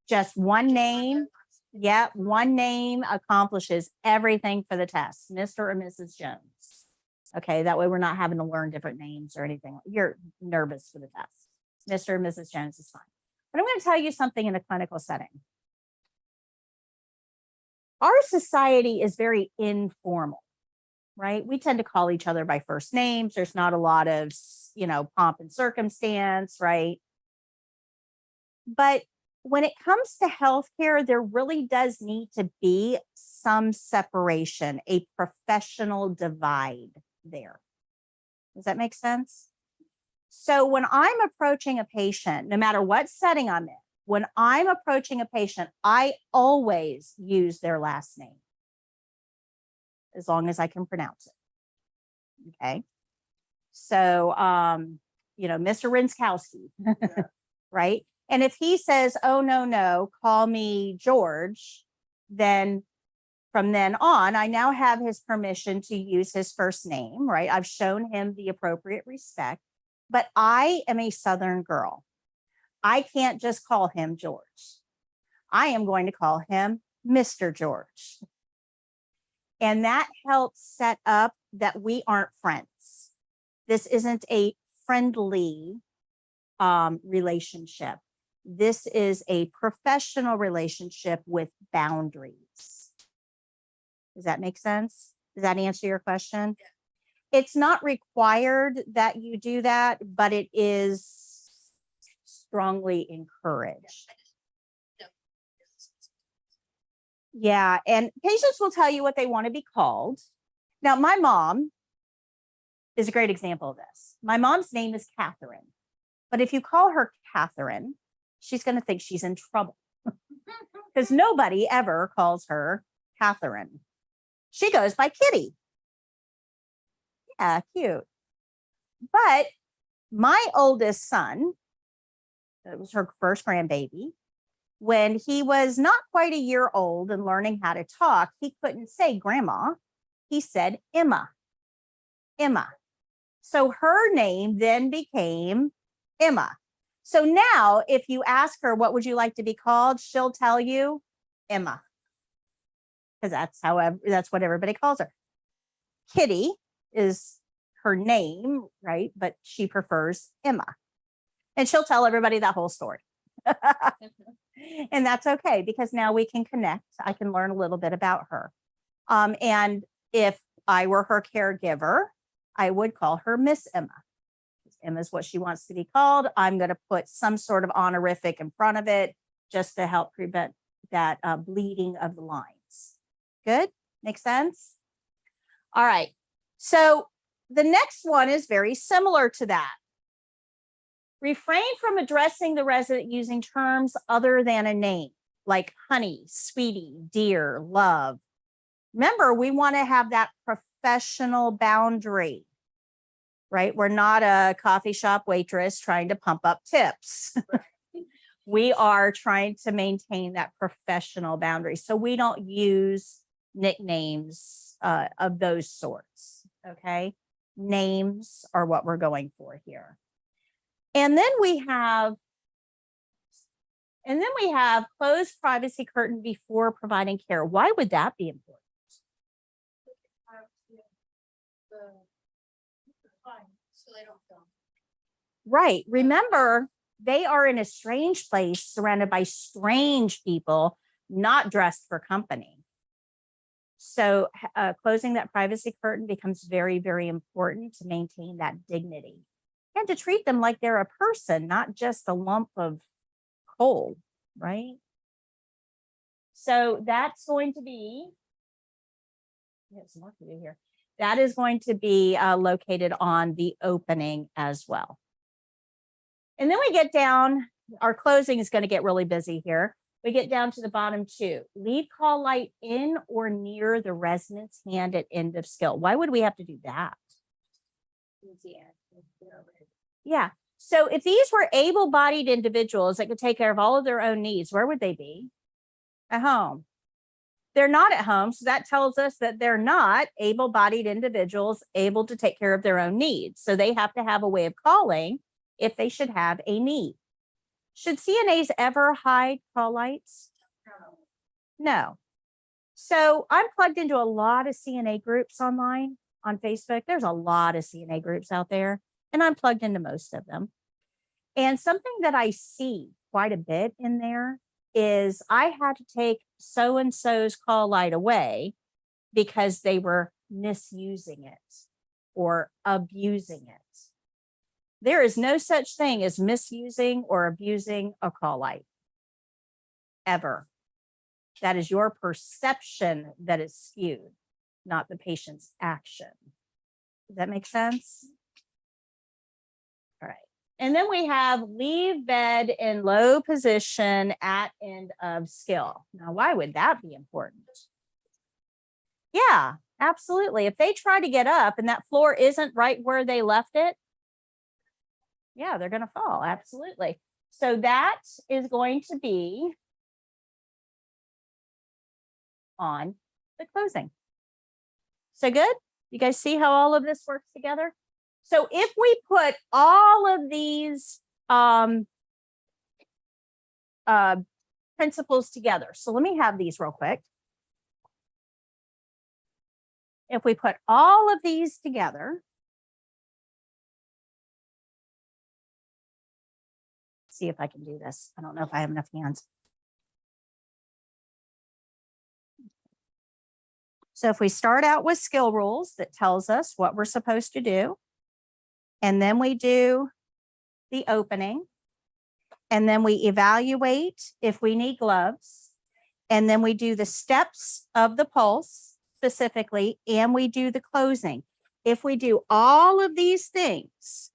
Just one name. Yeah, one name accomplishes everything for the test, Mr. or Mrs. Jones. Okay, that way we're not having to learn different names or anything. You're nervous for the test. Mr. or Mrs. Jones is fine. But I'm going to tell you something in a clinical setting. Our society is very informal, right? We tend to call each other by first names. There's not a lot of, pomp and circumstance, right? But when it comes to healthcare, there really does need to be some separation, a professional divide there. Does that make sense? So when I'm approaching a patient, no matter what setting I'm in, when I'm approaching a patient, I always use their last name, as long as I can pronounce it. Okay. So, Mr. Rinskowski, right? And if he says, oh, no, call me George, then from then on, I now have his permission to use his first name, right? I've shown him the appropriate respect, but I am a Southern girl. I can't just call him George. I am going to call him Mr. George. And that helps set up that we aren't friends. This isn't a friendly relationship. This is a professional relationship with boundaries. Does that make sense? Does that answer your question? Yeah. It's not required that you do that, but it is strongly encouraged. Yeah, and patients will tell you what they want to be called. Now, my mom is a great example of this. My mom's name is Catherine, but if you call her Catherine, she's going to think she's in trouble because nobody ever calls her Catherine. She goes by Kitty. Yeah, cute. But my oldest son, it was her first grandbaby, when he was not quite a year old and learning how to talk, he couldn't say grandma. He said Emma. Emma. So her name then became Emma. So now if you ask her, what would you like to be called? She'll tell you Emma. Because that's what everybody calls her. Kitty is her name, right? But she prefers Emma. And she'll tell everybody that whole story. And that's okay, because now we can connect. I can learn a little bit about her. And if I were her caregiver, I would call her Miss Emma. Emma is what she wants to be called. I'm going to put some sort of honorific in front of it just to help prevent that bleeding of the lines. Good? Make sense? All right. So the next one is very similar to that. Refrain from addressing the resident using terms other than a name, like honey, sweetie, dear, love. Remember, we want to have that professional boundary, right? We're not a coffee shop waitress trying to pump up tips. We are trying to maintain that professional boundary. So we don't use nicknames of those sorts, okay? Names are what we're going for here. And then we have closed privacy curtain before providing care. Why would that be important? So they don't film. Right. Remember, they are in a strange place surrounded by strange people, not dressed for company. So closing that privacy curtain becomes very, very important to maintain that dignity and to treat them like they're a person, not just a lump of coal, right? So that's going to be, we have some work to do here. That is going to be located on the opening as well. And then we get down, our closing is going to get really busy here. We get down to the bottom two. Leave call light in or near the resident's hand at end of skill. Why would we have to do that? Yeah. So if these were able-bodied individuals that could take care of all of their own needs, where would they be? At home. They're not at home. So that tells us that they're not able-bodied individuals able to take care of their own needs. So they have to have a way of calling if they should have a need. Should CNAs ever hide call lights? No. So I'm plugged into a lot of CNA groups online on Facebook. There's a lot of CNA groups out there, and I'm plugged into most of them. And something that I see quite a bit in there is I had to take so-and-so's call light away because they were misusing it or abusing it. There is no such thing as misusing or abusing a call light, ever. That is your perception that is skewed, not the patient's action. Does that make sense? All right. And then we have leave bed in low position at end of skill. Now, why would that be important? Yeah, absolutely. If they try to get up and that floor isn't right where they left it, yeah, they're going to fall. Absolutely. So that is going to be on the closing. So good? You guys see how all of this works together? So if we put all of these principles together, so let me have these real quick. If we put all of these together, see if I can do this. I don't know if I have enough hands. So if we start out with skill rules that tells us what we're supposed to do, and then we do the opening, and then we evaluate if we need gloves, and then we do the steps of the pulse specifically, and we do the closing. If we do all of these things,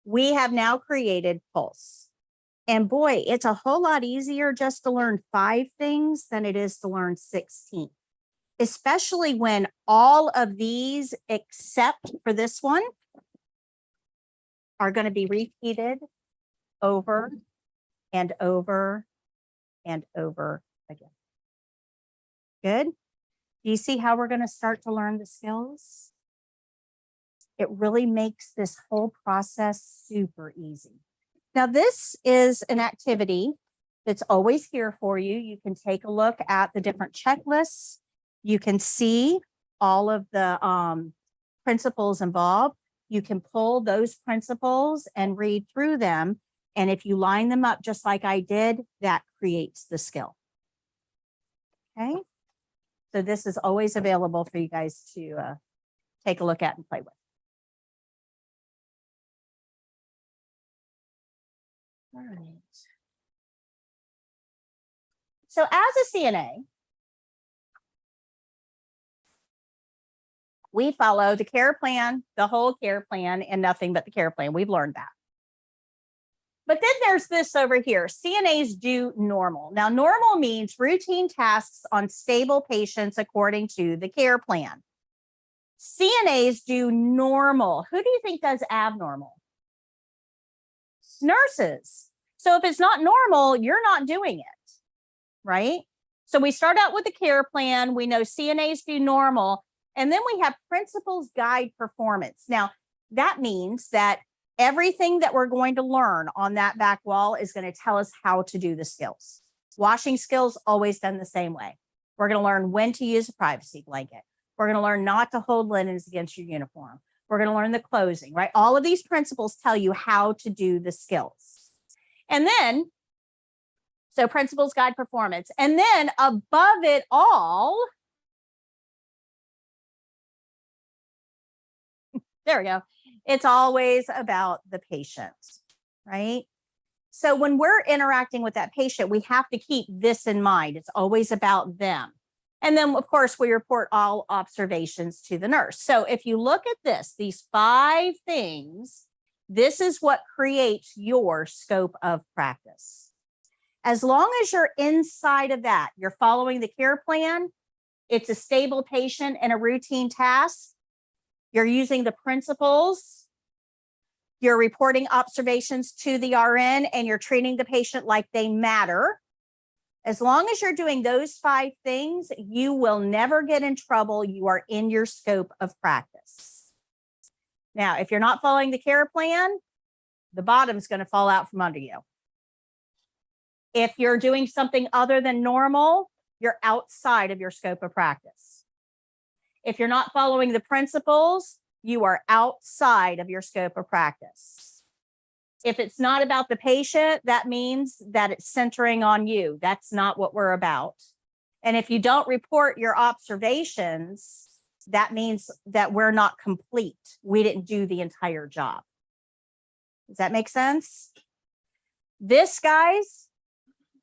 we have now created pulse. And boy, it's a whole lot easier just to learn 5 things than it is to learn 16, especially when all of these, except for this one, are going to be repeated over and over and over again. Good. Do you see how we're going to start to learn the skills? It really makes this whole process super easy. Now, this is an activity that's always here for you. You can take a look at the different checklists. You can see all of the principles involved. You can pull those principles and read through them. And if you line them up just like I did, that creates the skill. Okay. So this is always available for you guys to take a look at and play with. All right. So as a CNA, we follow the care plan, the whole care plan, and nothing but the care plan. We've learned that. But then there's this over here. CNAs do normal. Now, normal means routine tasks on stable patients according to the care plan. CNAs do normal. Who do you think does abnormal? Nurses. So if it's not normal, you're not doing it, right? So we start out with the care plan. We know CNAs do normal. And then we have principles guide performance. Now, that means that everything that we're going to learn on that back wall is going to tell us how to do the skills. Washing skills always done the same way. We're going to learn when to use a privacy blanket. We're going to learn not to hold linens against your uniform. We're going to learn the closing, right? All of these principles tell you how to do the skills. And then, so principles guide performance. And then above it all, there we go. It's always about the patient, right? So when we're interacting with that patient, we have to keep this in mind. It's always about them. And then, of course, we report all observations to the nurse. So if you look at this, these 5 things, this is what creates your scope of practice. As long as you're inside of that, you're following the care plan, it's a stable patient and a routine task, you're using the principles, you're reporting observations to the RN, and you're treating the patient like they matter. As long as you're doing those 5 things, you will never get in trouble. You are in your scope of practice. Now, if you're not following the care plan, the bottom's going to fall out from under you. If you're doing something other than normal, you're outside of your scope of practice. If you're not following the principles, you are outside of your scope of practice. If it's not about the patient, that means that it's centering on you. That's not what we're about. And if you don't report your observations, that means that we're not complete. We didn't do the entire job. Does that make sense? This, guys,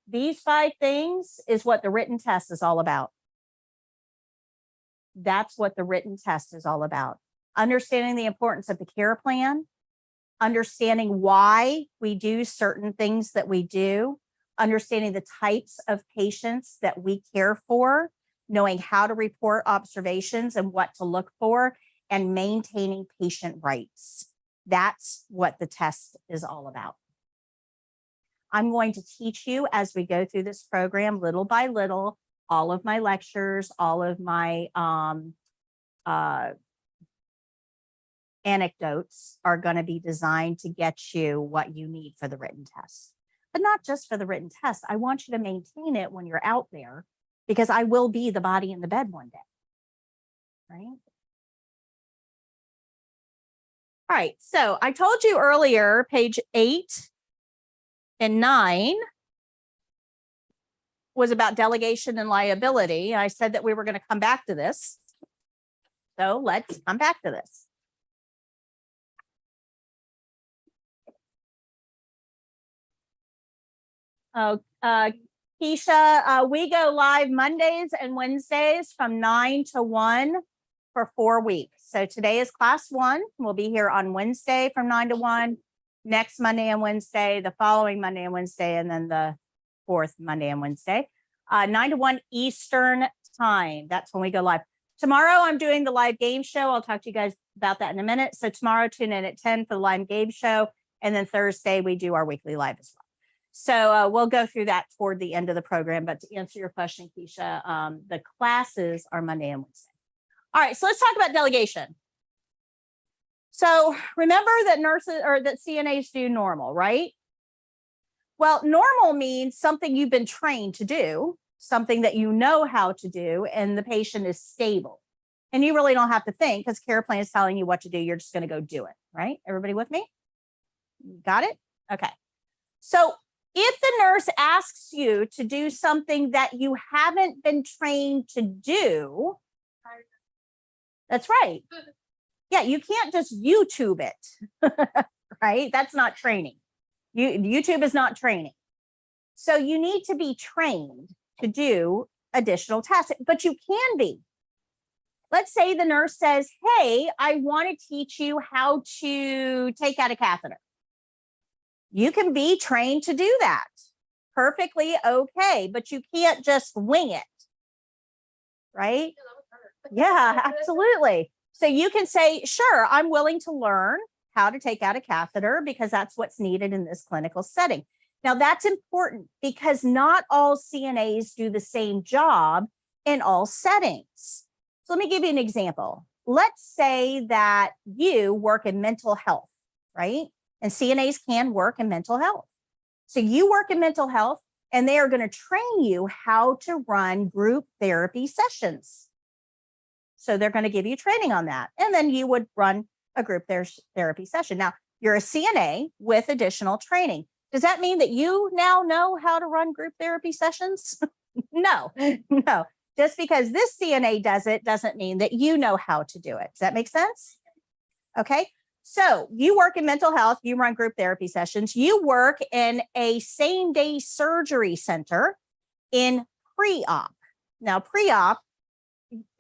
these 5 things is what the written test is all about. That's what the written test is all about. Understanding the importance of the care plan, understanding why we do certain things that we do, understanding the types of patients that we care for, knowing how to report observations and what to look for, and maintaining patient rights. That's what the test is all about. I'm going to teach you as we go through this program, little by little, all of my lectures, all of my anecdotes are going to be designed to get you what you need for the written test. But not just for the written test. I want you to maintain it when you're out there, because I will be the body in the bed one day, right? All right, so I told you earlier, page 8 and 9 was about delegation and liability. I said that we were going to come back to this. So let's come back to this. Keisha, we go live Mondays and Wednesdays from 9 to 1 for 4 weeks. So today is class 1. We'll be here on Wednesday from 9 to 1, next Monday and Wednesday, the following Monday and Wednesday, and then the 4th Monday and Wednesday, 9 to 1 Eastern time. That's when we go live. Tomorrow, I'm doing the live game show. I'll talk to you guys about that in a minute. So tomorrow, tune in at 10 for the live game show. And then Thursday, we do our weekly live as well. So we'll go through that toward the end of the program. But to answer your question, Keisha, the classes are Monday and Wednesday. All right, so let's talk about delegation. So remember that nurses or that CNAs do normal, right? Well, normal means something you've been trained to do, something that you know how to do, and the patient is stable. And you really don't have to think because care plan is telling you what to do. You're just going to go do it, right? Everybody with me? Got it? Okay. So if the nurse asks you to do something that you haven't been trained to do, that's right. Yeah, you can't just YouTube it, right? That's not training. YouTube is not training. So you need to be trained to do additional tasks, but you can be. Let's say the nurse says, hey, I want to teach you how to take out a catheter. You can be trained to do that. Perfectly okay, but you can't just wing it, right? Yeah, absolutely. So you can say, sure, I'm willing to learn how to take out a catheter because that's what's needed in this clinical setting. Now, that's important because not all CNAs do the same job in all settings. So let me give you an example. Let's say that you work in mental health, right? And CNAs can work in mental health. So you work in mental health, and they are going to train you how to run group therapy sessions. So they're going to give you training on that. And then you would run a group therapy session. Now, you're a CNA with additional training. Does that mean that you now know how to run group therapy sessions? No, no. Just because this CNA does it doesn't mean that you know how to do it. Does that make sense? Okay. So you work in mental health, you run group therapy sessions, you work in a same-day surgery center in pre-op. Now, pre-op,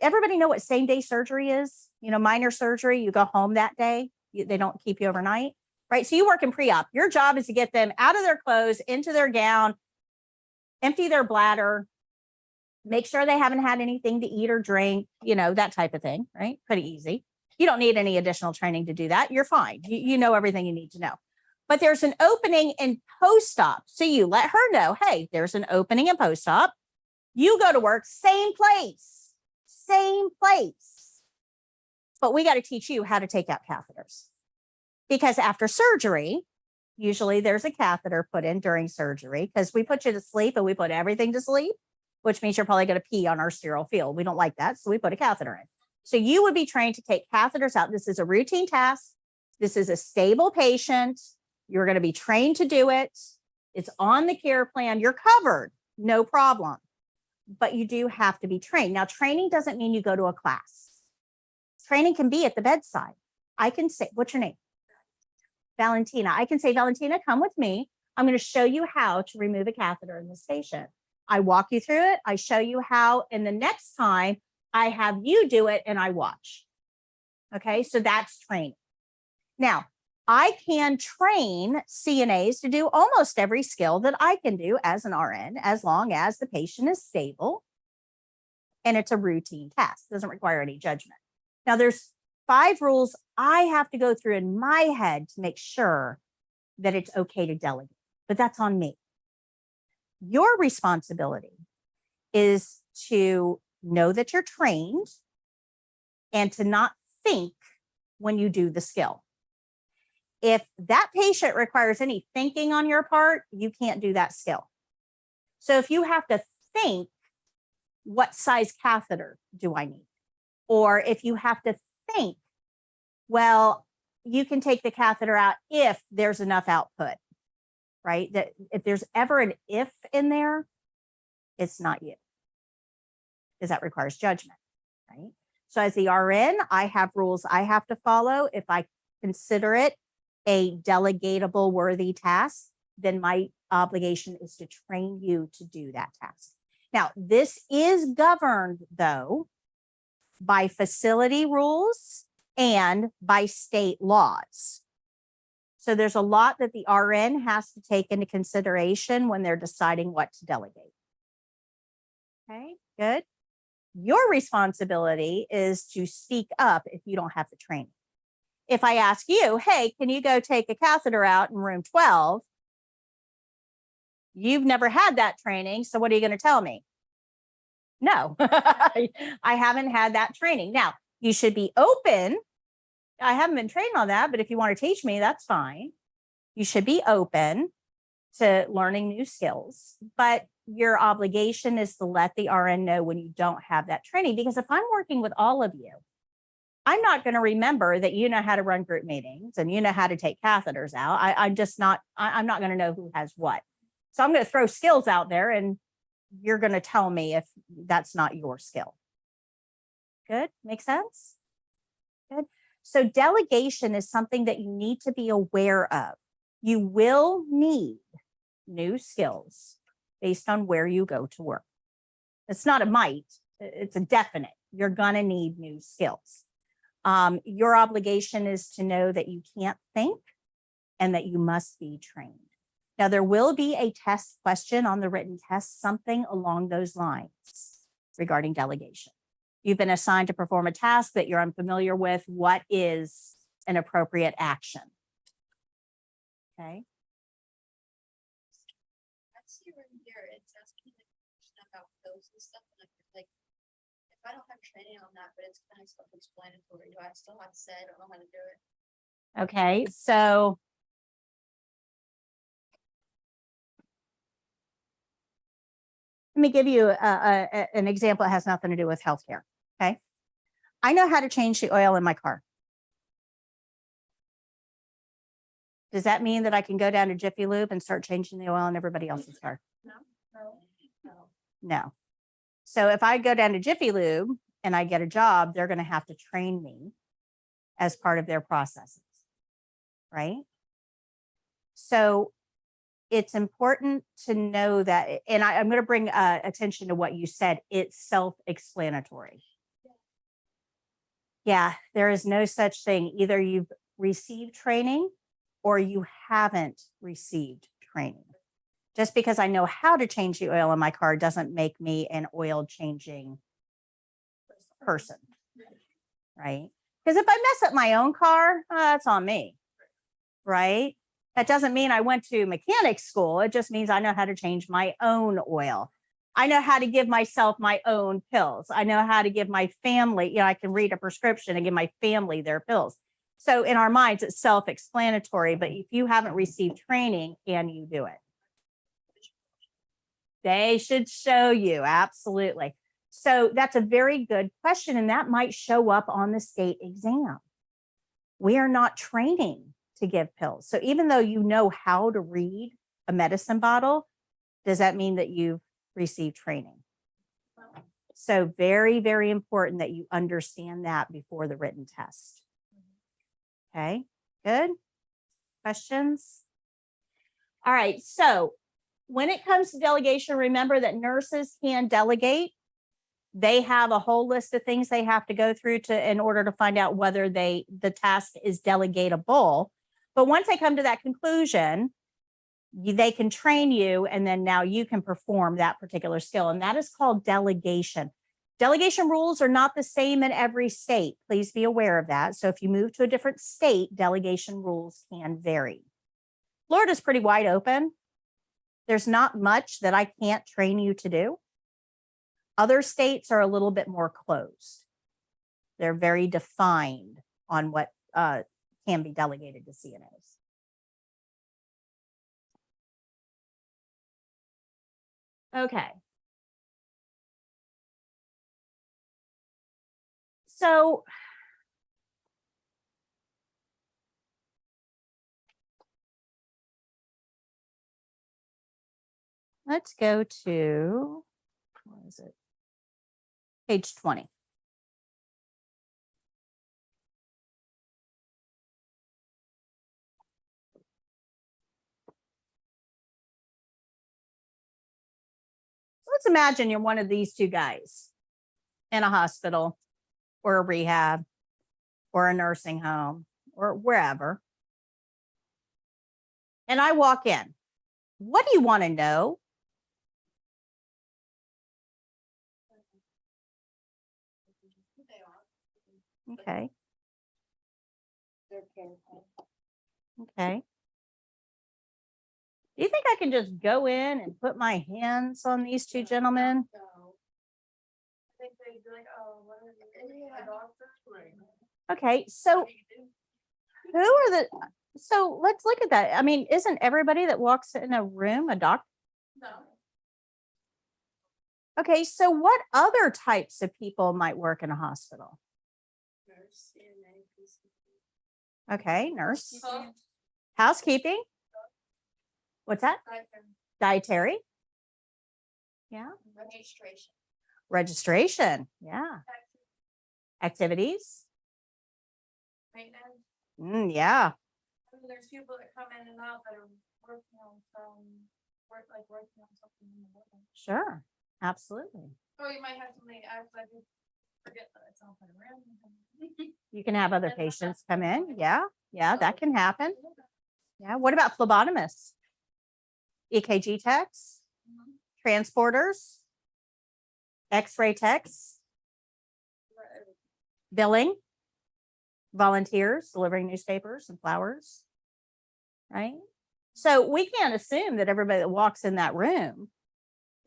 everybody know what same-day surgery is? You know, minor surgery, you go home that day, they don't keep you overnight, right? So you work in pre-op. Your job is to get them out of their clothes, into their gown, empty their bladder, make sure they haven't had anything to eat or drink, you know, that type of thing, right? Pretty easy. You don't need any additional training to do that. You're fine. You know everything you need to know. But there's an opening in post-op. So you let her know, hey, there's an opening in post-op. You go to work, same place. But we got to teach you how to take out catheters. Because after surgery, usually there's a catheter put in during surgery because we put you to sleep and we put everything to sleep, which means you're probably going to pee on our sterile field. We don't like that. So we put a catheter in. So you would be trained to take catheters out. This is a routine task. This is a stable patient. You're going to be trained to do it. It's on the care plan. You're covered, no problem. But you do have to be trained. Now, training doesn't mean you go to a class. Training can be at the bedside. I can say, what's your name? Valentina. I can say, Valentina, come with me. I'm going to show you how to remove a catheter in this patient. I walk you through it. I show you how, and the next time I have you do it and I watch. Okay, so that's training. Now, I can train CNAs to do almost every skill that I can do as an RN, as long as the patient is stable and it's a routine task. It doesn't require any judgment. Now, there's 5 rules I have to go through in my head to make sure that it's okay to delegate, but that's on me. Your responsibility is to know that you're trained and to not think when you do the skill. If that patient requires any thinking on your part, you can't do that skill. So if you have to think, what size catheter do I need? Or if you have to think, well, you can take the catheter out if there's enough output, right? That if there's ever an if in there, it's not you, because that requires judgment, right? So as the RN, I have rules I have to follow. If I consider it a delegatable worthy task, then my obligation is to train you to do that task. Now, this is governed, though, by facility rules and by state laws. So there's a lot that the RN has to take into consideration when they're deciding what to delegate. Okay, good. Your responsibility is to speak up if you don't have the training. If I ask you, hey, can you go take a catheter out in room 12? You've never had that training, so what are you going to tell me? No, I haven't had that training. Now, you should be open. I haven't been trained on that, but if you want to teach me, that's fine. You should be open to learning new skills, but your obligation is to let the RN know when you don't have that training, because if I'm working with all of you, I'm not going to remember that you know how to run group meetings and you know how to take catheters out. I'm not going to know who has what. So I'm going to throw skills out there and you're going to tell me if that's not your skill. Good? Make sense? Good. So delegation is something that you need to be aware of. You will need new skills based on where you go to work. It's not a might, it's a definite. You're going to need new skills. Your obligation is to know that you can't think and that you must be trained. Now, there will be a test question on the written test, something along those lines regarding delegation. You've been assigned to perform a task that you're unfamiliar with. What is an appropriate action? Okay. I see right here, it's asking the question about pills and stuff. And like, if I don't have training on that, but it's kind of self-explanatory, do I still have to say I don't know how to do it? Okay, so Let me give you an example that has nothing to do with healthcare. Okay. I know how to change the oil in my car. Does that mean that I can go down to Jiffy Lube and start changing the oil in everybody else's car? No. So if I go down to Jiffy Lube and I get a job, they're going to have to train me as part of their processes, right? So it's important to know that, and I'm going to bring attention to what you said. It's self-explanatory. Yeah, there is no such thing. Either you've received training or you haven't received training. Just because I know how to change the oil in my car doesn't make me an oil changing person, right? Because if I mess up my own car, that's on me, right? That doesn't mean I went to mechanic school. It just means I know how to change my own oil. I know how to give myself my own pills. I know how to give my family, I can read a prescription and give my family their pills. So in our minds, it's self-explanatory, but if you haven't received training, can you do it? They should show you, absolutely. So that's a very good question, and that might show up on the state exam. We are not training to give pills. So even though you know how to read a medicine bottle, does that mean that you've received training? So very, very important that you understand that before the written test. Okay, good. Questions? All right, so when it comes to delegation, remember that nurses can delegate. They have a whole list of things they have to go through in order to find out whether the task is delegatable. But once they come to that conclusion, they can train you, and then now you can perform that particular skill. And that is called delegation. Delegation rules are not the same in every state. Please be aware of that. So if you move to a different state, delegation rules can vary. Florida's pretty wide open. There's not much that I can't train you to do. Other states are a little bit more closed. They're very defined on what can be delegated to CNAs. Okay. So let's go to, what is it? Page 20. Let's imagine you're one of these two guys in a hospital or a rehab or a nursing home or wherever. And I walk in. What do you want to know? Okay. Okay. Do you think I can just go in and put my hands on these two gentlemen? I think they'd be like, oh, what are you, a doctor? Okay, so who are so let's look at that. I mean, isn't everybody that walks in a room a doctor? No. Okay, so what other types of people might work in a hospital? Nurse, Okay, nurse. CNA. Housekeeping. What's that? Dietary. Yeah. Registration. Registration. Yeah. Activities. Maintenance. Yeah. I mean, there's people that come in and out that are working on working on something in the building. Sure. Absolutely. Or you might have somebody act like you forget that it's all around. You can have other patients come in. Yeah. Yeah, that can happen. Yeah. What about phlebotomists? EKG techs, transporters, X-ray techs, billing, volunteers delivering newspapers and flowers, right? So we can't assume that everybody that walks in that room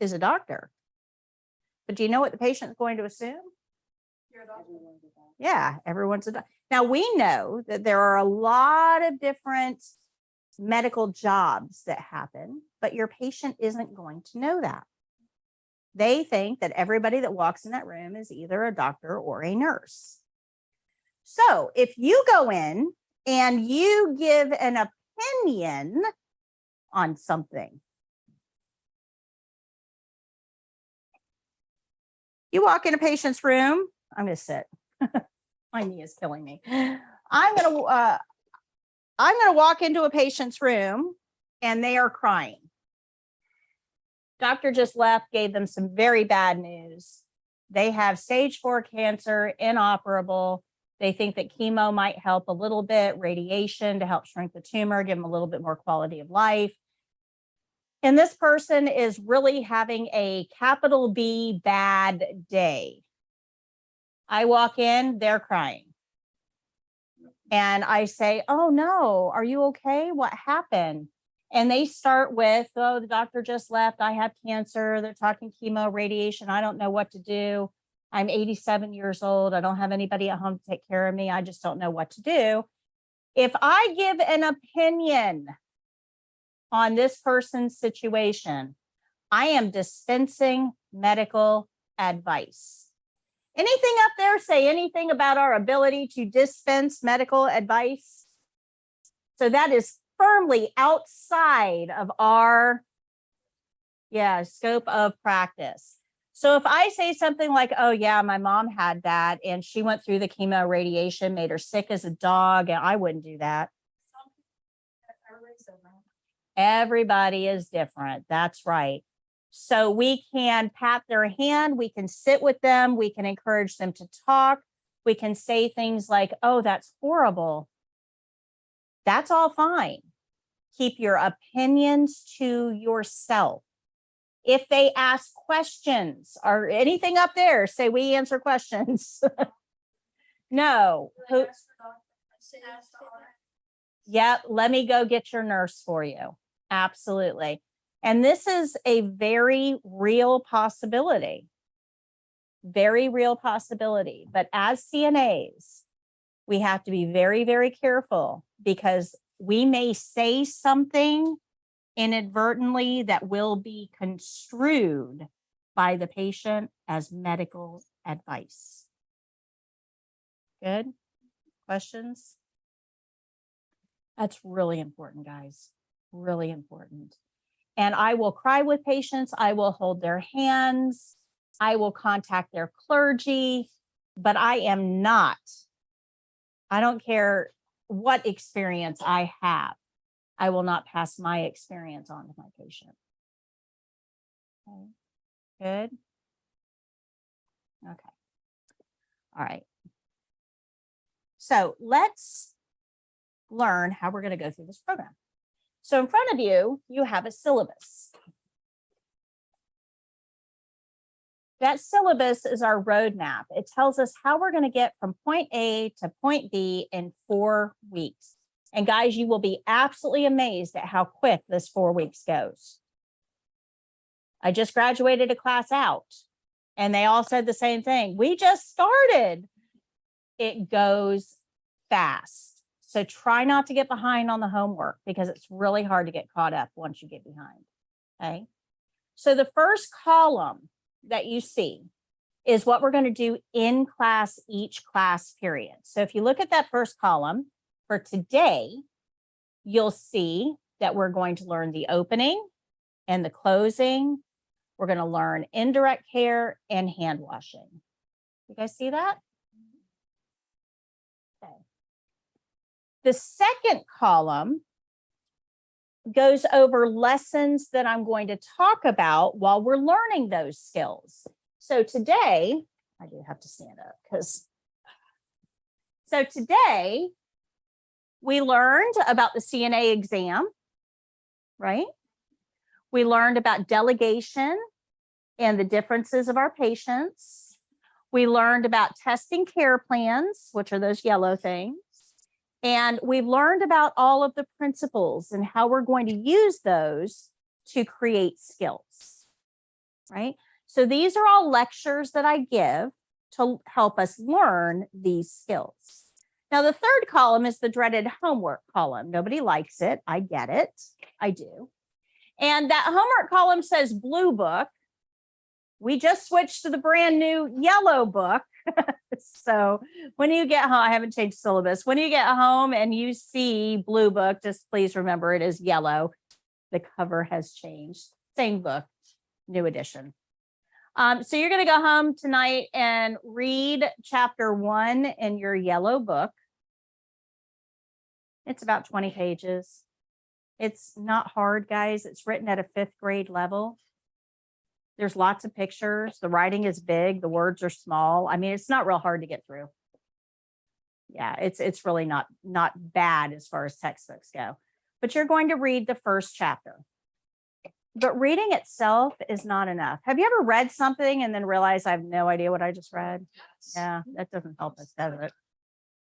is a doctor. But do you know what the patient's going to assume? You're a doctor. Yeah, everyone's a doctor. Now we know that there are a lot of different medical jobs that happen, but your patient isn't going to know that. They think that everybody that walks in that room is either a doctor or a nurse. So if you go in and you give an opinion on something, you walk in a patient's room. I'm going to sit. My knee is killing me. I'm going to walk into a patient's room and they are crying. Doctor just left, gave them some very bad news. They have stage 4 cancer, inoperable. They think that chemo might help a little bit, radiation to help shrink the tumor, give them a little bit more quality of life. And this person is really having a capital B bad day. I walk in, they're crying. And I say, oh no, are you okay? What happened? And they start with, oh, the doctor just left. I have cancer. They're talking chemo, radiation. I don't know what to do. I'm 87 years old. I don't have anybody at home to take care of me. I just don't know what to do. If I give an opinion on this person's situation, I am dispensing medical advice. Anything up there say anything about our ability to dispense medical advice? So that is firmly outside of our scope of practice. So if I say something like, oh yeah, my mom had that and she went through the chemo radiation, made her sick as a dog, and I wouldn't do that. Everybody is different. That's right. So we can pat their hand, we can sit with them, we can encourage them to talk. We can say things like, oh, that's horrible. That's all fine. Keep your opinions to yourself. If they ask questions or anything up there, say we answer questions. No. Yep, let me go get your nurse for you. Absolutely. And this is a very real possibility. Very real possibility. But as CNAs, we have to be very, very careful because we may say something inadvertently that will be construed by the patient as medical advice. Good? Questions? That's really important, guys. Really important. And I will cry with patients. I will hold their hands. I will contact their clergy, but I don't care what experience I have. I will not pass my experience on to my patient. Okay. Good. Okay. All right. So let's learn how we're going to go through this program. So in front of you, you have a syllabus. That syllabus is our roadmap. It tells us how we're going to get from point A to point B in 4 weeks. And guys, you will be absolutely amazed at how quick this 4 weeks goes. I just graduated a class out and they all said the same thing. We just started. It goes fast. So try not to get behind on the homework because it's really hard to get caught up once you get behind. Okay. So the first column that you see is what we're going to do in class, each class period. So if you look at that first column for today, you'll see that we're going to learn the opening and the closing. We're going to learn indirect care and hand washing. You guys see that? Okay. The second column goes over lessons that I'm going to talk about while we're learning those skills. So today, I do have to stand up so today we learned about the CNA exam, right? We learned about delegation and the differences of our patients. We learned about testing care plans, which are those yellow things. And we've learned about all of the principles and how we're going to use those to create skills, right? So these are all lectures that I give to help us learn these skills. Now, the third column is the dreaded homework column. Nobody likes it. I get it. I do. And that homework column says blue book. we just switched to the brand new yellow book. So when you get home, I haven't changed syllabus. When you get home and you see blue book, just please remember it is yellow. The cover has changed. Same book, new edition. So you're going to go home tonight and read chapter 1 in your yellow book. It's about 20 pages. It's not hard, guys. It's written at a 5th grade level. There's lots of pictures. The writing is big. The words are small. I mean, it's not real hard to get through. Yeah, it's really not bad as far as textbooks go. But you're going to read the first chapter. But reading itself is not enough. Have you ever read something and then realized I have no idea what I just read? Yes. Yeah, that doesn't help us, does it?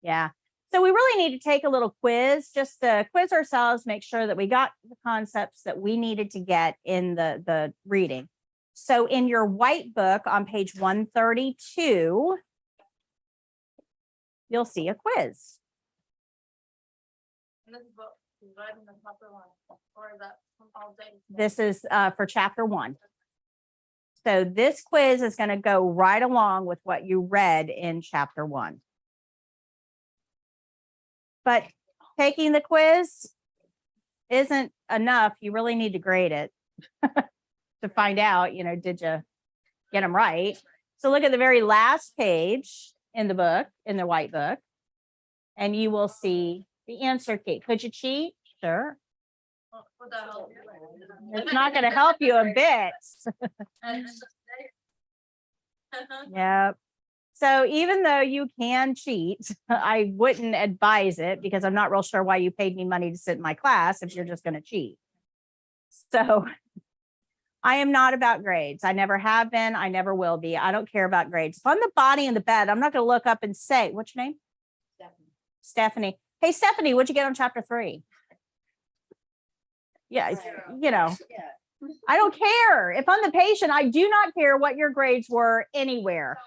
Yeah. So we really need to take a little quiz, just to quiz ourselves, make sure that we got the concepts that we needed to get in the reading. So in your white book on page 132, you'll see a quiz. And this is what we read in the chapter 1, or is that from all day? This is for chapter 1. So this quiz is going to go right along with what you read in chapter 1. But taking the quiz isn't enough. You really need to grade it to find out, did you get them right? So look at the very last page in the book, in the white book, and you will see the answer key. Could you cheat? Sure. Would that help? It's not going to help you a bit. Yep. So even though you can cheat, I wouldn't advise it because I'm not real sure why you paid me money to sit in my class if you're just going to cheat. So I am not about grades. I never have been. I never will be. I don't care about grades. If I'm the body in the bed, I'm not going to look up and say, what's your name? Stephanie. Hey, Stephanie, what'd you get on chapter 3? Yeah, I don't care. If I'm the patient, I do not care what your grades were anywhere.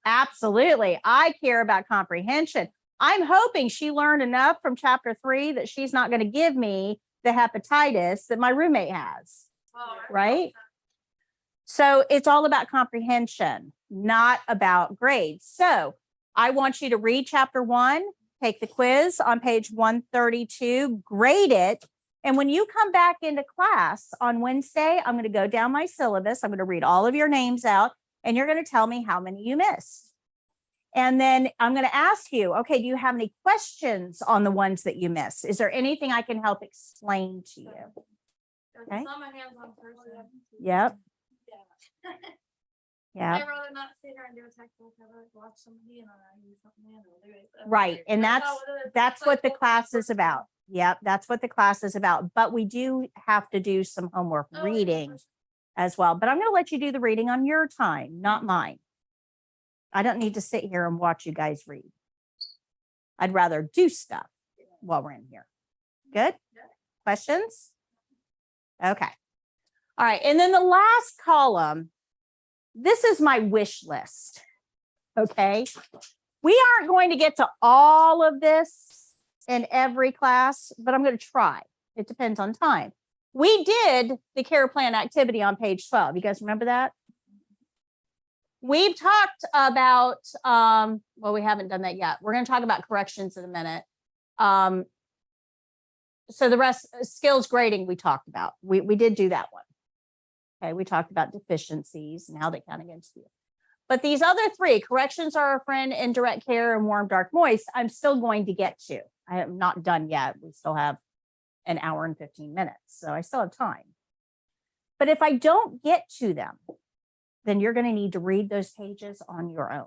Absolutely. I care about comprehension. I'm hoping she learned enough from chapter 3 that she's not going to give me the hepatitis that my roommate has. Right? So it's all about comprehension, not about grades. So I want you to read chapter 1, take the quiz on page 132, grade it. And when you come back into class on Wednesday, I'm going to go down my syllabus. I'm going to read all of your names out, and you're going to tell me how many you missed. And then I'm going to ask you, okay, do you have any questions on the ones that you missed? Is there anything I can help explain to you? Okay. Yep. Yeah. I'd rather not sit here and do a textbook. I'd rather watch somebody and I use something and do it. Right. And that's what the class is about. Yep. That's what the class is about. But we do have to do some homework reading as well. But I'm going to let you do the reading on your time, not mine. I don't need to sit here and watch you guys read. I'd rather do stuff while we're in here. Good? Questions? Okay. All right. And then the last column, this is my wish list. Okay. We aren't going to get to all of this in every class, but I'm going to try. It depends on time. We did the care plan activity on page 12. You guys remember that? We've talked about, well, we haven't done that yet. We're going to talk about corrections in a minute. So the rest, skills grading, we talked about. We did do that one. Okay, we talked about deficiencies and how they count against you. But these other 3, corrections are our friend, indirect care, and warm, dark, moist, I'm still going to get to. I am not done yet. We still have an hour and 15 minutes, so I still have time. But if I don't get to them, then you're going to need to read those pages on your own.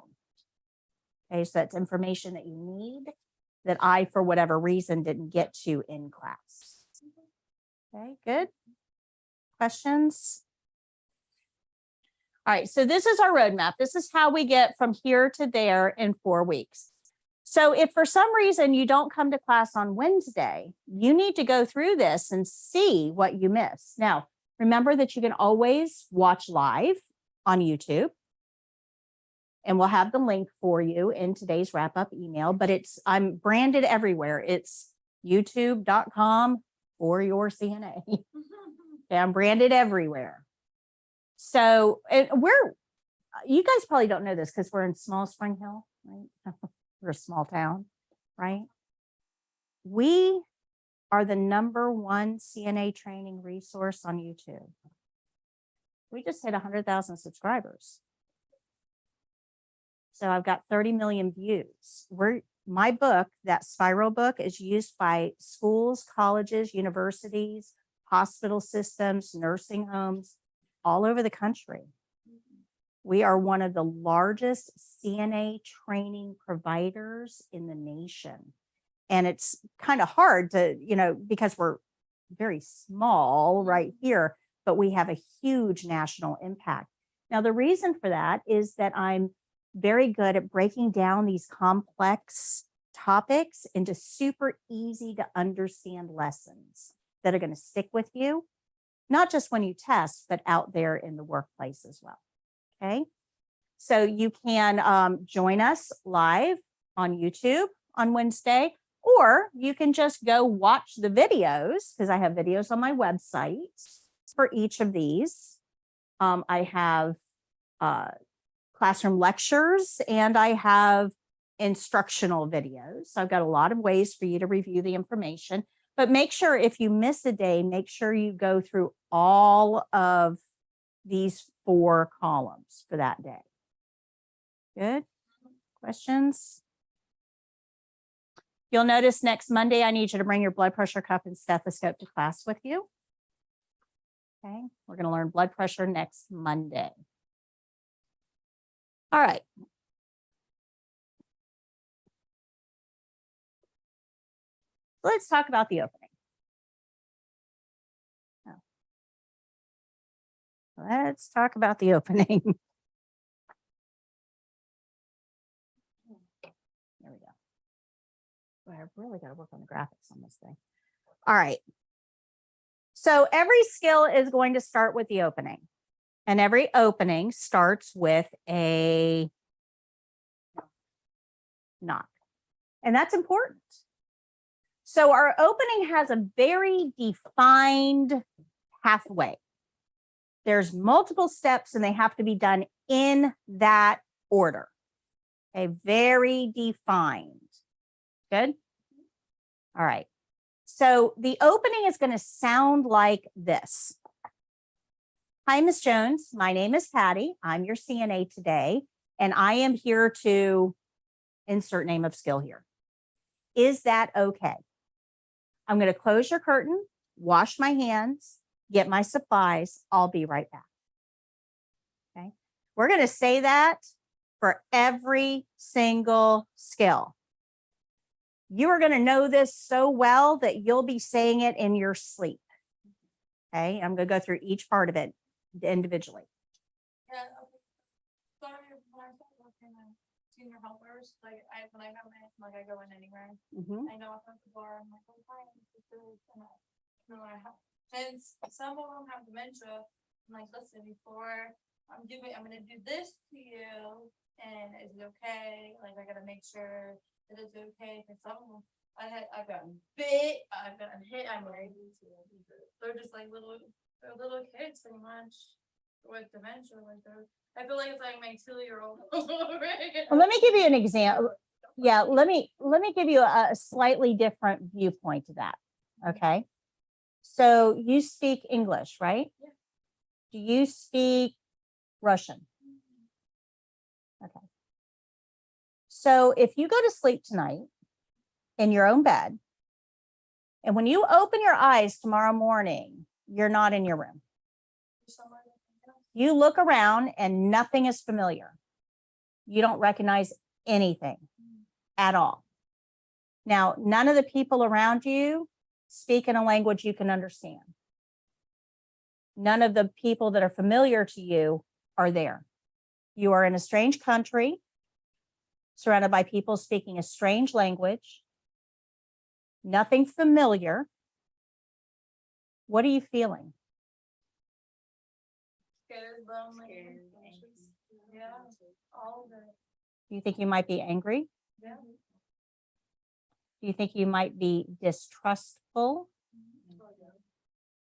Okay, so that's information that you need that I, for whatever reason, didn't get to in class. Okay, good. Questions? All right, so this is our roadmap. This is how we get from here to there in 4 weeks. So if for some reason you don't come to class on Wednesday, you need to go through this and see what you missed. Now, remember that you can always watch live on YouTube. And we'll have the link for you in today's wrap-up email, but I'm branded everywhere. It's youtube.com for your CNA. Okay, I'm branded everywhere. So you guys probably don't know this because we're in small Spring Hill, right? We're a small town, right? We are the #1 CNA training resource on YouTube. We just hit 100,000 subscribers. So I've got 30 million views. My book, that spiral book, is used by schools, colleges, universities, hospital systems, nursing homes all over the country. We are one of the largest CNA training providers in the nation. And it's kind of hard to, because we're very small right here, but we have a huge national impact. Now, the reason for that is that I'm very good at breaking down these complex topics into super easy to understand lessons that are going to stick with you, not just when you test, but out there in the workplace as well. Okay. So you can join us live on YouTube on Wednesday, or you can just go watch the videos because I have videos on my website for each of these. I have classroom lectures and I have instructional videos. So I've got a lot of ways for you to review the information, but make sure if you miss a day, make sure you go through all of these 4 columns for that day. Good. Questions? You'll notice next Monday, I need you to bring your blood pressure cuff and stethoscope to class with you. Okay. We're going to learn blood pressure next Monday. All right. Let's talk about the opening. Let's talk about the opening. There we go. Boy, I really got to work on the graphics on this thing. All right. So every skill is going to start with the opening. And every opening starts with a knock. And that's important. So our opening has a very defined pathway. There's multiple steps and they have to be done in that order. Okay, very defined. Good? All right. So the opening is going to sound like this. Hi, Ms. Jones. My name is Patti. I'm your CNA today, and I am here to insert name of skill here. Is that okay? I'm going to close your curtain, wash my hands, get my supplies. I'll be right back. Okay. We're going to say that for every single skill. You are going to know this so well that you'll be saying it in your sleep. Okay. I'm going to go through each part of it individually. Yeah, okay. Sorry, when I started working in senior helpers, when I come in, I go in anywhere. I know if I'm at the bar, I'm like, oh, hi, this is, since some of them have dementia, I'm like, listen, before I'm going to do this to you, and is it okay? Like, I gotta make sure that it's okay, because some of them, I've gotten bit, I've gotten hit, they're just like little kids pretty much with dementia. I feel like it's like my 2-year-old. Well, let me give you an example. Yeah, let me give you a slightly different viewpoint to that. Okay. So you speak English, right? Yeah. Do you speak Russian? Okay. So if you go to sleep tonight in your own bed, and when you open your eyes tomorrow morning, you're not in your room. You look around and nothing is familiar. You don't recognize anything at all. Now, none of the people around you speak in a language you can understand. None of the people that are familiar to you are there. You are in a strange country, surrounded by people speaking a strange language, nothing familiar. What are you feeling? Scared, lonely, anxious. Yeah, all of it. Do you think you might be angry? Yeah. Do you think you might be distrustful?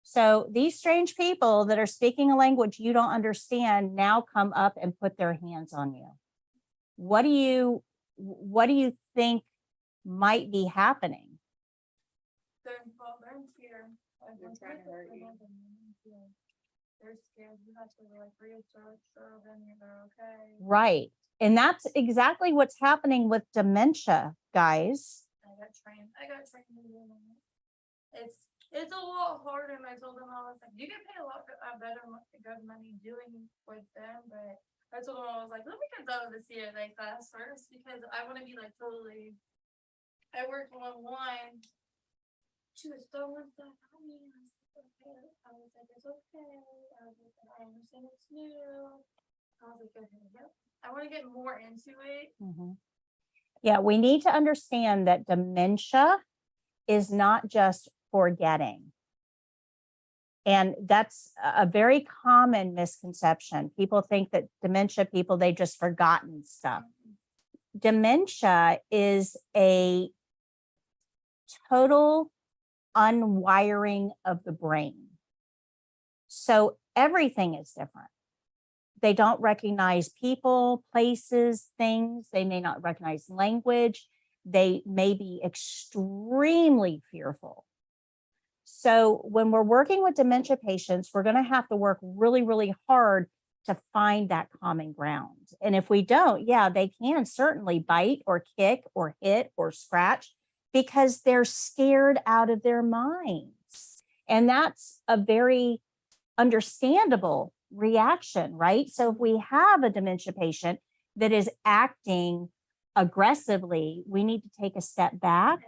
So these strange people that are speaking a language you don't understand now come up and put their hands on you. What do you think might be happening? They're in fear. They're trying to hurt you. They're scared. You have to like reassure them you're okay. Right. And that's exactly what's happening with dementia, guys. I got trained in doing it. It's a lot harder, and I told them I was like, you can pay a lot good money doing with them, but I told them I was like, let me get out of the CNA class first because I want to be like totally. I worked one. She was throwing stuff at me. I was like, okay. I was like, it's okay. I was like, I understand it's new. I was like, okay, yep. I want to get more into it. Yeah, we need to understand that dementia is not just forgetting. And that's a very common misconception. People think that dementia people, they've just forgotten stuff. Dementia is a total unwiring of the brain. So everything is different. They don't recognize people, places, things. They may not recognize language. They may be extremely fearful. So when we're working with dementia patients, we're going to have to work really, really hard to find that common ground. And if we don't, yeah, they can certainly bite or kick or hit or scratch because they're scared out of their minds. And that's a very understandable reaction, right? So if we have a dementia patient that is acting aggressively, we need to take a step back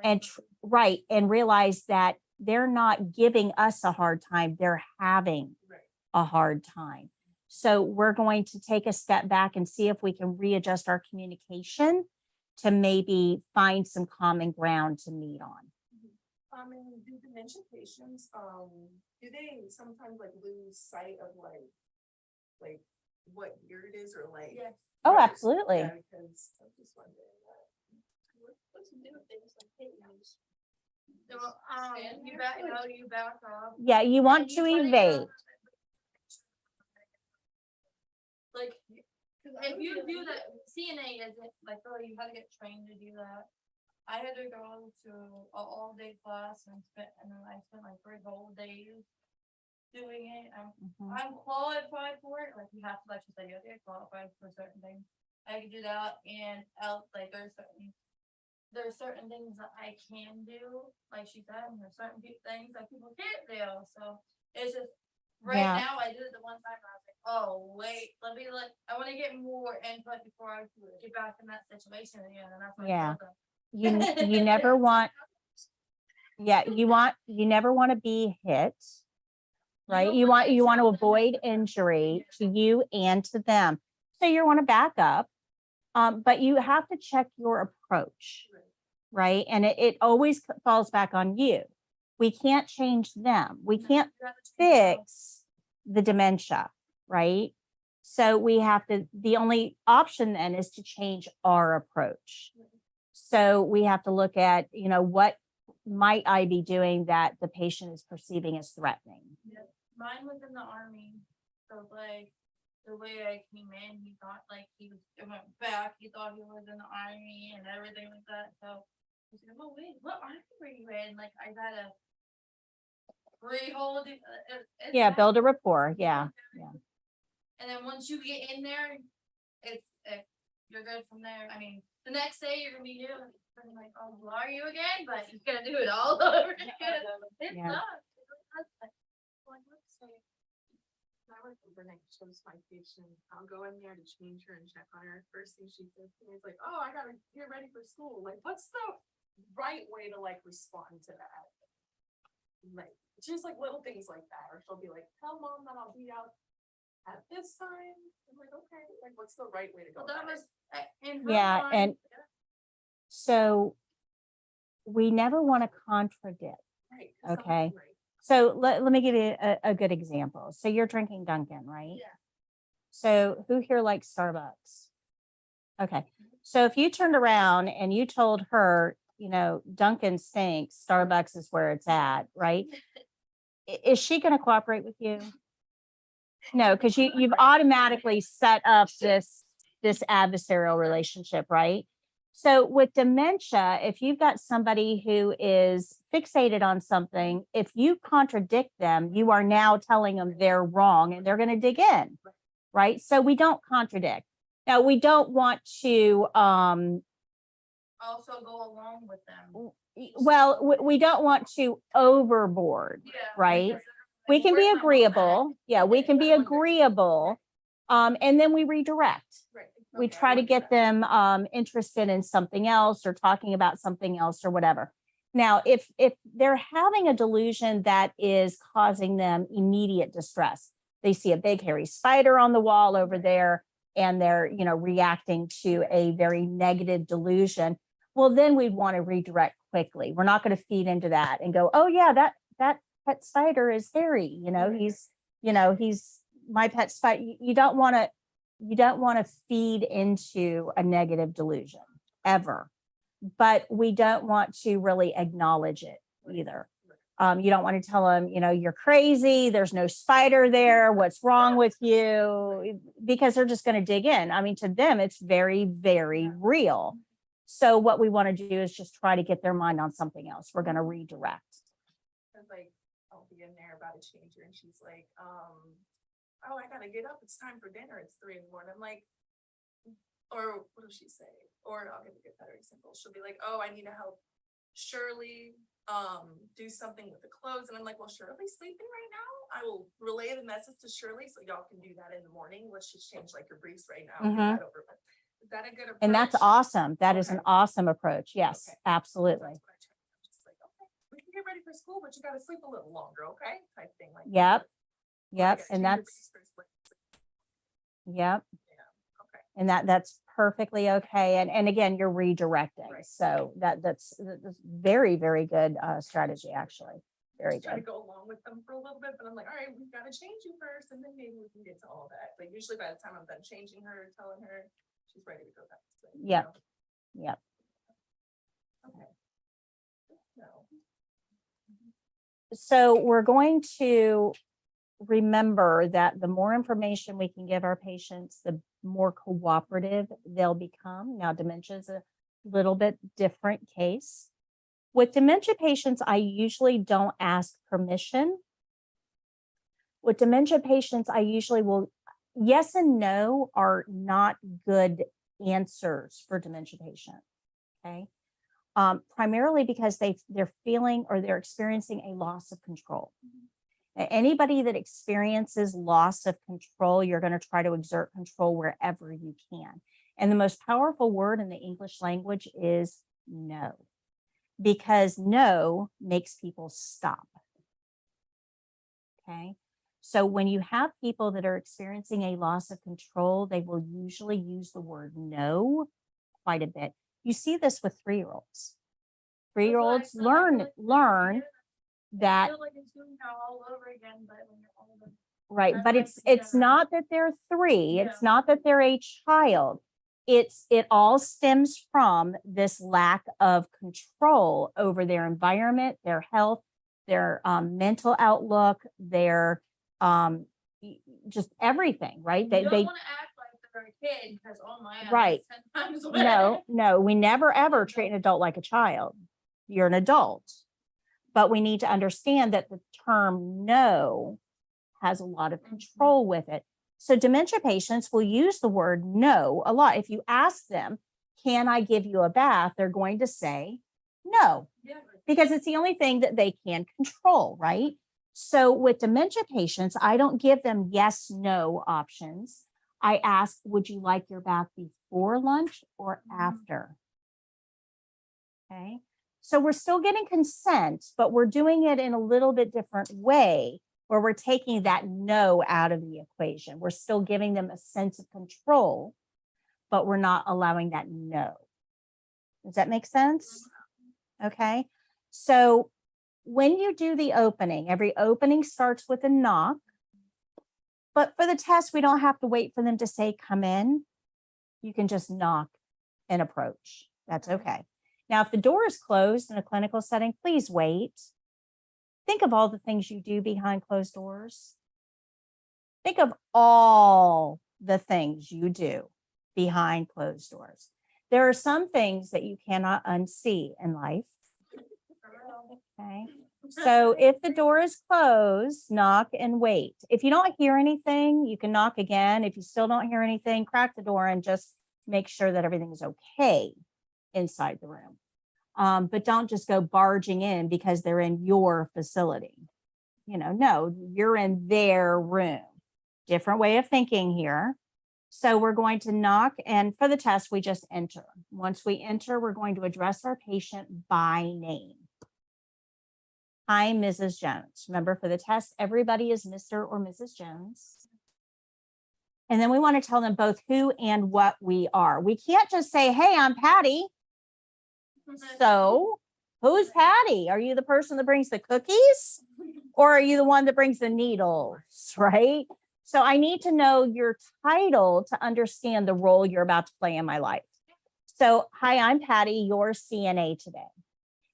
and realize that they're not giving us a hard time, they're having a hard time. So we're going to take a step back and see if we can readjust our communication to maybe find some common ground to meet on. And do dementia patients, do they sometimes like lose sight of like what year it is or like? Yes. Oh, Right. absolutely. Yeah, because I'm just wondering what to do with things like page. So, you back off. Yeah, you want to evade. Like, if you do that, CNA isn't like, oh, you had to get trained to do that. I had to go to an all-day class and then I spent like 3 whole days doing it. I'm qualified for it. Like you have to, like you said, you have to get qualified for certain things. I can do that, and like there's certain things that I can do, like she said, and there's certain things that people can't do. So it's just now I did it the one time and I was like, oh wait, I want to get more input before I get back in that situation again. And that's what I told them. You never want you never want to be hit, right? You want to avoid injury to you and to them. So you want to back up, but you have to check your approach, right? And it always falls back on you. We can't change them. We can't fix the dementia, right? So we have to, the only option then is to change our approach. So we have to look at, what might I be doing that the patient is perceiving as threatening? Mine was in the Army. So like the way I came in, he thought like it went back. He thought he was in the Army and everything like that. So I said, oh wait, what Army were you in? Like I gotta rehold it. Build a rapport. Yeah. And then once you get in there, you're good from there. I mean, the next day you're gonna be new. I'm like, oh, who are you again? But you gotta do it all over again. It sucks. Like, let's say I work overnight, shows my patient. I'll go in there to change her and check on her. First thing she says to me is like, oh, I gotta get ready for school. Like, what's the right way to like respond to that? Like, just like little things like that. Or she'll be like, tell mom that I'll be out at this time. I'm like, okay, like what's the right way to go? Well, that was in her Yeah, and mind. so we never want to contradict. Right. Okay. So let me give you a good example. So you're drinking Dunkin', right? Yeah. So who here likes Starbucks? Okay. So if you turned around and you told her, Dunkin' stinks, Starbucks is where it's at, right? Is she going to cooperate with you? No, because you've automatically set up this adversarial relationship, right? So with dementia, if you've got somebody who is fixated on something, if you contradict them, you are now telling them they're wrong and they're going to dig in, right? So we don't contradict. Now, we don't want to, Also go along with them. we don't want to overboard, Yeah. right? because We they're can like, be "Where's my mom agreeable. Yeah, we Okay, can be I wonder. agreeable. And then we redirect. Right. We Okay, I try to like get that. them interested in something else or talking about something else or whatever. Now, if they're having a delusion that is causing them immediate distress, they see a big hairy spider on the wall over there and they're, reacting to a very negative delusion. Well, then we'd want to redirect quickly. We're not going to feed into that and go, oh yeah, that pet spider is hairy. He's my pet spider. You don't want to feed into a negative delusion ever, but we don't want to really acknowledge it either. You don't want to tell them, you're crazy. There's no spider there. What's wrong with you? Because they're just going to dig in. I mean, to them, it's very, very real. So what we want to do is just try to get their mind on something else. We're going to redirect. And like, I'll be in there about a changer and she's like, oh, I gotta get up. It's time for dinner. It's 3 a.m. I'm like, or what does she say? Or I'll get very simple. She'll be like, oh, I need to help Shirley do something with the clothes. And I'm like, well, Shirley's sleeping right now. I will relay the message to Shirley so y'all can do that in the morning. Let's just change like your briefs right now. Get that over with. Is that a good approach? And that's awesome. That is an Okay. awesome approach. Yes, Okay. absolutely. That's what I check. I'm just like, okay, we can get ready for school, but you gotta sleep a little longer, okay? Type thing like Yep. that. Or I Yep. gotta And change your that's, briefs first, like, yep. okay. And that's perfectly okay. And again, you're redirecting. Right. So that's very, very good strategy, actually. Very Just try to good. go along with them for a little bit, but I'm like, all right, we've got to change you first, and then maybe we can get to all that. Like usually by the time I'm done changing her, telling her, she's ready to go back to sleep. you Yep. know? Yep. Okay. No. So we're going to remember that the more information we can give our patients, the more cooperative they'll become. Now, dementia is a little bit different case. With dementia patients, I usually don't ask permission. With dementia patients, I usually will, yes and no are not good answers for dementia patients. Okay. Primarily because they're feeling or they're experiencing a loss of control. Anybody that experiences loss of control, you're going to try to exert control wherever you can. And the most powerful word in the English language is no, because no makes people stop. Okay. So when you have people that are experiencing a loss of control, they will usually use the word no quite a bit. You see this with 3-year-olds. 3-year-olds learn that, I feel like it's doing that all over again, but when you're older. right, That's but like it's never- not that they're 3, Yeah. it's not that they're a child. It all stems from this lack of control over their environment, their health, their mental outlook, their just everything, right? You don't want to act like they're a kid because oh my God, Right. that's 10 times No, we never ever treat an adult like a child. You're an adult. But we need to understand that the term no has a lot of control with it. So dementia patients will use the word no a lot. If you ask them, can I give you a bath? They're going to say no, Yeah. because it's the only thing that they can control, right? So with dementia patients, I don't give them yes, no options. I ask, would you like your bath before lunch or after? Okay. So we're still getting consent, but we're doing it in a little bit different way where we're taking that no out of the equation. We're still giving them a sense of control, but we're not allowing that no. Does that make sense? Okay. So when you do the opening, every opening starts with a knock. But for the test, we don't have to wait for them to say, come in. You can just knock and approach. That's okay. Now, if the door is closed in a clinical setting, please wait. think of all the things you do behind closed doors. Think of all the things you do behind closed doors. There are some things that you cannot unsee in life. Okay. So if the door is closed, knock and wait. If you don't hear anything, you can knock again. If you still don't hear anything, crack the door and just make sure that everything is okay inside the room. But don't just go barging in because they're in your facility. No, you're in their room. Different way of thinking here. So we're going to knock, and for the test, we just enter. Once we enter, we're going to address our patient by name. Hi, Mrs. Jones. Remember, for the test, everybody is Mr. or Mrs. Jones. And then we want to tell them both who and what we are. We can't just say, hey, I'm Patty. So who's Patty? Are you the person that brings the cookies? Or are you the one that brings the needles, right? So I need to know your title to understand the role you're about to play in my life. So, hi, I'm Patty, your CNA today.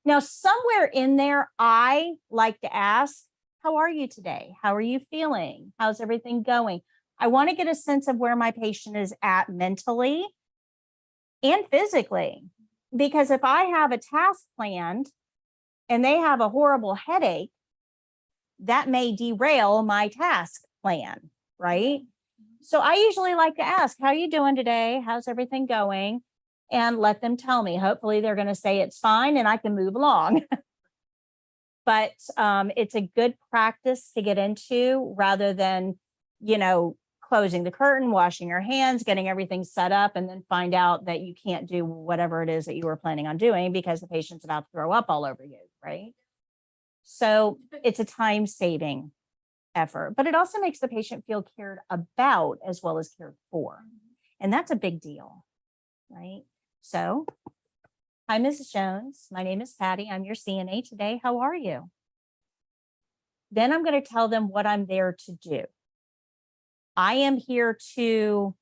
Now, somewhere in there, I like to ask, how are you today? How are you feeling? How's everything going? I want to get a sense of where my patient is at mentally and physically. Because if I have a task planned and they have a horrible headache, that may derail my task plan, right? So I usually like to ask, how are you doing today? How's everything going? And let them tell me. Hopefully they're going to say it's fine and I can move along. But it's a good practice to get into rather than, closing the curtain, washing your hands, getting everything set up, and then find out that you can't do whatever it is that you were planning on doing because the patient's about to throw up all over you, right? So it's a time-saving effort, but it also makes the patient feel cared about as well as cared for. And that's a big deal, right? So, hi, Mrs. Jones. My name is Patty. I'm your CNA today. How are you? Then I'm going to tell them what I'm there to do. I am here to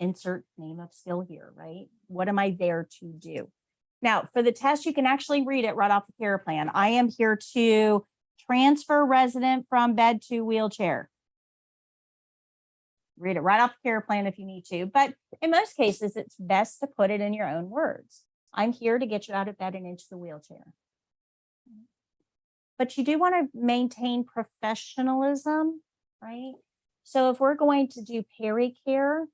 insert name of skill here, right? What am I there to do? Now, for the test, you can actually read it right off the care plan. I am here to transfer resident from bed to wheelchair. Read it right off the care plan if you need to, but in most cases, it's best to put it in your own words. I'm here to get you out of bed and into the wheelchair. But you do want to maintain professionalism, right? So if we're going to do peri-care,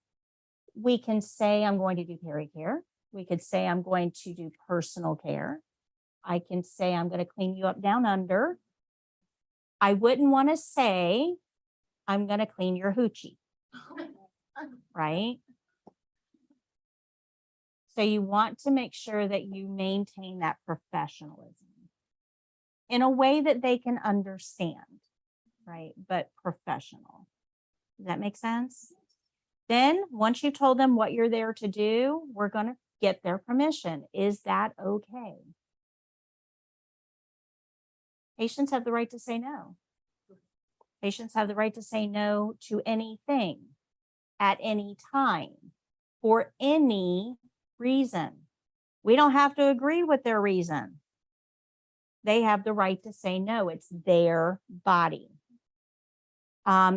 we can say I'm going to do peri-care. We could say I'm going to do personal care. I can say I'm going to clean you up down under. I wouldn't want to say I'm going to clean your hoochie, right? So you want to make sure that you maintain that professionalism in a way that they can understand, right? But professional. Does that make sense? Then once you've told them what you're there to do, we're going to get their permission. Is that okay? Patients have the right to say no. Patients have the right to say no to anything at any time for any reason. We don't have to agree with their reason. They have the right to say no. It's their body.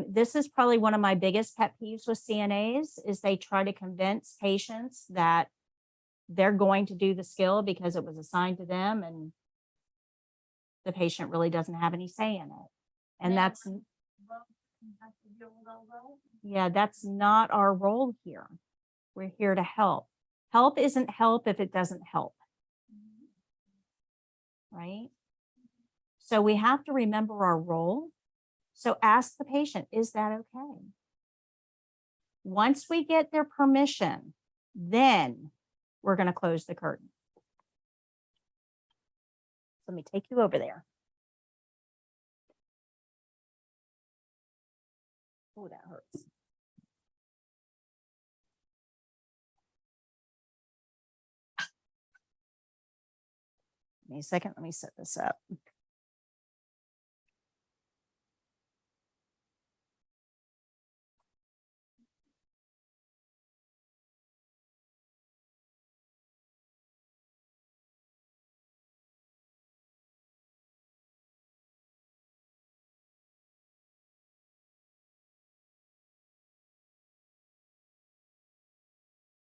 This is probably one of my biggest pet peeves with CNAs is they try to convince patients that they're going to do the skill because it was assigned to them and the patient really doesn't have any say in it. And that's not our role here. We're here to help. Help isn't help if it doesn't help. Right? So we have to remember our role. So ask the patient, is that okay? Once we get their permission, then we're going to close the curtain. Let me take you over there. Oh, that hurts. Give me a second. Let me set this up.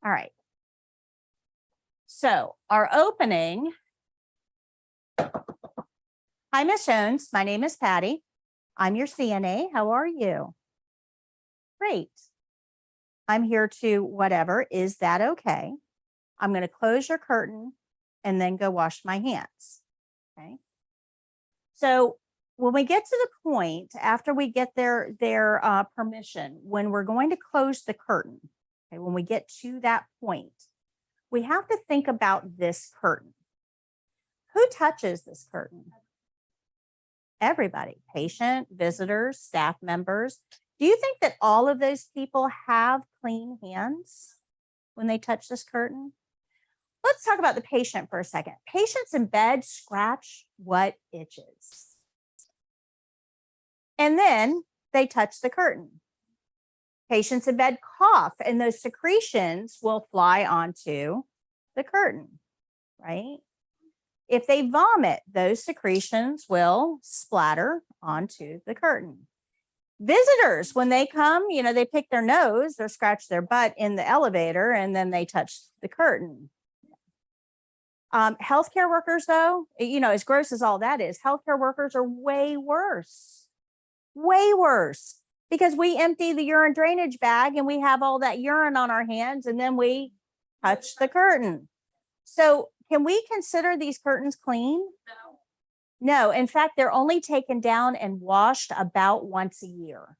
All right. So our opening. Hi, Miss Jones. My name is Patty. I'm your CNA. How are you? Great. I'm here to whatever. Is that okay? I'm going to close your curtain and then go wash my hands. Okay. So when we get to the point after we get their permission, when we're going to close the curtain, okay, when we get to that point, we have to think about this curtain. Who touches this curtain? Everybody, patient, visitors, staff members. Do you think that all of those people have clean hands when they touch this curtain? Let's talk about the patient for a second. Patients in bed scratch what itches. And then they touch the curtain. Patients in bed cough, and those secretions will fly onto the curtain, right? If they vomit, those secretions will splatter onto the curtain. Visitors, when they come, they pick their nose or scratch their butt in the elevator, and then they touch the curtain. Healthcare workers, though, as gross as all that is, healthcare workers are way worse, because we empty the urine drainage bag and we have all that urine on our hands, and then we touch the curtain. So can we consider these curtains clean? No, in fact, they're only taken down and washed about once a year.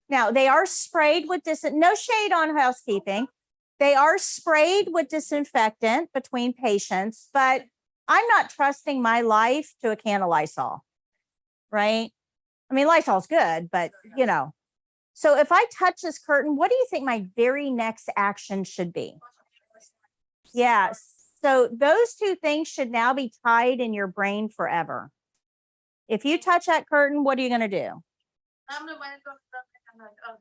Now, they are sprayed with no shade on housekeeping. They are sprayed with disinfectant between patients, but I'm not trusting my life to a can of Lysol, right? I mean, Lysol's good, but So if I touch this curtain, what do you think my very next action should be? Yes. So those two things should now be tied in your brain forever. If you touch that curtain, what are you going to do? I'm gonna go. I'm like, oh,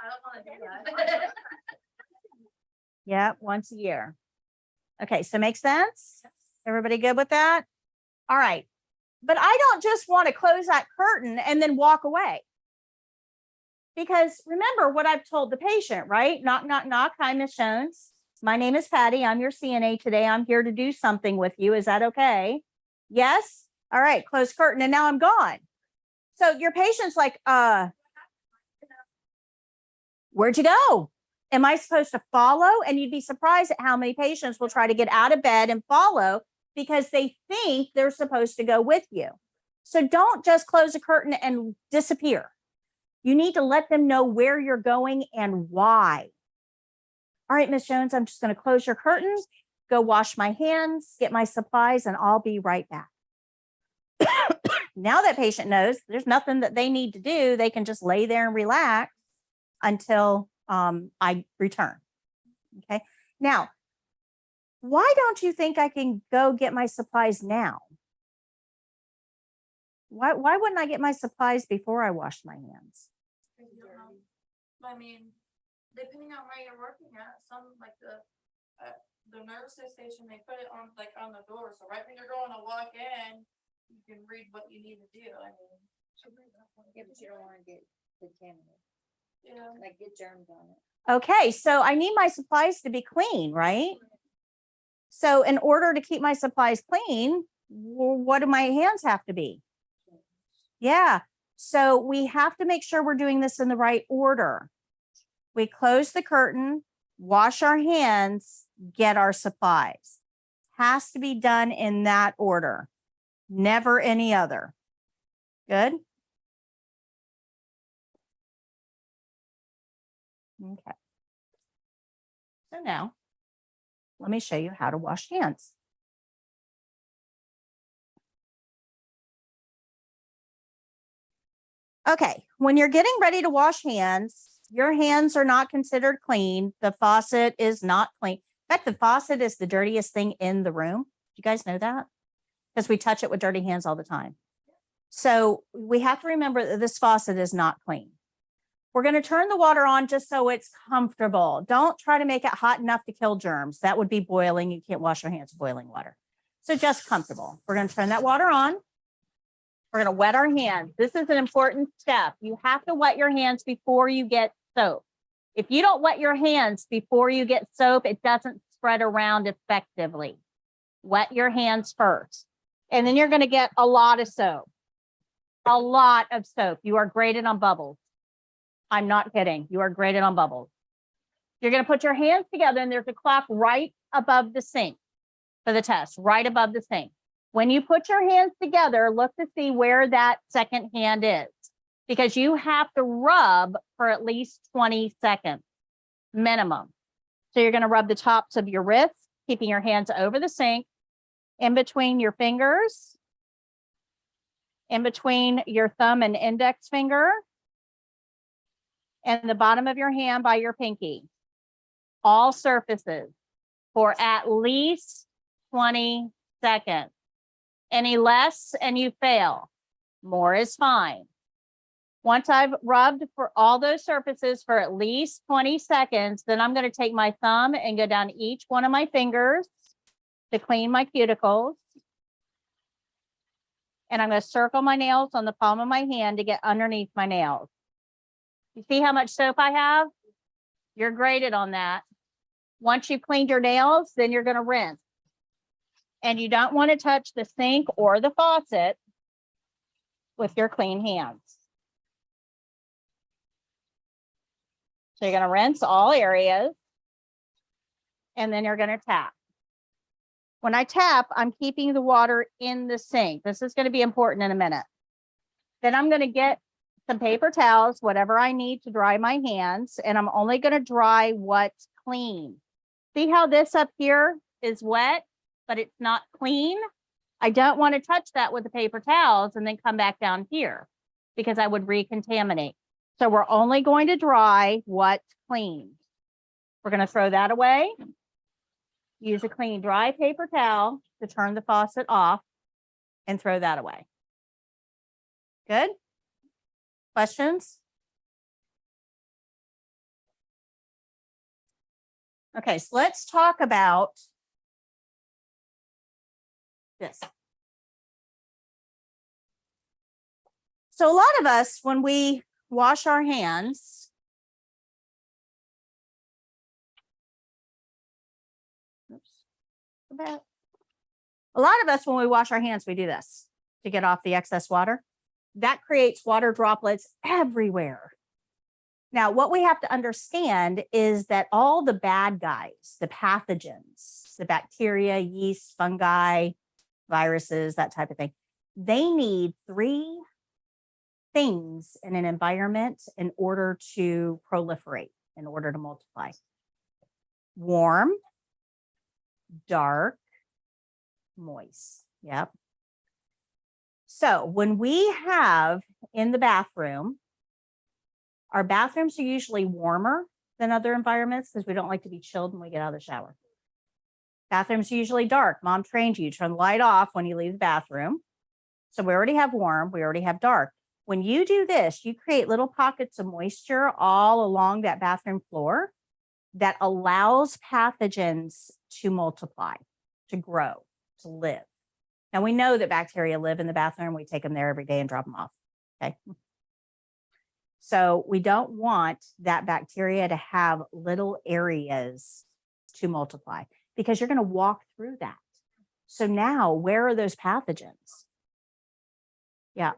I don't want to do that. Yeah, once a year. Okay, so makes sense? Everybody good with that? All right. But I don't just want to close that curtain and then walk away. Because remember what I've told the patient, right? Knock, knock, knock. Hi, Miss Jones. My name is Patty. I'm your CNA today. I'm here to do something with you. Is that okay? Yes? All right, close curtain, and now I'm gone. So your patient's like, where'd you go? Am I supposed to follow? And you'd be surprised at how many patients will try to get out of bed and follow because they think they're supposed to go with you. So don't just close a curtain and disappear. You need to let them know where you're going and why. All right, Miss Jones, I'm just going to close your curtain, go wash my hands, get my supplies, and I'll be right back. Now that patient knows there's nothing that they need to do, they can just lay there and relax until I return. Okay. Now, why don't you think I can go get my supplies now? Why wouldn't I get my supplies before I wash my hands? I mean, depending on where you're working at, some like the nurses station, they put it on on the door. So right when you're going to walk in, you can read what you need to do. I mean, Yeah, but you don't want to get contaminated, yeah. like get germs on it. Okay, so I need my supplies to be clean, right? So in order to keep my supplies clean, what do my hands have to be? Yeah, so we have to make sure we're doing this in the right order. We close the curtain, wash our hands, get our supplies. Has to be done in that order, never any other. Good? Okay. So now, let me show you how to wash hands. Okay, when you're getting ready to wash hands, your hands are not considered clean. The faucet is not clean. In fact, the faucet is the dirtiest thing in the room. Do you guys know that? Because we touch it with dirty hands all the time. So we have to remember that this faucet is not clean. We're going to turn the water on just so it's comfortable. Don't try to make it hot enough to kill germs. That would be boiling. You can't wash your hands with boiling water. So just comfortable. We're going to turn that water on. We're going to wet our hands. This is an important step. You have to wet your hands before you get soap. If you don't wet your hands before you get soap, it doesn't spread around effectively. Wet your hands first. And then you're going to get a lot of soap. A lot of soap. You are graded on bubbles. I'm not kidding. You are graded on bubbles. You're going to put your hands together and there's a clock right above the sink for the test, right above the sink. When you put your hands together, look to see where that second hand is, because you have to rub for at least 20 seconds minimum. So you're going to rub the tops of your wrists, keeping your hands over the sink, in between your fingers, in between your thumb and index finger, and the bottom of your hand by your pinky. All surfaces for at least 20 seconds. Any less and you fail. More is fine. Once I've rubbed for all those surfaces for at least 20 seconds, then I'm going to take my thumb and go down each one of my fingers to clean my cuticles. And I'm going to circle my nails on the palm of my hand to get underneath my nails. You see how much soap I have? You're graded on that. Once you've cleaned your nails, then you're going to rinse. And you don't want to touch the sink or the faucet with your clean hands. So you're going to rinse all areas. And then you're going to tap. When I tap, I'm keeping the water in the sink. This is going to be important in a minute. Then I'm going to get some paper towels, whatever I need to dry my hands, and I'm only going to dry what's clean. See how this up here is wet, but it's not clean? I don't want to touch that with the paper towels and then come back down here because I would recontaminate. So we're only going to dry what's clean. We're going to throw that away. Use a clean, dry paper towel to turn the faucet off and throw that away. Good? Questions? Okay, so let's talk about this. So a lot of us, when we wash our hands, a lot of us, when we wash our hands, we do this to get off the excess water. That creates water droplets everywhere. Now, what we have to understand is that all the bad guys, the pathogens, the bacteria, yeast, fungi, viruses, that type of thing, they need 3 things in an environment in order to proliferate, in order to multiply. Warm, dark, moist. Yep. So when we have in the bathroom, our bathrooms are usually warmer than other environments because we don't like to be chilled when we get out of the shower. Bathrooms are usually dark. Mom trained you to turn the light off when you leave the bathroom. So we already have warm, we already have dark. When you do this, you create little pockets of moisture all along that bathroom floor that allows pathogens to multiply, to grow, to live. Now we know that bacteria live in the bathroom. We take them there every day and drop them off. Okay. So we don't want that bacteria to have little areas to multiply because you're going to walk through that. So now where are those pathogens? Yeah.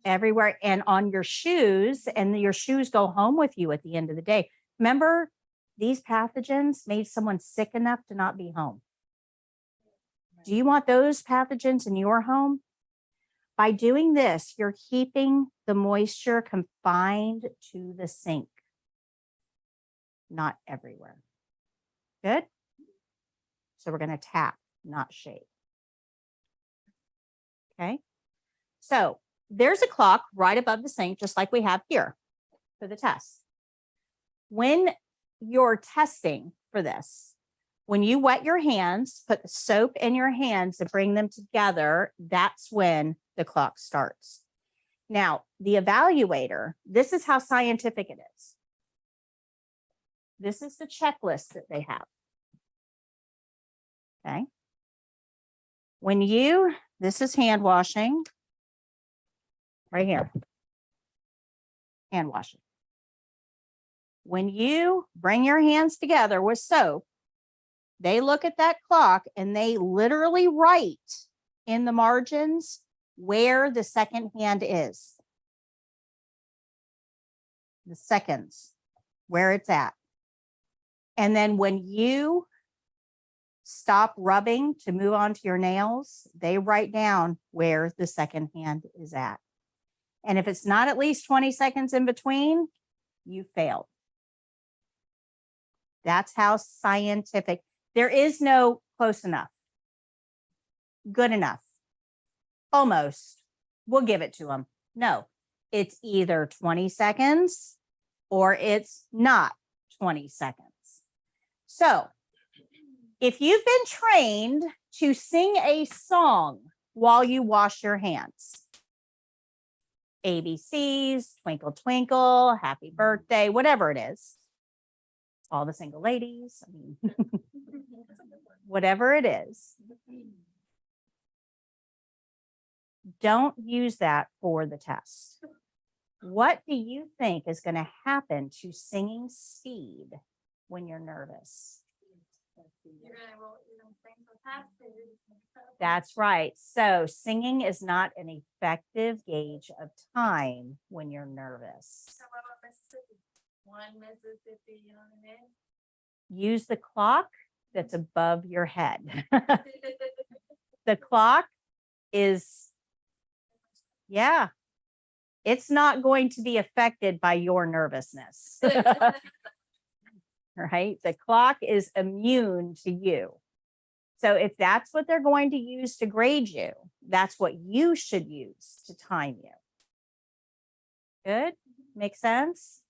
Everywhere and on your shoes, and your shoes go home with you at the end of the day. Remember, these pathogens made someone sick enough to not be home. Do you want those pathogens in your home? By doing this, you're keeping the moisture confined to the sink, not everywhere. Good? So we're going to tap, not shake. Okay? So there's a clock right above the sink, just like we have here for the test. When you're testing for this, when you wet your hands, put the soap in your hands to bring them together, that's when the clock starts. Now, the evaluator, this is how scientific it is. This is the checklist that they have. Okay. This is hand washing. Right here. Hand washing. when you bring your hands together with soap, they look at that clock and they literally write in the margins where the second hand is. The seconds, where it's at. And then when you stop rubbing to move on to your nails, they write down where the second hand is at. And if it's not at least 20 seconds in between, you failed. That's how scientific. There is no close enough, good enough, almost. We'll give it to them. No, it's either 20 seconds or it's not 20 seconds. So if you've been trained to sing a song while you wash your hands, ABCs, Twinkle Twinkle, Happy Birthday, whatever it is, all the single ladies, I mean, whatever it is, don't use that for the test. What do you think is going to happen to singing speed when you're nervous? You're gonna sing so fast. That's right. So singing is not an effective gauge of time when you're nervous. So what about Mississippi? One Mississippi, you know what I Use the clock that's above your head. mean? The clock is, yeah, it's not going to be affected by your nervousness. Right? The clock is immune to you. So if that's what they're going to use to grade you, that's what you should use to time you. Good? Make sense?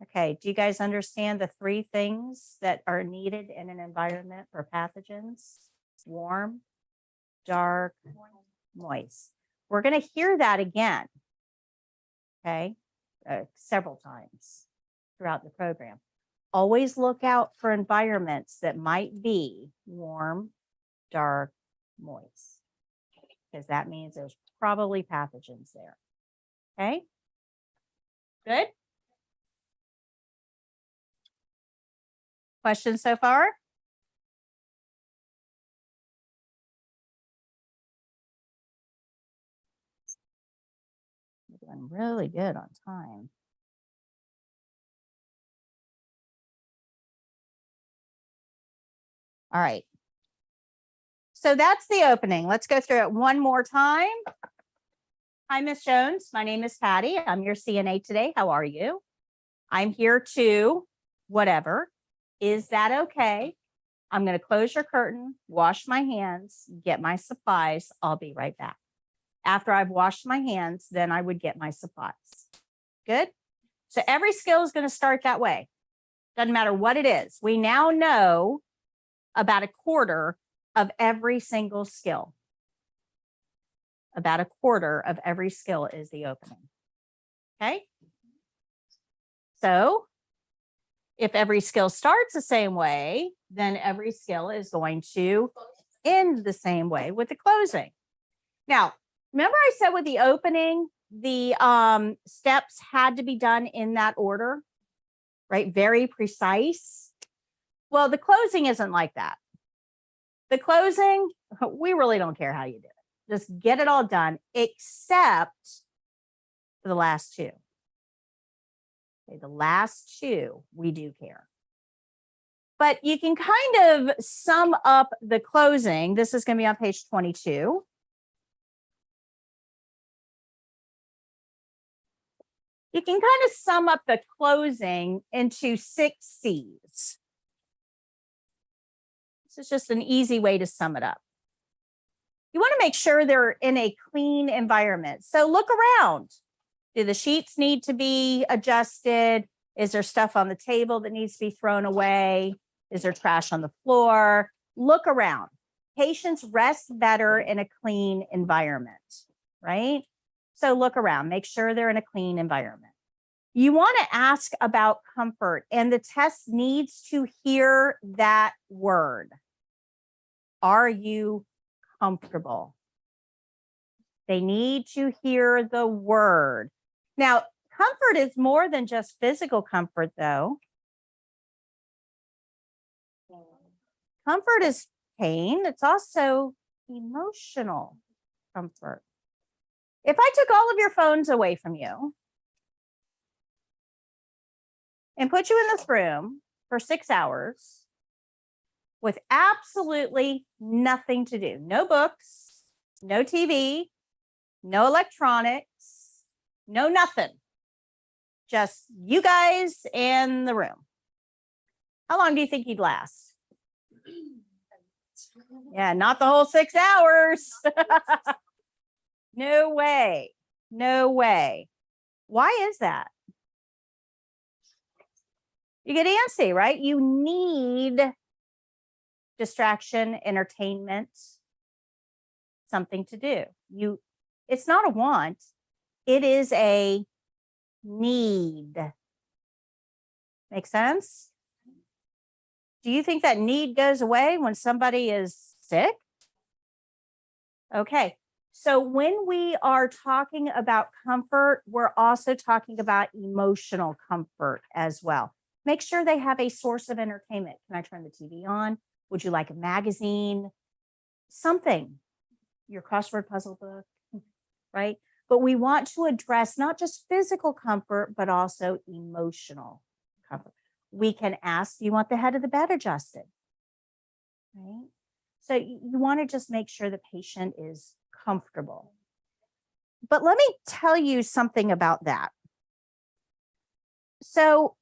Okay. Do you guys understand the 3 things that are needed in an environment for pathogens? Warm, dark, moist. We're going to hear that again. Okay. Several times throughout the program. Always look out for environments that might be warm, dark, moist, because that means there's probably pathogens there. Okay. Good. Questions so far? We're doing really good on time. All right. So that's the opening. Let's go through it one more time. Hi, Miss Jones. My name is Patty. I'm your CNA today. How are you? I'm here to whatever. Is that okay? I'm going to close your curtain, wash my hands, get my supplies. I'll be right back. After I've washed my hands, then I would get my supplies. Good? So every skill is going to start that way. Doesn't matter what it is. We now know about a quarter of every single skill. About a quarter of every skill is the opening. Okay. So if every skill starts the same way, then every skill is going to end the same way with the closing. Now, remember I said with the opening, the steps had to be done in that order, right? Very precise. Well, the closing isn't like that. The closing, we really don't care how you do it. Just get it all done, except for the last 2. Okay, the last 2, we do care. But you can kind of sum up the closing. This is going to be on page 22. You can kind of sum up the closing into 6 C's. This is just an easy way to sum it up. You want to make sure they're in a clean environment. So look around. Do the sheets need to be adjusted? Is there stuff on the table that needs to be thrown away? Is there trash on the floor? Look around. Patients rest better in a clean environment, right? So look around, make sure they're in a clean environment. You want to ask about comfort, and the test needs to hear that word. Are you comfortable? They need to hear the word. Now, Comfort is more than just physical comfort, though. Comfort is pain. It's also emotional comfort. If I took all of your phones away from you and put you in this room for 6 hours with absolutely nothing to do, no books, no TV, no electronics, no nothing, just you guys and the room, how long do you think you'd last? Yeah, not the whole 6 hours. No way. No way. Why is that? You get antsy, right? You need distraction, entertainment, something to do. It's not a want, it is a need. Make sense? Do you think that need goes away when somebody is sick? Okay. So when we are talking about comfort, we're also talking about emotional comfort as well. Make sure they have a source of entertainment. Can I turn the TV on? Would you like a magazine? Something, your crossword puzzle book, right? But we want to address not just physical comfort, but also emotional comfort. We can ask, do you want the head of the bed adjusted? Right? So you want to just make sure the patient is comfortable. But let me tell you something about that. So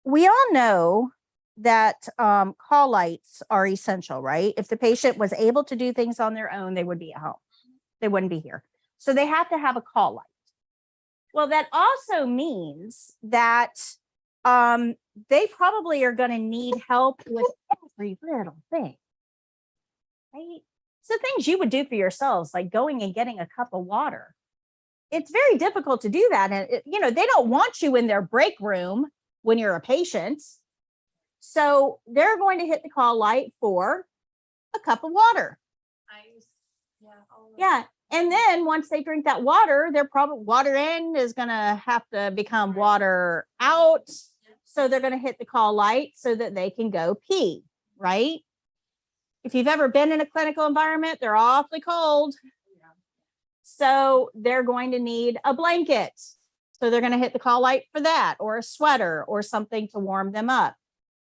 we all know that call lights are essential, right? If the patient was able to do things on their own, they would be at home. They wouldn't be here. So they have to have a call light. Well, that also means that they probably are going to need help with every little thing, right? So things you would do for yourselves, like going and getting a cup of water. It's very difficult to do that. And, they don't want you in their break room when you're a patient. So they're going to hit the call light for a cup of water. Ice. Yeah. Yeah. And then once they drink that water, their probably water in is going to have to become water out. So they're going to hit the call light so that they can go pee, right? If you've ever been in a clinical environment, they're awfully cold. So they're going to need a blanket. So they're going to hit the call light for that, or a sweater or something to warm them up.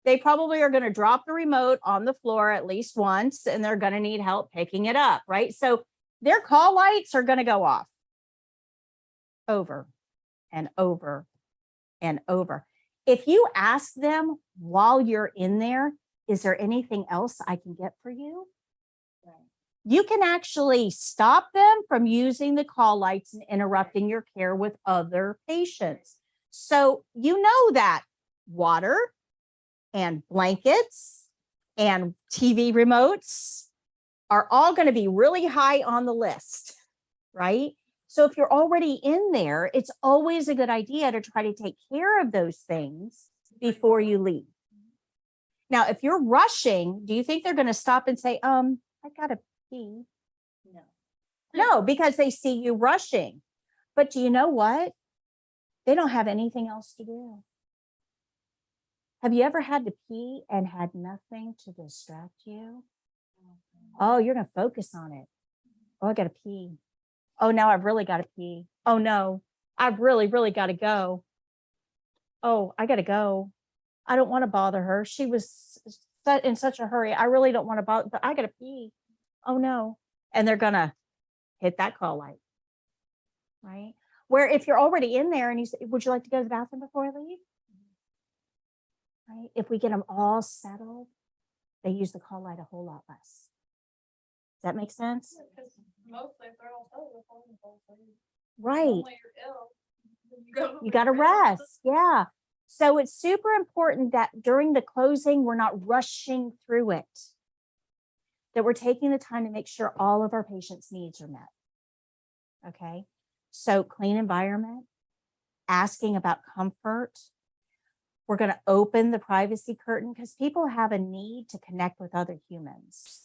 They probably are going to drop the remote on the floor at least once, and they're going to need help picking it up, right? So their call lights are going to go off over and over and over. If you ask them while you're in there, is there anything else I can get for you? You can actually stop them from using the call lights and interrupting your care with other patients. So you know that water and blankets and TV remotes are all going to be really high on the list, right? So if you're already in there, it's always a good idea to try to take care of those things before you leave. Now, if you're rushing, do you think they're going to stop and say, I got to pee? No, because they see you rushing. But do you know what? They don't have anything else to do. Have you ever had to pee and had nothing to distract you? Oh, you're going to focus on it. Oh, I got to pee. Oh, now I've really got to pee. Oh, no, I've really, really got to go. Oh, I got to go. I don't want to bother her. She was in such a hurry. I really don't want to bother, but I got to pee. Oh, no. And they're going to hit that call light, right? Where if you're already in there and you say, would you like to go to the bathroom before I leave? Right? If we get them all settled, they use the call light a whole lot less. Does that make sense? Mostly if they're all settled, Right. you're ill. You got to rest. Yeah. So it's super important that during the closing, we're not rushing through it, that we're taking the time to make sure all of our patients' needs are met. Okay. So clean environment, asking about comfort. We're going to open the privacy curtain because people have a need to connect with other humans.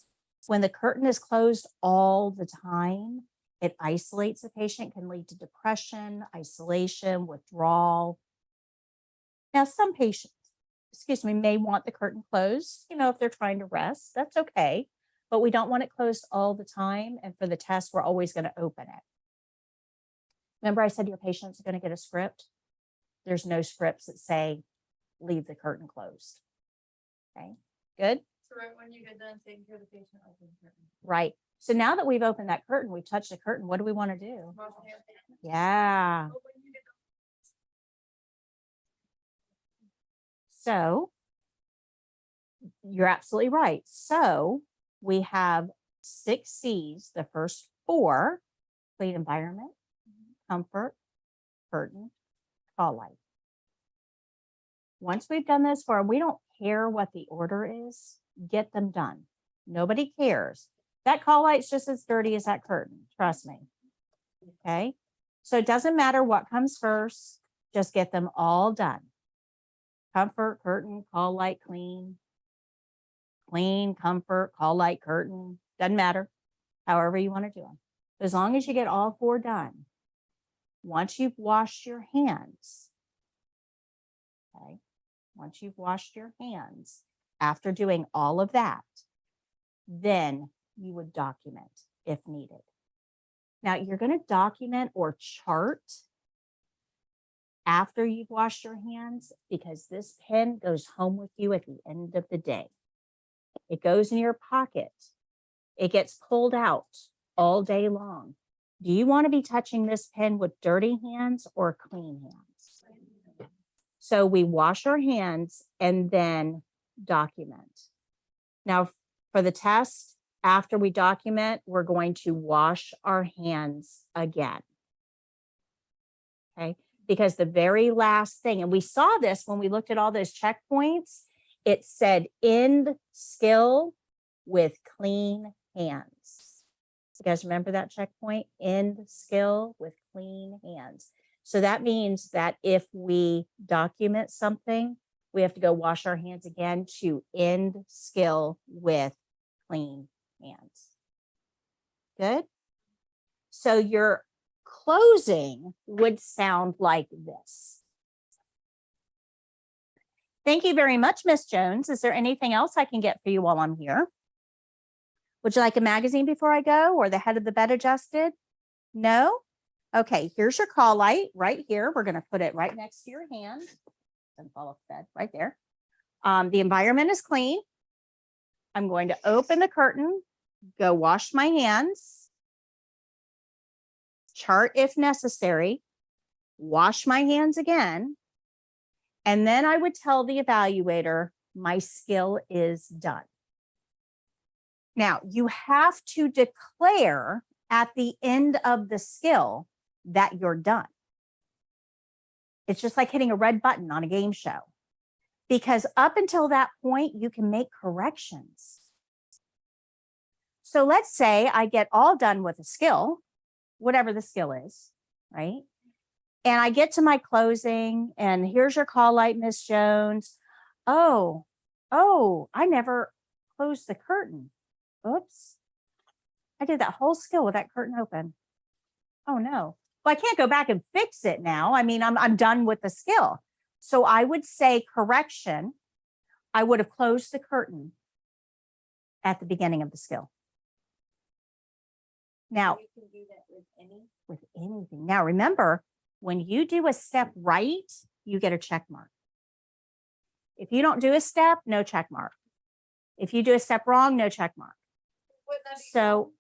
When the curtain is closed all the time, It isolates a patient, can lead to depression, isolation, withdrawal. Now, some patients, may want the curtain closed, if they're trying to rest, that's okay. But we don't want it closed all the time. And for the test, we're always going to open it. Remember I said your patients are going to get a script? There's no scripts that say, leave the curtain closed. Okay, good? So right when you get done taking care of the patient, open the curtain. Right. So now that we've opened that curtain, we've touched the curtain, what do we want to do? Wash your hands. Yeah. But when you get So you're absolutely right. So we have 6 C's, the first 4, clean environment, comfort, curtain, call light. Once we've done this for, we don't care what the order is, get them done. Nobody cares. That call light's just as dirty as that curtain, trust me. Okay. So it doesn't matter what comes first, just get them all done. Comfort, curtain, call light, clean. Clean, comfort, call light, curtain, doesn't matter. However you want to do them. As long as you get all 4 done. Once you've washed your hands, okay, once you've washed your hands, after doing all of that, then you would document if needed. Now you're going to document or chart after you've washed your hands because this pen goes home with you at the end of the day. It goes in your pocket. It gets pulled out all day long. Do you want to be touching this pen with dirty hands or clean hands? So we wash our hands and then document. Now for the test, after we document, we're going to wash our hands again. Okay, because the very last thing, and we saw this when we looked at all those checkpoints, it said end skill with clean hands. You guys remember that checkpoint? End skill with clean hands. So that means that if we document something, we have to go wash our hands again to end skill with clean hands. Good. So your closing would sound like this. Thank you very much, Miss Jones. Is there anything else I can get for you while I'm here? Would you like a magazine before I go or the head of the bed adjusted? No? Okay, here's your call light right here. We're going to put it right next to your hand. Doesn't fall off the bed, right there. The environment is clean. I'm going to open the curtain, go wash my hands, chart if necessary, wash my hands again, and then I would tell the evaluator my skill is done. Now, you have to declare at the end of the skill that you're done. It's just like hitting a red button on a game show. Because up until that point, you can make corrections. So let's say I get all done with a skill, whatever the skill is, right? And I get to my closing, and here's your call light, Miss Jones. Oh, I never closed the curtain. Oops. I did that whole skill with that curtain open. Oh no. Well, I can't go back and fix it now. I mean, I'm done with the skill. So I would say correction. I would have closed the curtain at the beginning of the skill. Now, You can do that with anything. Now, remember, when you do a step right, you get a check mark. If you don't do a step, no check mark. If you do a step wrong, no check mark. Wouldn't that be So,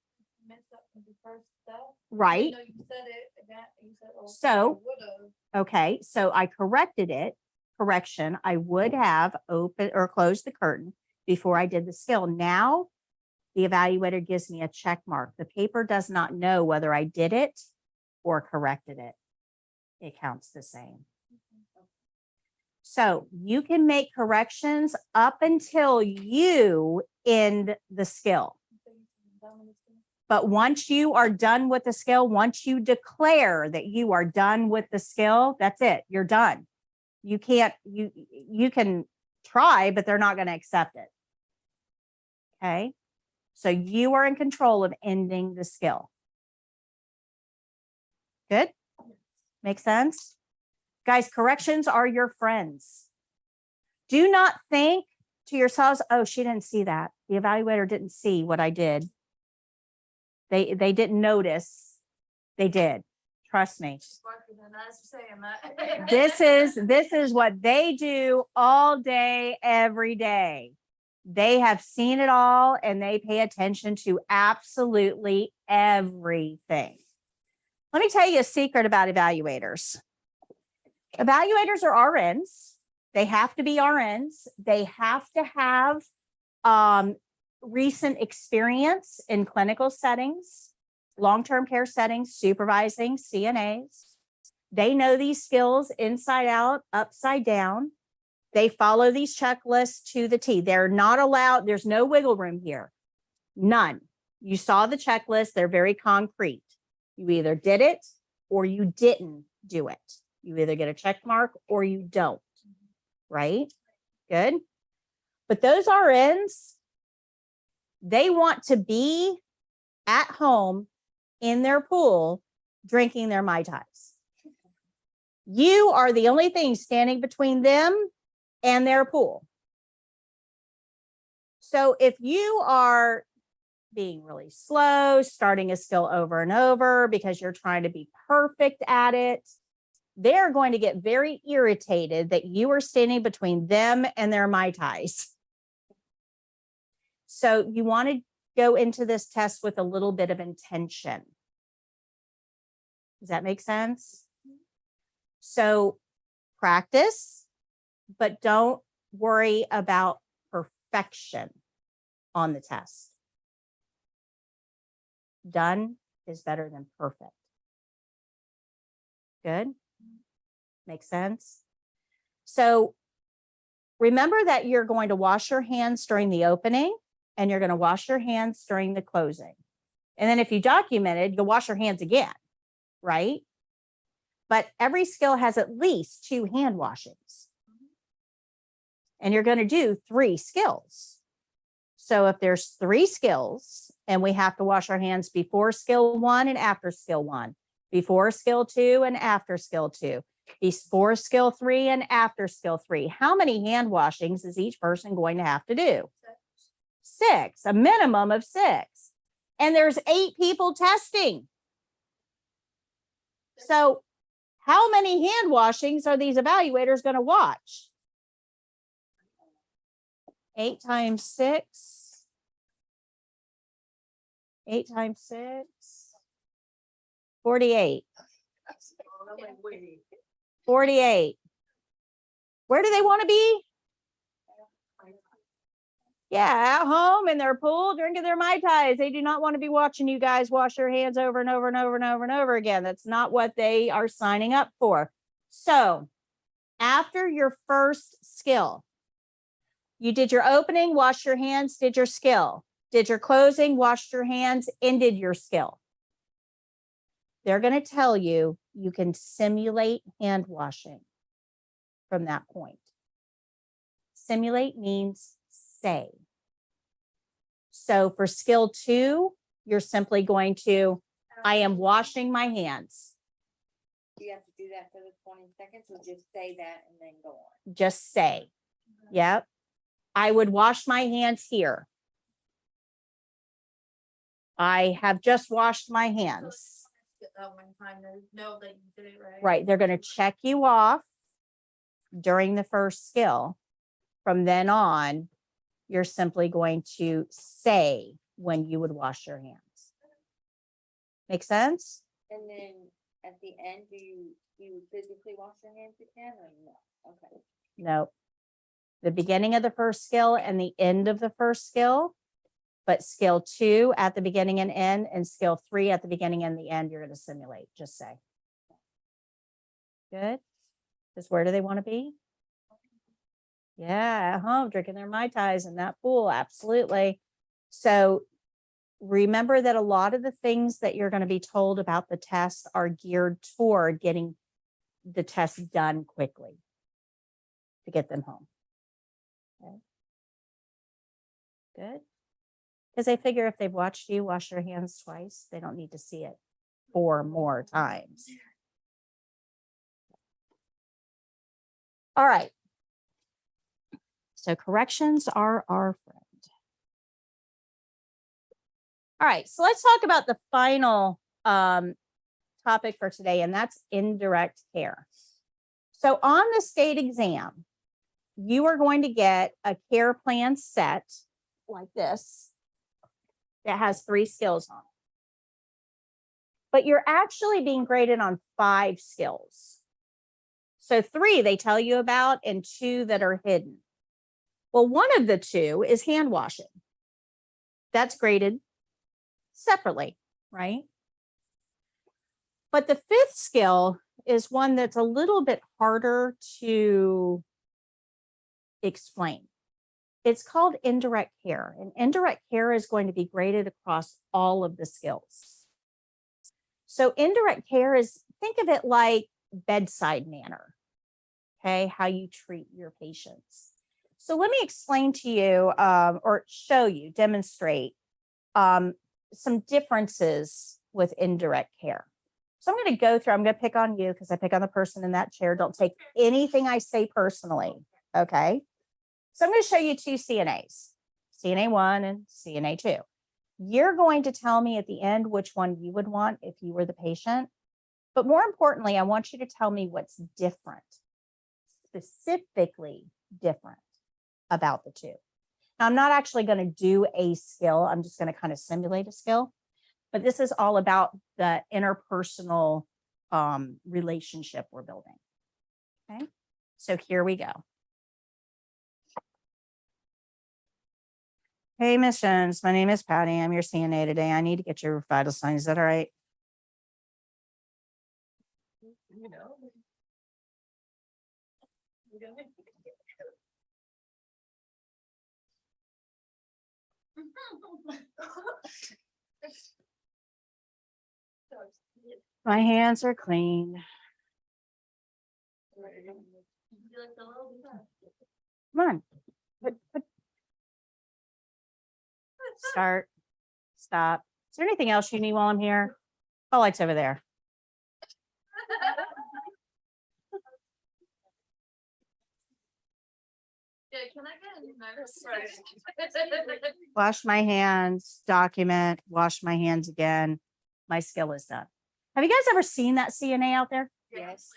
messed up in the first step? right. No, you said it again. You said, oh, So, would've. okay, so I corrected it. Correction, I would have opened or closed the curtain before I did the skill. Now, the evaluator gives me a check mark. The paper does not know whether I did it or corrected it. It counts the same. So you can make corrections up until you end the skill. But once you are done with the skill, once you declare that you are done with the skill, that's it. You're done. You can't, you can try, but they're not going to accept it. Okay. So you are in control of ending the skill. Good? Makes sense? Guys, corrections are your friends. Do not think to yourselves, oh, she didn't see that. The evaluator didn't see what I did. They didn't notice. They did. Trust me. Smarter than us for saying that. This is what they do all day, every day. They have seen it all and they pay attention to absolutely everything. Let me tell you a secret about evaluators. Evaluators are RNs. They have to be RNs. They have to have recent experience in clinical settings, long-term care settings, supervising CNAs. They know these skills inside out, upside down. They follow these checklists to the T. They're not allowed, there's no wiggle room here. None. You saw the checklist, they're very concrete. You either did it or you didn't do it. You either get a check mark or you don't, right? Good. But those RNs, they want to be at home in their pool drinking their Mai Tais. You are the only thing standing between them and their pool. So if you are being really slow, starting a skill over and over because you're trying to be perfect at it, they're going to get very irritated that you are standing between them and their Mai Tais. So you want to go into this test with a little bit of intention. Does that make sense? So practice, but don't worry about perfection on the test. Done is better than perfect. Good? Makes sense? So remember that you're going to wash your hands during the opening and you're going to wash your hands during the closing. And then if you documented, you'll wash your hands again, right? But every skill has at least 2 hand washings. And you're going to do 3 skills. So if there's 3 skills and we have to wash our hands before skill 1 and after skill 1, before skill 2 and after skill 2, before skill 3 and after skill 3, how many hand washings is each person going to have to do? 6, a minimum of 6. And there's 8 people testing. So how many hand washings are these evaluators going to watch? 8 times 6. 8 times 6. 48. 48. Where do they want to be? Yeah, at home in their pool, drinking their Mai Tais. They do not want to be watching you guys wash your hands over and over and over and over and over again. That's not what they are signing up for. So after your first skill, you did your opening, washed your hands, did your skill. Did your closing, washed your hands, ended your skill. They're going to tell you you can simulate hand washing from that point. Simulate means say. So for skill 2, you're simply going to, I am washing my hands. Do you have to do that for the 20 seconds or just say that and then go on? Just say. Yep. I would wash my hands here. I have just washed my hands. Get that one time to know that you did it right. Right. They're going to check you off during the first skill. From then on, you're simply going to say when you would wash your hands. Make sense? And then at the end, do you physically wash your hands again or no? Okay. No. The beginning of the first skill and the end of the first skill, but skill 2 at the beginning and end, and skill 3 at the beginning and the end, you're going to simulate. Just say. Good. Because where do they want to be? Yeah, at home, drinking their Mai Tais in that pool. Absolutely. So remember that a lot of the things that you're going to be told about the test are geared toward getting the test done quickly to get them home. Okay. Good. Because they figure if they've watched you wash your hands twice, they don't need to see it 4 more times. All right. So corrections are our friend. All right, so let's talk about the final topic for today, and that's indirect care. So on the state exam, you are going to get a care plan set like this that has 3 skills on it. But you're actually being graded on 5 skills. So 3 they tell you about and 2 that are hidden. Well, one of the 2 is hand washing. That's graded separately, right? But the 5th skill is one that's a little bit harder to explain. It's called indirect care, and indirect care is going to be graded across all of the skills. So indirect care is, think of it like bedside manner, okay, how you treat your patients. So let me explain to you or show you, demonstrate some differences with indirect care. So I'm going to go through, I'm going to pick on you because I pick on the person in that chair. Don't take anything I say personally, okay? So I'm going to show you 2 CNAs, CNA 1 and CNA 2. You're going to tell me at the end which one you would want if you were the patient. But more importantly, I want you to tell me what's different, specifically different about the 2. Now, I'm not actually going to do a skill. I'm just going to kind of simulate a skill. But this is all about the interpersonal relationship we're building. Okay, so here we go. Hey, Miss Jones, my name is Patty. I'm your CNA today. I need to get your vital signs. Is that all right? You know. My hands are clean. Come on. Start. Stop. Is there anything else you need while I'm here? Oh, lights over there. Yeah, can I get a new notice? Wash my hands, document, wash my hands again. My skill is done. Have you guys ever seen that CNA out there? Yes.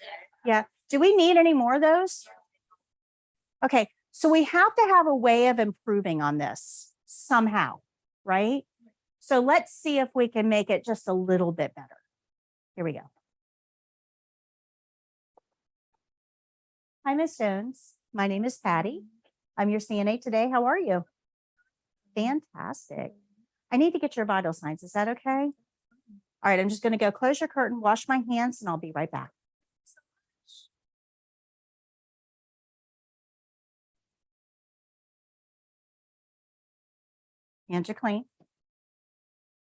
Yeah. Do we need any more of those? Okay. So we have to have a way of improving on this somehow, right? So let's see if we can make it just a little bit better. Here we go. Hi, Miss Jones. My name is Patty. I'm your CNA today. How are you? Fantastic. I need to get your vital signs. Is that okay? All right, I'm just going to go close your curtain, wash my hands, and I'll be right back. Hands are clean.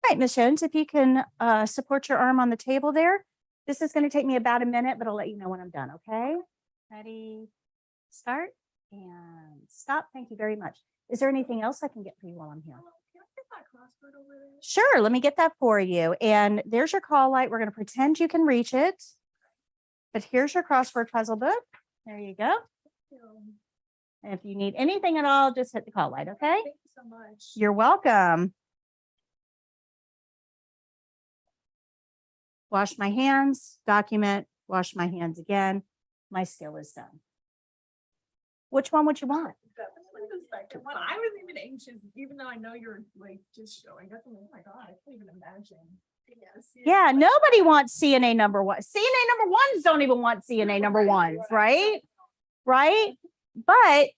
All right, Miss Jones, if you can support your arm on the table there. This is going to take me about a minute, but I'll let you know when I'm done, okay? Ready, start, and stop. Thank you very much. Is there anything else I can get for you while I'm here? Can I get that crossword over there? Sure, let me get that for you. And there's your call light. We're going to pretend you can reach it. But here's your crossword puzzle book. There you go. And if you need anything at all, just hit the call light, okay? Thank you so much. You're welcome. Wash my hands, document, wash my hands again. My skill is done. Which one would you want? Definitely the second one. I was even anxious, even though I know you're like just showing us. Oh my God, I can't even imagine. Yes. Yeah, nobody wants CNA number 1. CNA number 1s don't even want CNA number 1s, right? Right? But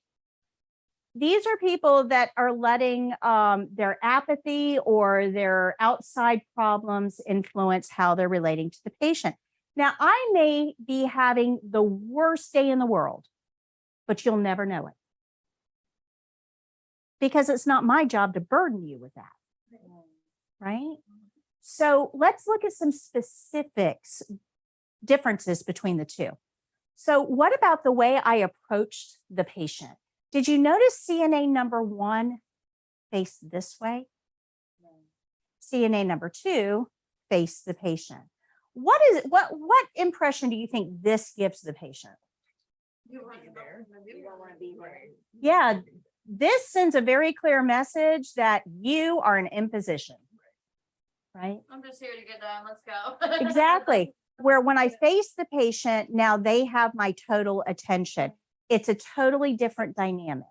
these are people that are letting their apathy or their outside problems influence how they're relating to the patient. Now, I may be having the worst day in the world, but you'll never know it because it's not my job to burden you with that, right? So let's look at some specifics, differences between the 2. So what about the way I approached the patient? Did you notice CNA number 1 faced this way? CNA number 2 face the patient. What impression do you think this gives the patient? You want to there. You don't wanna be there. Yeah, this sends a very clear message that you are an imposition, right? I'm just here to get done. Let's go. Exactly. Where when I face the patient, now they have my total attention. It's a totally different dynamic.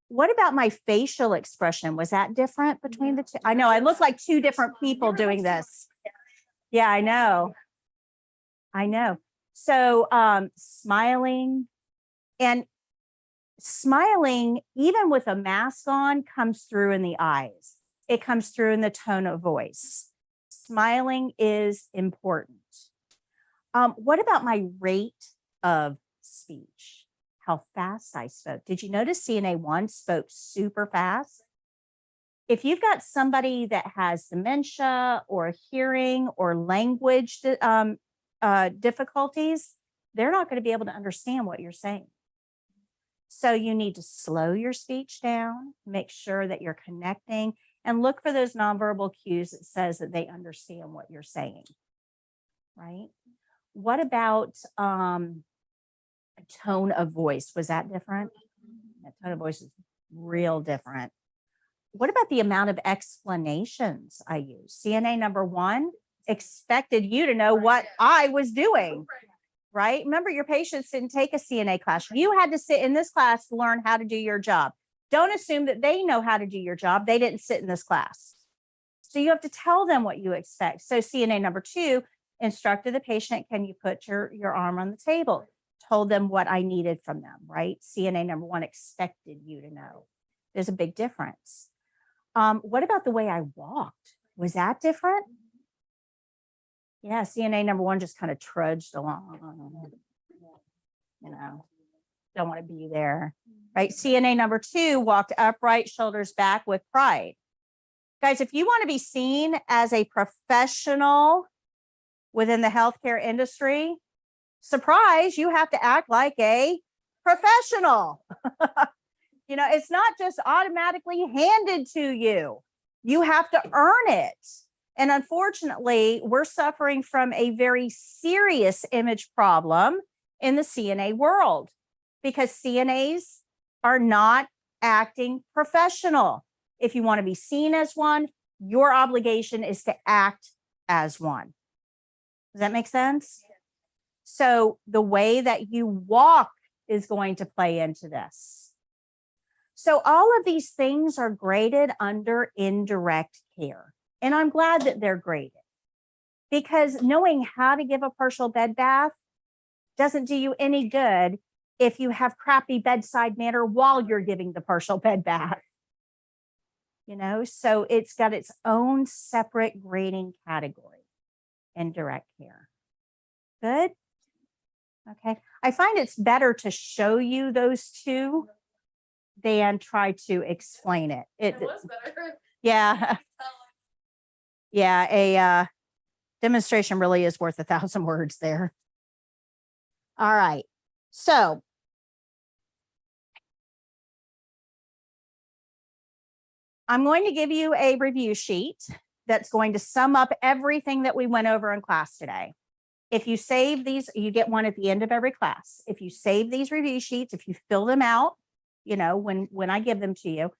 What about my facial expression? Was that different between the two? I know I look like two different people doing this. Yeah, I know. I know. So smiling, and smiling, even with a mask on, comes through in the eyes. It comes through in the tone of voice. Smiling is important. What about my rate of speech? How fast I spoke. Did you notice CNA 1 spoke super fast? If you've got somebody that has dementia or hearing or language difficulties, they're not going to be able to understand what you're saying. So you need to slow your speech down, make sure that you're connecting, and look for those nonverbal cues that says that they understand what you're saying, right? What about tone of voice? Was that different? That tone of voice is real different. What about the amount of explanations I use? CNA number 1 expected you to know what I was doing, right? Remember, your patients didn't take a CNA class. You had to sit in this class to learn how to do your job. Don't assume that they know how to do your job. They didn't sit in this class. So you have to tell them what you expect. So CNA number 2 instructed the patient, can you put your arm on the table? Told them what I needed from them, right? CNA number 1 expected you to know. There's a big difference. What about the way I walked? Was that different? Yeah, CNA number 1 just kind of trudged along, you know, don't want to be there, right? CNA number 2 walked upright, shoulders back with pride. Guys, if you want to be seen as a professional within the healthcare industry, surprise, you have to act like a professional. You know, it's not just automatically handed to you. You have to earn it. And unfortunately, we're suffering from a very serious image problem in the CNA world because CNAs are not acting professional. If you want to be seen as one, your obligation is to act as one. Does that make sense? So the way that you walk is going to play into this. So all of these things are graded under indirect care. And I'm glad that they're graded because knowing how to give a partial bed bath doesn't do you any good if you have crappy bedside manner while you're giving the partial bed bath. You know, so it's got its own separate grading category, indirect care. Good? Okay. I find it's better to show you those two than try to explain it. It was better. Yeah. Yeah, a demonstration really is worth 1,000 words there. All right. So I'm going to give you a review sheet that's going to sum up everything that we went over in class today. If you save these, you get one at the end of every class. If you save these review sheets, if you fill them out, you know, when I give them to you,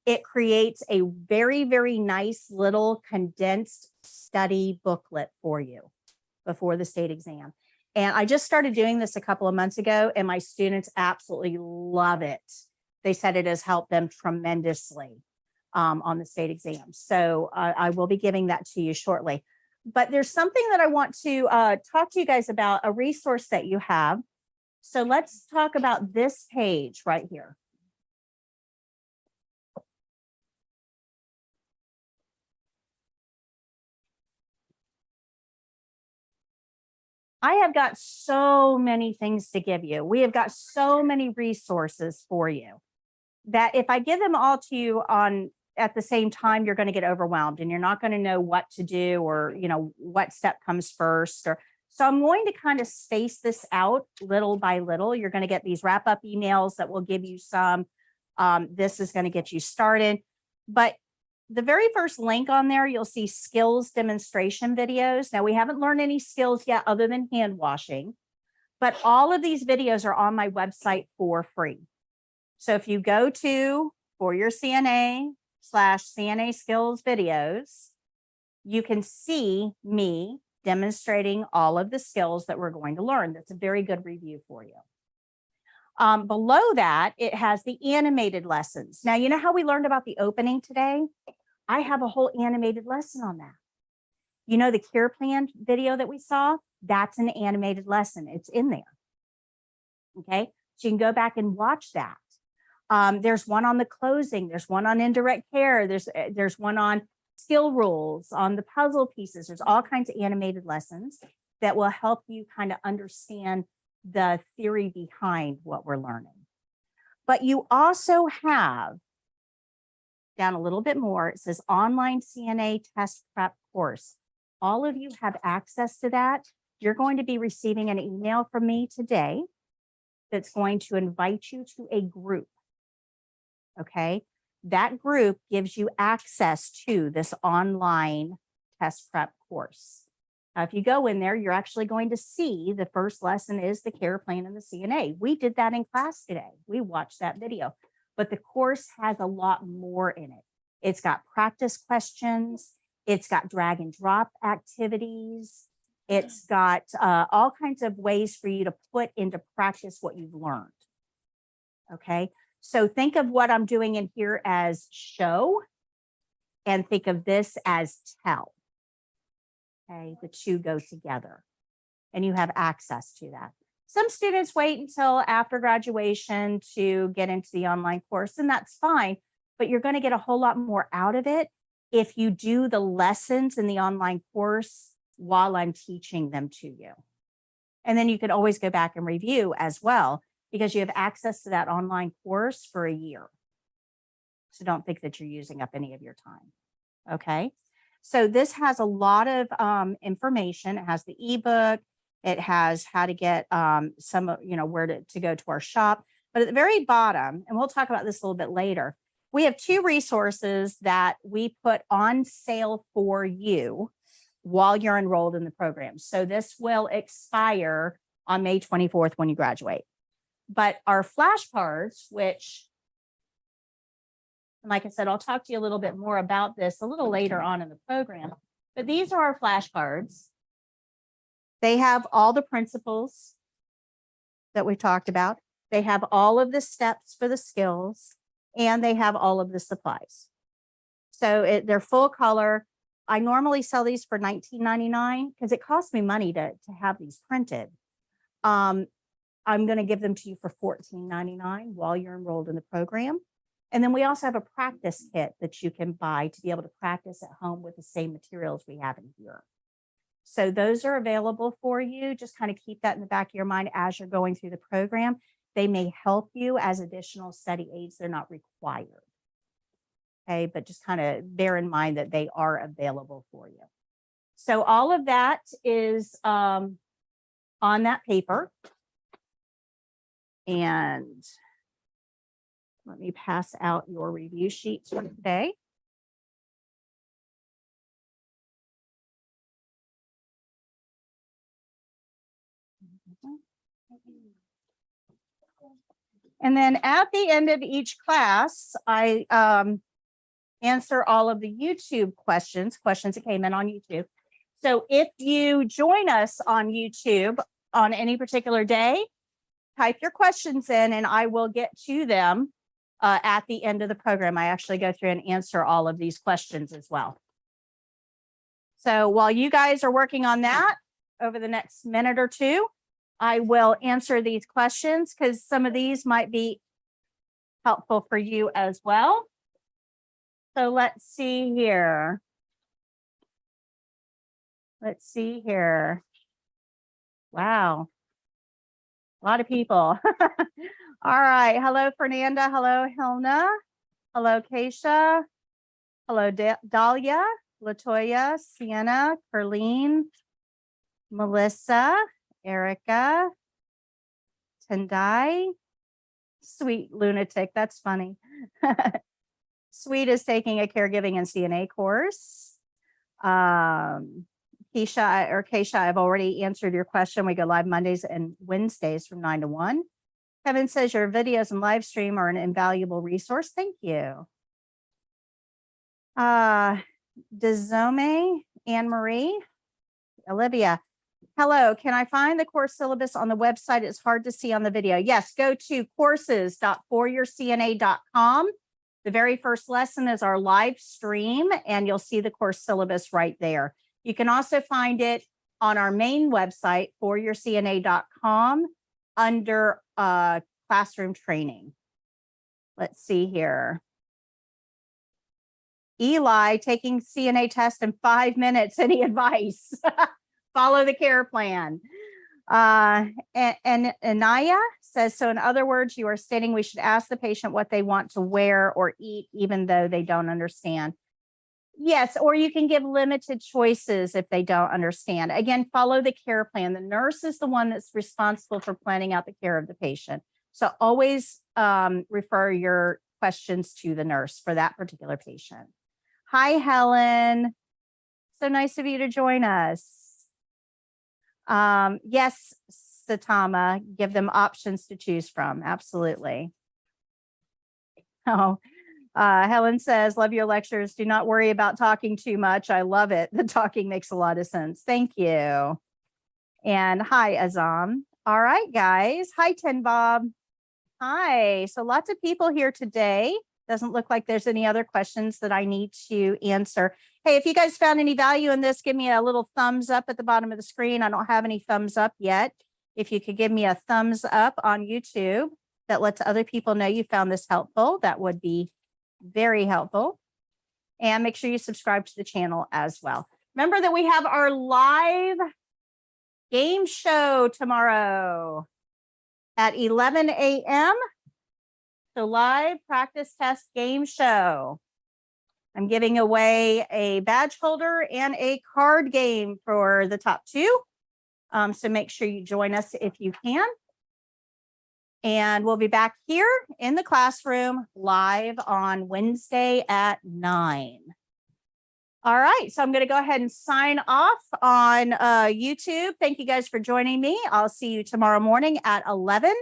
it creates a very, very nice little condensed study booklet for you before the state exam. And I just started doing this a couple of months ago, and my students absolutely love it. They said it has helped them tremendously on the state exam. So I will be giving that to you shortly. But there's something that I want to talk to you guys about, a resource that you have. So let's talk about this page right here. I have got so many things to give you. We have got so many resources for you that if I give them all to you at the same time, you're going to get overwhelmed and you're not going to know what to do or, you know, what step comes first. So I'm going to kind of space this out little by little. You're going to get these wrap up emails that will give you some. This is going to get you started. But the very first link on there, you'll see skills demonstration videos. Now, we haven't learned any skills yet other than hand washing, but all of these videos are on my website for free. So if you go to For Your CNA/CNA skills videos, you can see me demonstrating all of the skills that we're going to learn. That's a very good review for you. Below that, it has the animated lessons. Now, you know how we learned about the opening today? I have a whole animated lesson on that. You know, the care plan video that we saw, that's an animated lesson. It's in there. Okay, so you can go back and watch that. There's one on the closing. There's one on indirect care. There's one on skill rules, on the puzzle pieces. There's all kinds of animated lessons that will help you kind of understand the theory behind what we're learning. But you also have down a little bit more, it says online CNA test prep course. All of you have access to that. You're going to be receiving an email from me today that's going to invite you to a group. Okay, that group gives you access to this online test prep course. If you go in there, you're actually going to see the first lesson is the care plan and the CNA. We did that in class today. We watched that video, but the course has a lot more in it. It's got practice questions. It's got drag and drop activities. It's got all kinds of ways for you to put into practice what you've learned. Okay, so think of what I'm doing in here as show and think of this as tell. Okay, the two go together and you have access to that. Some students wait until after graduation to get into the online course, and that's fine, but you're going to get a whole lot more out of it if you do the lessons in the online course while I'm teaching them to you. And then you can always go back and review as well, because you have access to that online course for a year. So don't think that you're using up any of your time. Okay. So this has a lot of information. It has the eBook. It has how to get some, where to go to our shop. But at the very bottom, and we'll talk about this a little bit later, we have two resources that we put on sale for you while you're enrolled in the program. So this will expire on May 24th when you graduate. But our flashcards, which, like I said, I'll talk to you a little bit more about this a little later on in the program, but these are our flashcards. They have all the principles that we talked about. They have all of the steps for the skills, and they have all of the supplies. So they're full color. I normally sell these for $19.99 because it costs me money to have these printed. I'm going to give them to you for $14.99 while you're enrolled in the program. And then we also have a practice kit that you can buy to be able to practice at home with the same materials we have in here. So those are available for you. Just kind of keep that in the back of your mind as you're going through the program. They may help you as additional study aids. They're not required. Okay, but just kind of bear in mind that they are available for you. So all of that is on that paper. And let me pass out your review sheets for today. And then at the end of each class, I answer all of the YouTube questions that came in on YouTube. So if you join us on YouTube on any particular day, type your questions in and I will get to them at the end of the program. I actually go through and answer all of these questions as well. So while you guys are working on that over the next minute or two, I will answer these questions because some of these might be helpful for you as well. So let's see here. Wow. A lot of people. All right. Hello, Fernanda. Hello, Helena. Hello, Keisha. Hello, Dahlia, Latoya, Sienna, Perlene, Melissa, Erica, Tendai, sweet lunatic. That's funny. Sweet is taking a caregiving and CNA course. Keisha, I've already answered your question. We go live Mondays and Wednesdays from 9 to 1. Kevin says your videos and live stream are an invaluable resource. Thank you. Dezome, Anne Marie, Olivia. Hello, can I find the course syllabus on the website? It's hard to see on the video. Yes, go to courses.foryourcna.com. The very first lesson is our live stream, and you'll see the course syllabus right there. You can also find it on our main website, foryourcna.com, under classroom training. Let's see here. Eli, taking CNA test in 5 minutes. Any advice? Follow the care plan. And Anaya says, so in other words, you are stating we should ask the patient what they want to wear or eat, even though they don't understand. Yes, or you can give limited choices if they don't understand. Again, follow the care plan. The nurse is the one that's responsible for planning out the care of the patient. So always refer your questions to the nurse for that particular patient. Hi, Helen. So nice of you to join us. Yes, Satama, give them options to choose from. Absolutely. Oh, Helen says, love your lectures. Do not worry about talking too much. I love it. The talking makes a lot of sense. Thank you. And hi, Azam. All right, guys. Hi, Tin Bob. Hi. So lots of people here today. Doesn't look like there's any other questions that I need to answer. Hey, if you guys found any value in this, give me a little thumbs up at the bottom of the screen. I don't have any thumbs up yet. If you could give me a thumbs up on YouTube, that lets other people know you found this helpful. That would be very helpful. And make sure you subscribe to the channel as well. Remember that we have our live game show tomorrow at 11 a.m. So live practice test game show. I'm giving away a badge holder and a card game for the top 2. So make sure you join us if you can. And we'll be back here in the classroom live on Wednesday at 9. All right, so I'm going to go ahead and sign off on YouTube. Thank you guys for joining me. I'll see you tomorrow morning at 11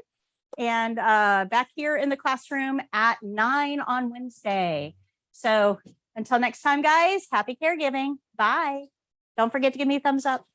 and back here in the classroom at 9 on Wednesday. So until next time, guys, happy caregiving. Bye. Don't forget to give me a thumbs up.